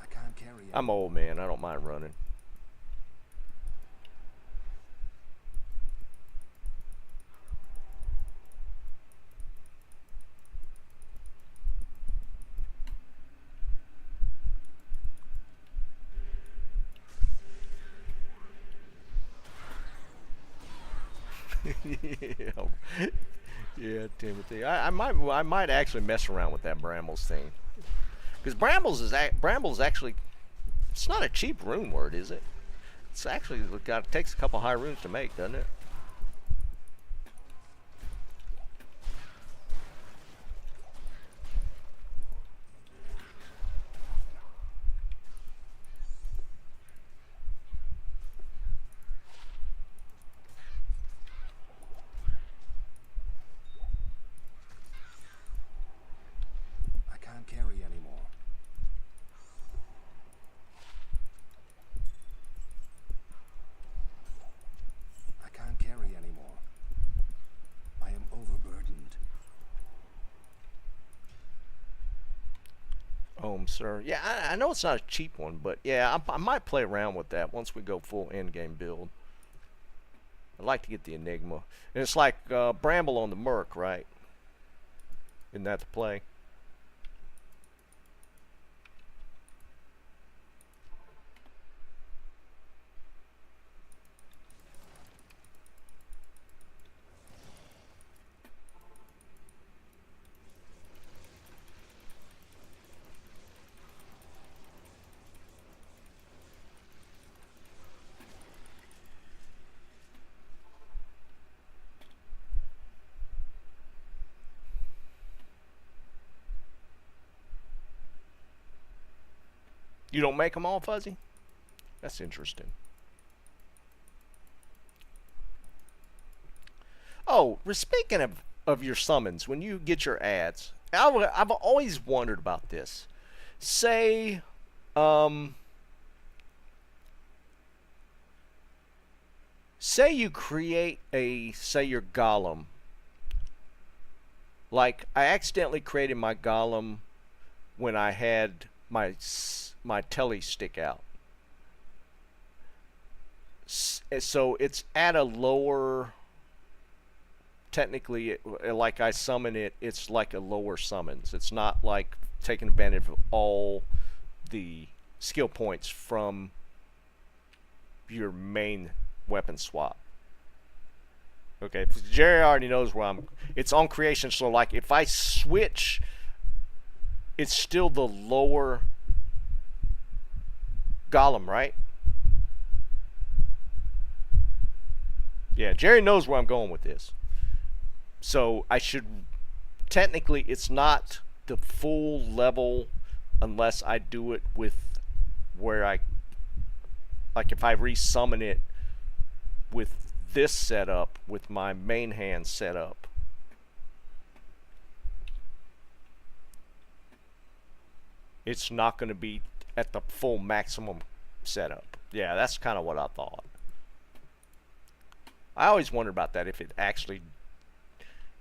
I can't carry I'm it. old, man. I don't mind running. Yeah, yeah, Timothy. I might actually mess around with that Brambles thing, because Brambles actually, it's not a cheap rune word, is it? It's actually got takes a couple high runes to make, doesn't it? I can't carry anymore. I can't carry anymore. I am overburdened. Sir. Yeah, I know it's not a cheap one, but yeah, I might play around with that once we go full end game build. I'd like to get the Enigma, and it's like Bramble on the Merc, right? Isn't that the play? You don't make them all fuzzy? That's interesting. Oh, speaking of your summons, when you get your ads, I've always wondered about this. Say, um, say you create say your golem. Like I accidentally created my golem when I had my telly stick out. So it's at a lower, technically, like I summon it, it's like a lower summons. It's not like taking advantage of all the skill points from your main weapon swap. Okay, Jerry already knows where I'm. It's on creation, so like if I switch, it's still the lower golem, right? Yeah, Jerry knows where I'm going with this. So I should, technically, it's not the full level unless I do it with where I, like if I resummon it with this setup, with my main hand set up. It's not going to be at the full maximum setup. Yeah, that's kind of what I thought. I always wondered about that, if it actually,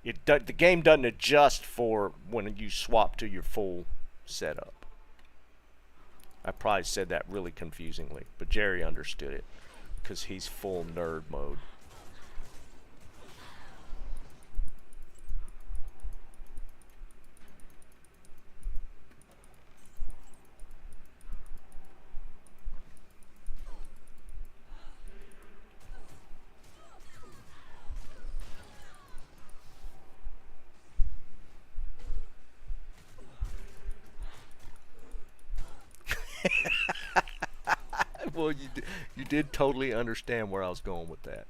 the game doesn't adjust for when you swap to your full setup. I probably said that really confusingly, but Jerry understood it because he's full nerd mode. Well, you did totally understand where I was going with that.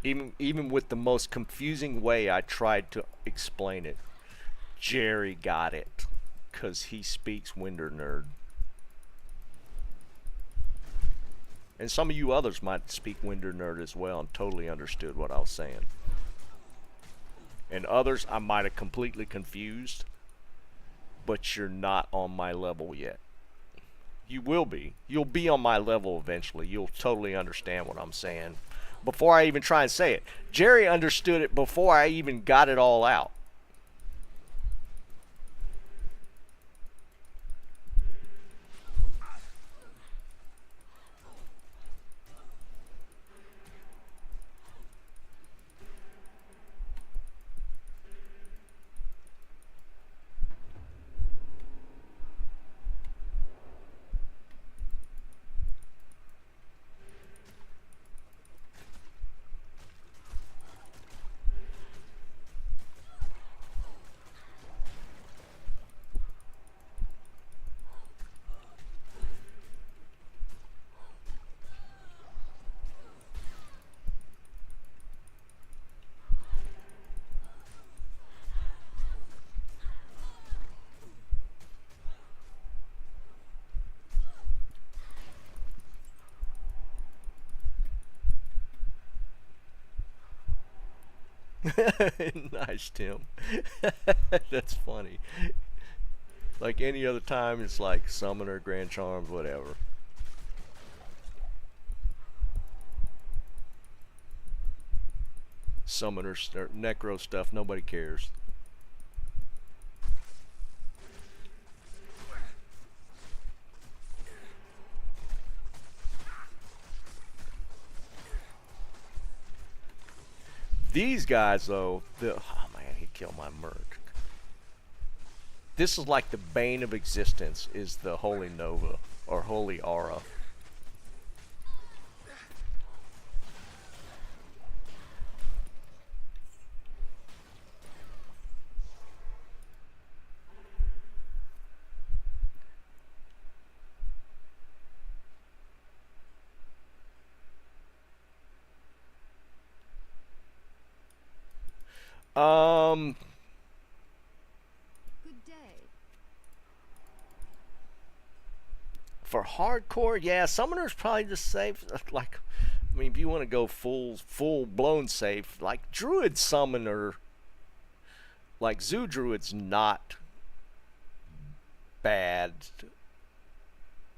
Even with the most confusing way I tried to explain it, Jerry got it, 'cause he speaks Winder Nerd. And some of you others might speak Winder Nerd as well and totally understood what I was saying. And others I might have completely confused, but you're not on my level yet. You will be. You'll be on my level eventually. You'll totally understand what I'm saying. Before I even try and say it. Jerry understood it before I even got it all out. Nice, Tim. That's funny. Like any other time, it's like Summoner, Grand Charms, whatever. Summoner, Necro stuff, nobody cares. These guys, though, oh man, he killed my merc. This is like the bane of existence, is the Holy Nova, or Holy Aura. Um, Good day. for hardcore, yeah, Summoner's probably the safe. Like, I mean, if you want to go full blown safe, like Druid Summoner, like Zoo Druid's not bad.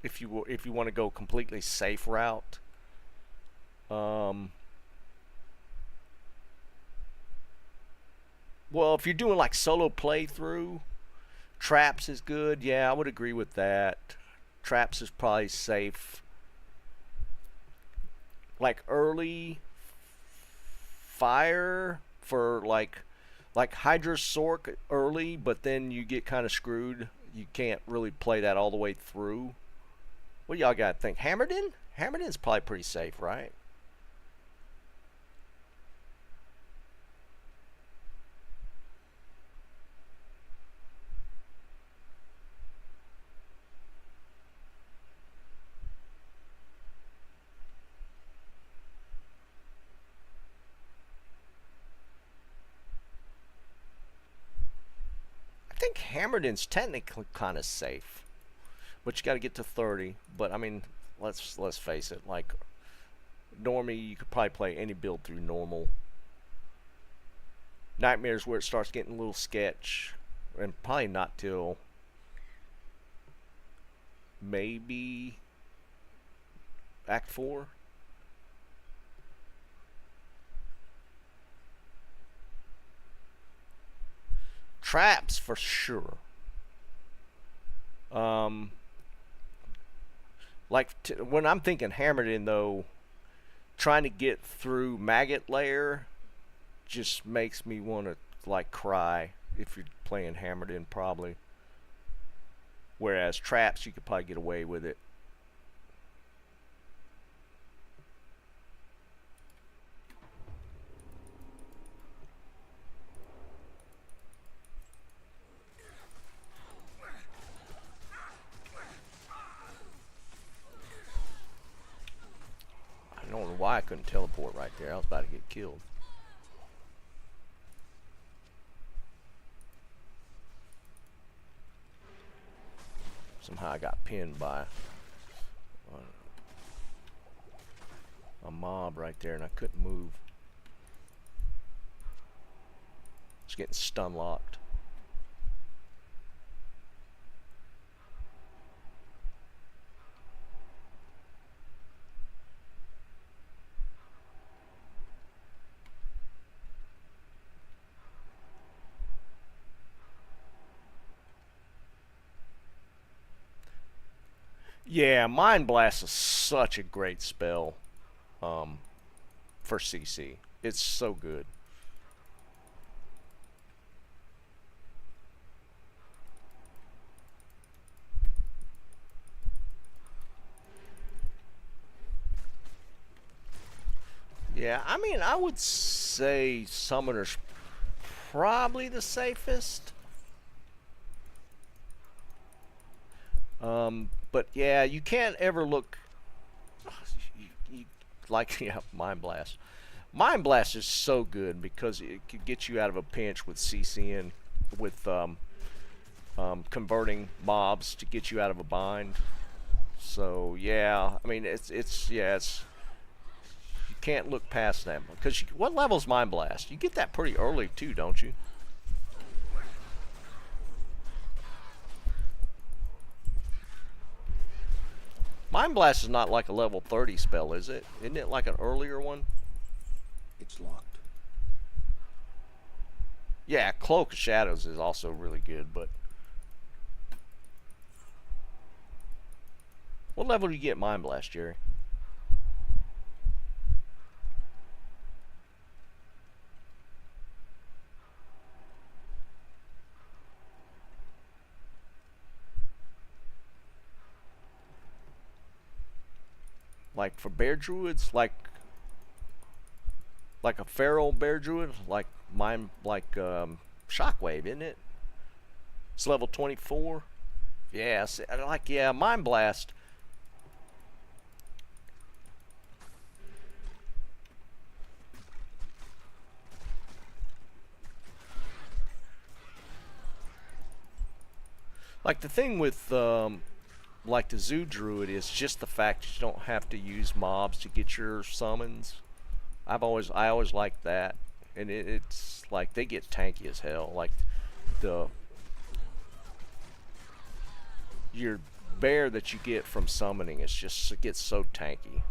If you want to go completely safe route, um, well, if you're doing like solo playthrough, Traps is good. Yeah, I would agree with that. Traps is probably safe. Like early fire for like Hydra Sork early, but then you get kind of screwed. You can't really play that all the way through. What do y'all got to think? Hammerden? Hammerden's probably pretty safe, right? I think Hammerden's technically kind of safe, but you got to get to 30. But I mean, let's face it. Like normie, you could probably play any build through normal. Nightmares where it starts getting a little sketch, and probably not till maybe Act 4. Traps for sure. Um, like when I'm thinking hammered in though, trying to get through maggot layer just makes me want to like cry if you're playing hammered in probably. Whereas traps you could probably get away with it. I don't know why I couldn't teleport right there. I was about to get killed. Somehow I got pinned by a mob right there and I couldn't move. It's getting stun locked. Yeah, Mind Blast is such a great spell for CC. It's so good. Yeah, I mean, I would say Summoner's probably the safest. But yeah, you can't ever look like yeah, Mind Blast. Mind Blast is so good because it could get you out of a pinch with CCing, with converting mobs to get you out of a bind. So yeah, I mean it's you can't look past that because what level's Mind Blast? You get that pretty early too, don't you? Mind Blast is not like a level 30 spell, is it? Isn't it like an earlier one? It's locked. Yeah, Cloak of Shadows is also really good, but what level do you get Mind Blast, Jerry? Like for bear druids, like a feral bear druid, like mine, like Shockwave, isn't it? It's level 24. Yeah, like yeah, Mind Blast. Like the thing with like the Zoo Druid is just the fact that you don't have to use mobs to get your summons. I always liked that, and it's like they get tanky as hell. Like the your bear that you get from summoning is just it gets so tanky.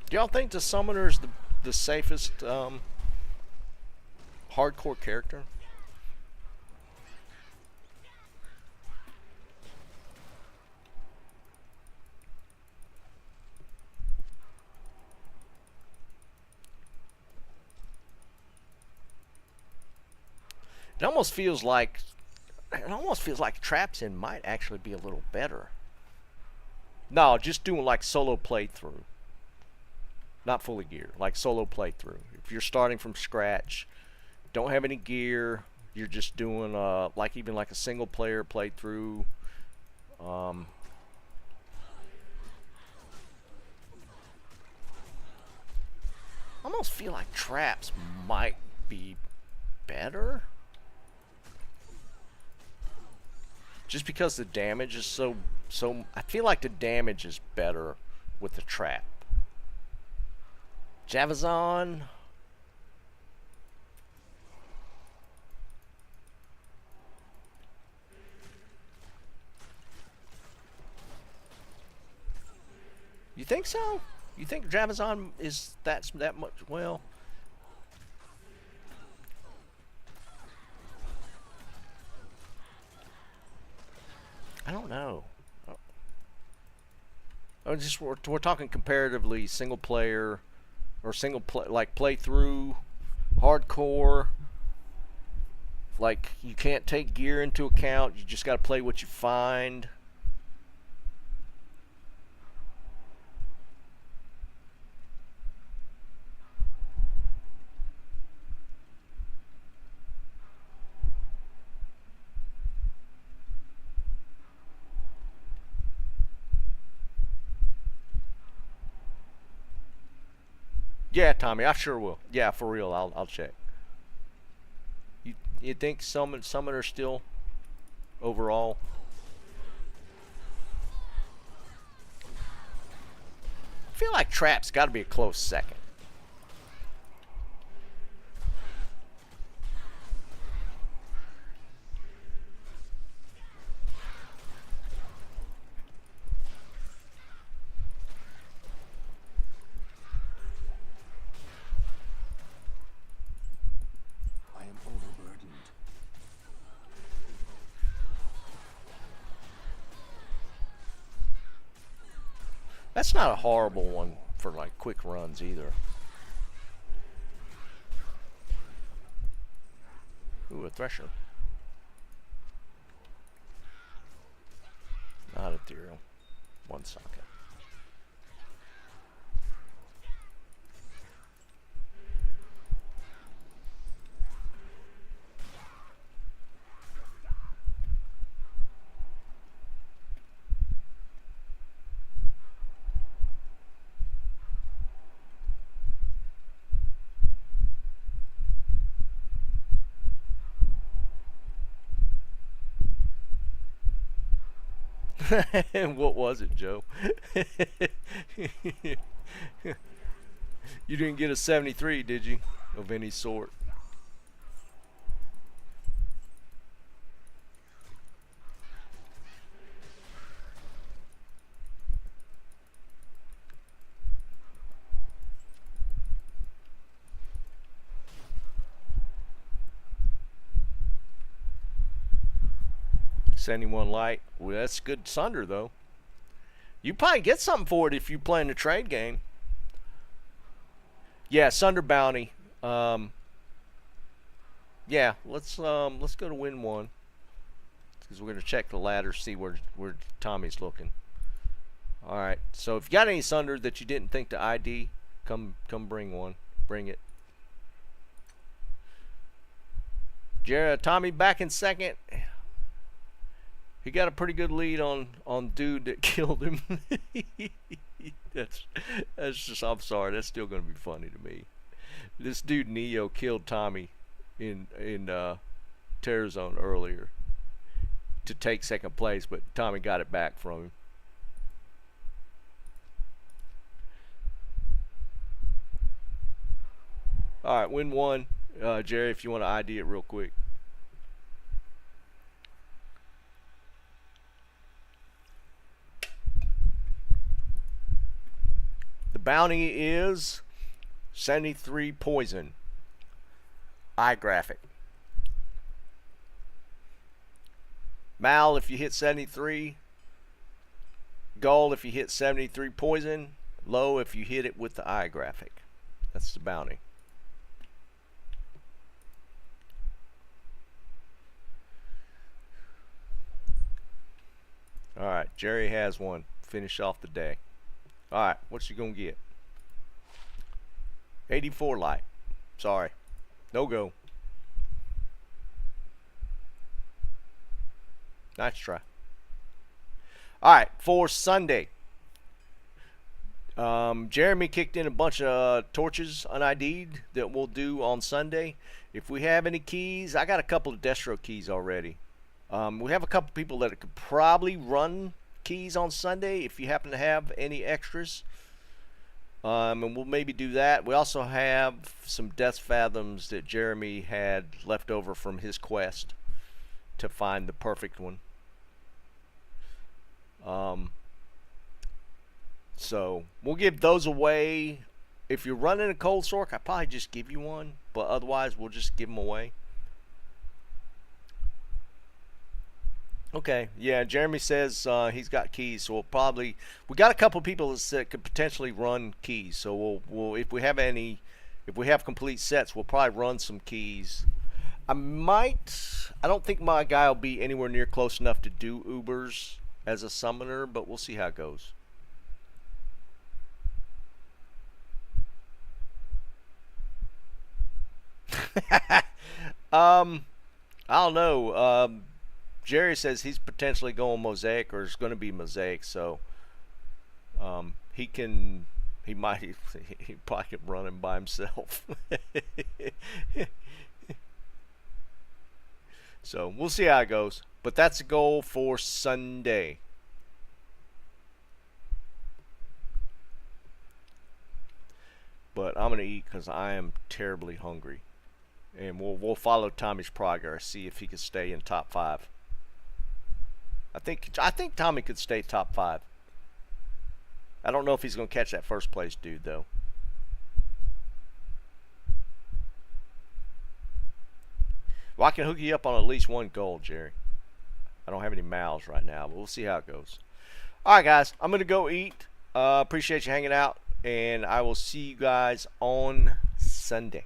Do y'all think the summoner is the safest hardcore character? It almost feels like Traps In might actually be a little better. No, just doing like solo playthrough. Not fully geared, like solo playthrough. If you're starting from scratch, don't have any gear, you're just doing like even like a single player playthrough. almost feel like traps might be better. Just because the damage is so I feel like the damage is better with the trap. Javazon. You think so? You think Javazon is that much? Well, I don't know. Just we're talking comparatively single player or single play like playthrough, hardcore. Like you can't take gear into account. You just got to play what you find. Yeah, Tommy, I sure will. Yeah, for real, I'll check. You think some are still overall? I feel like Trap's got to be a close second. I am overburdened. That's not a horrible one for like quick runs either. Ooh, a Thresher. Not ethereal. One socket. What was it, Joe? You didn't get a 73, did you? Of any sort? Anyone light? Well, that's good Sunder though. You probably get something for it if you play in the trade game. Yeah, Sunder bounty. Yeah, let's go to win one because we're gonna check the ladder, see where Tommy's looking. All right. So if you got any Sunder that you didn't think to ID, come bring one. Bring it. Tommy back in second. He got a pretty good lead on dude that killed him. that's just, I'm sorry, that's still gonna be funny to me. This dude Neo killed Tommy in Terror Zone earlier to take second place, but Tommy got it back from him. All right, win one, Jerry. If you want to ID it real quick. The bounty is 73 poison. Eye graphic. Mal if you hit 73. Gull if you hit 73 poison. Low if you hit it with the eye graphic. That's the bounty. Alright, Jerry has one. Finish off the day. Alright, what's you gonna get? 84 light. Sorry. No go. Nice try. Alright, for Sunday. Jeremy kicked in a bunch of torches unID'd that we'll do on Sunday. If we have any keys, I got a couple of Destro keys already. We have a couple people that could probably run keys on Sunday if you happen to have any extras. And we'll maybe do that. We also have some Death Fathoms that Jeremy had left over from his quest to find the perfect one. So we'll give those away. If you're running a Cold Sork, I probably just give you one, but otherwise we'll just give them away. Okay, yeah, Jeremy says he's got keys, so we got a couple people that could potentially run keys. So we'll if we have complete sets, we'll probably run some keys. I don't think my guy will be anywhere near close enough to do Ubers as a summoner, but we'll see how it goes. I don't know. Jerry says he's potentially going Mosaic, or is going to be Mosaic, so he probably can run him by himself. So we'll see how it goes, but that's the goal for Sunday. But I'm gonna eat because I am terribly hungry, and we'll follow Tommy's progress, see if he can stay in top 5. I think Tommy could stay top 5. I don't know if he's going to catch that first place dude though. Well, I can hook you up on at least one gold, Jerry. I don't have any mouths right now, but we'll see how it goes. All right, guys, I'm going to go eat. Appreciate you hanging out, and I will see you guys on Sunday.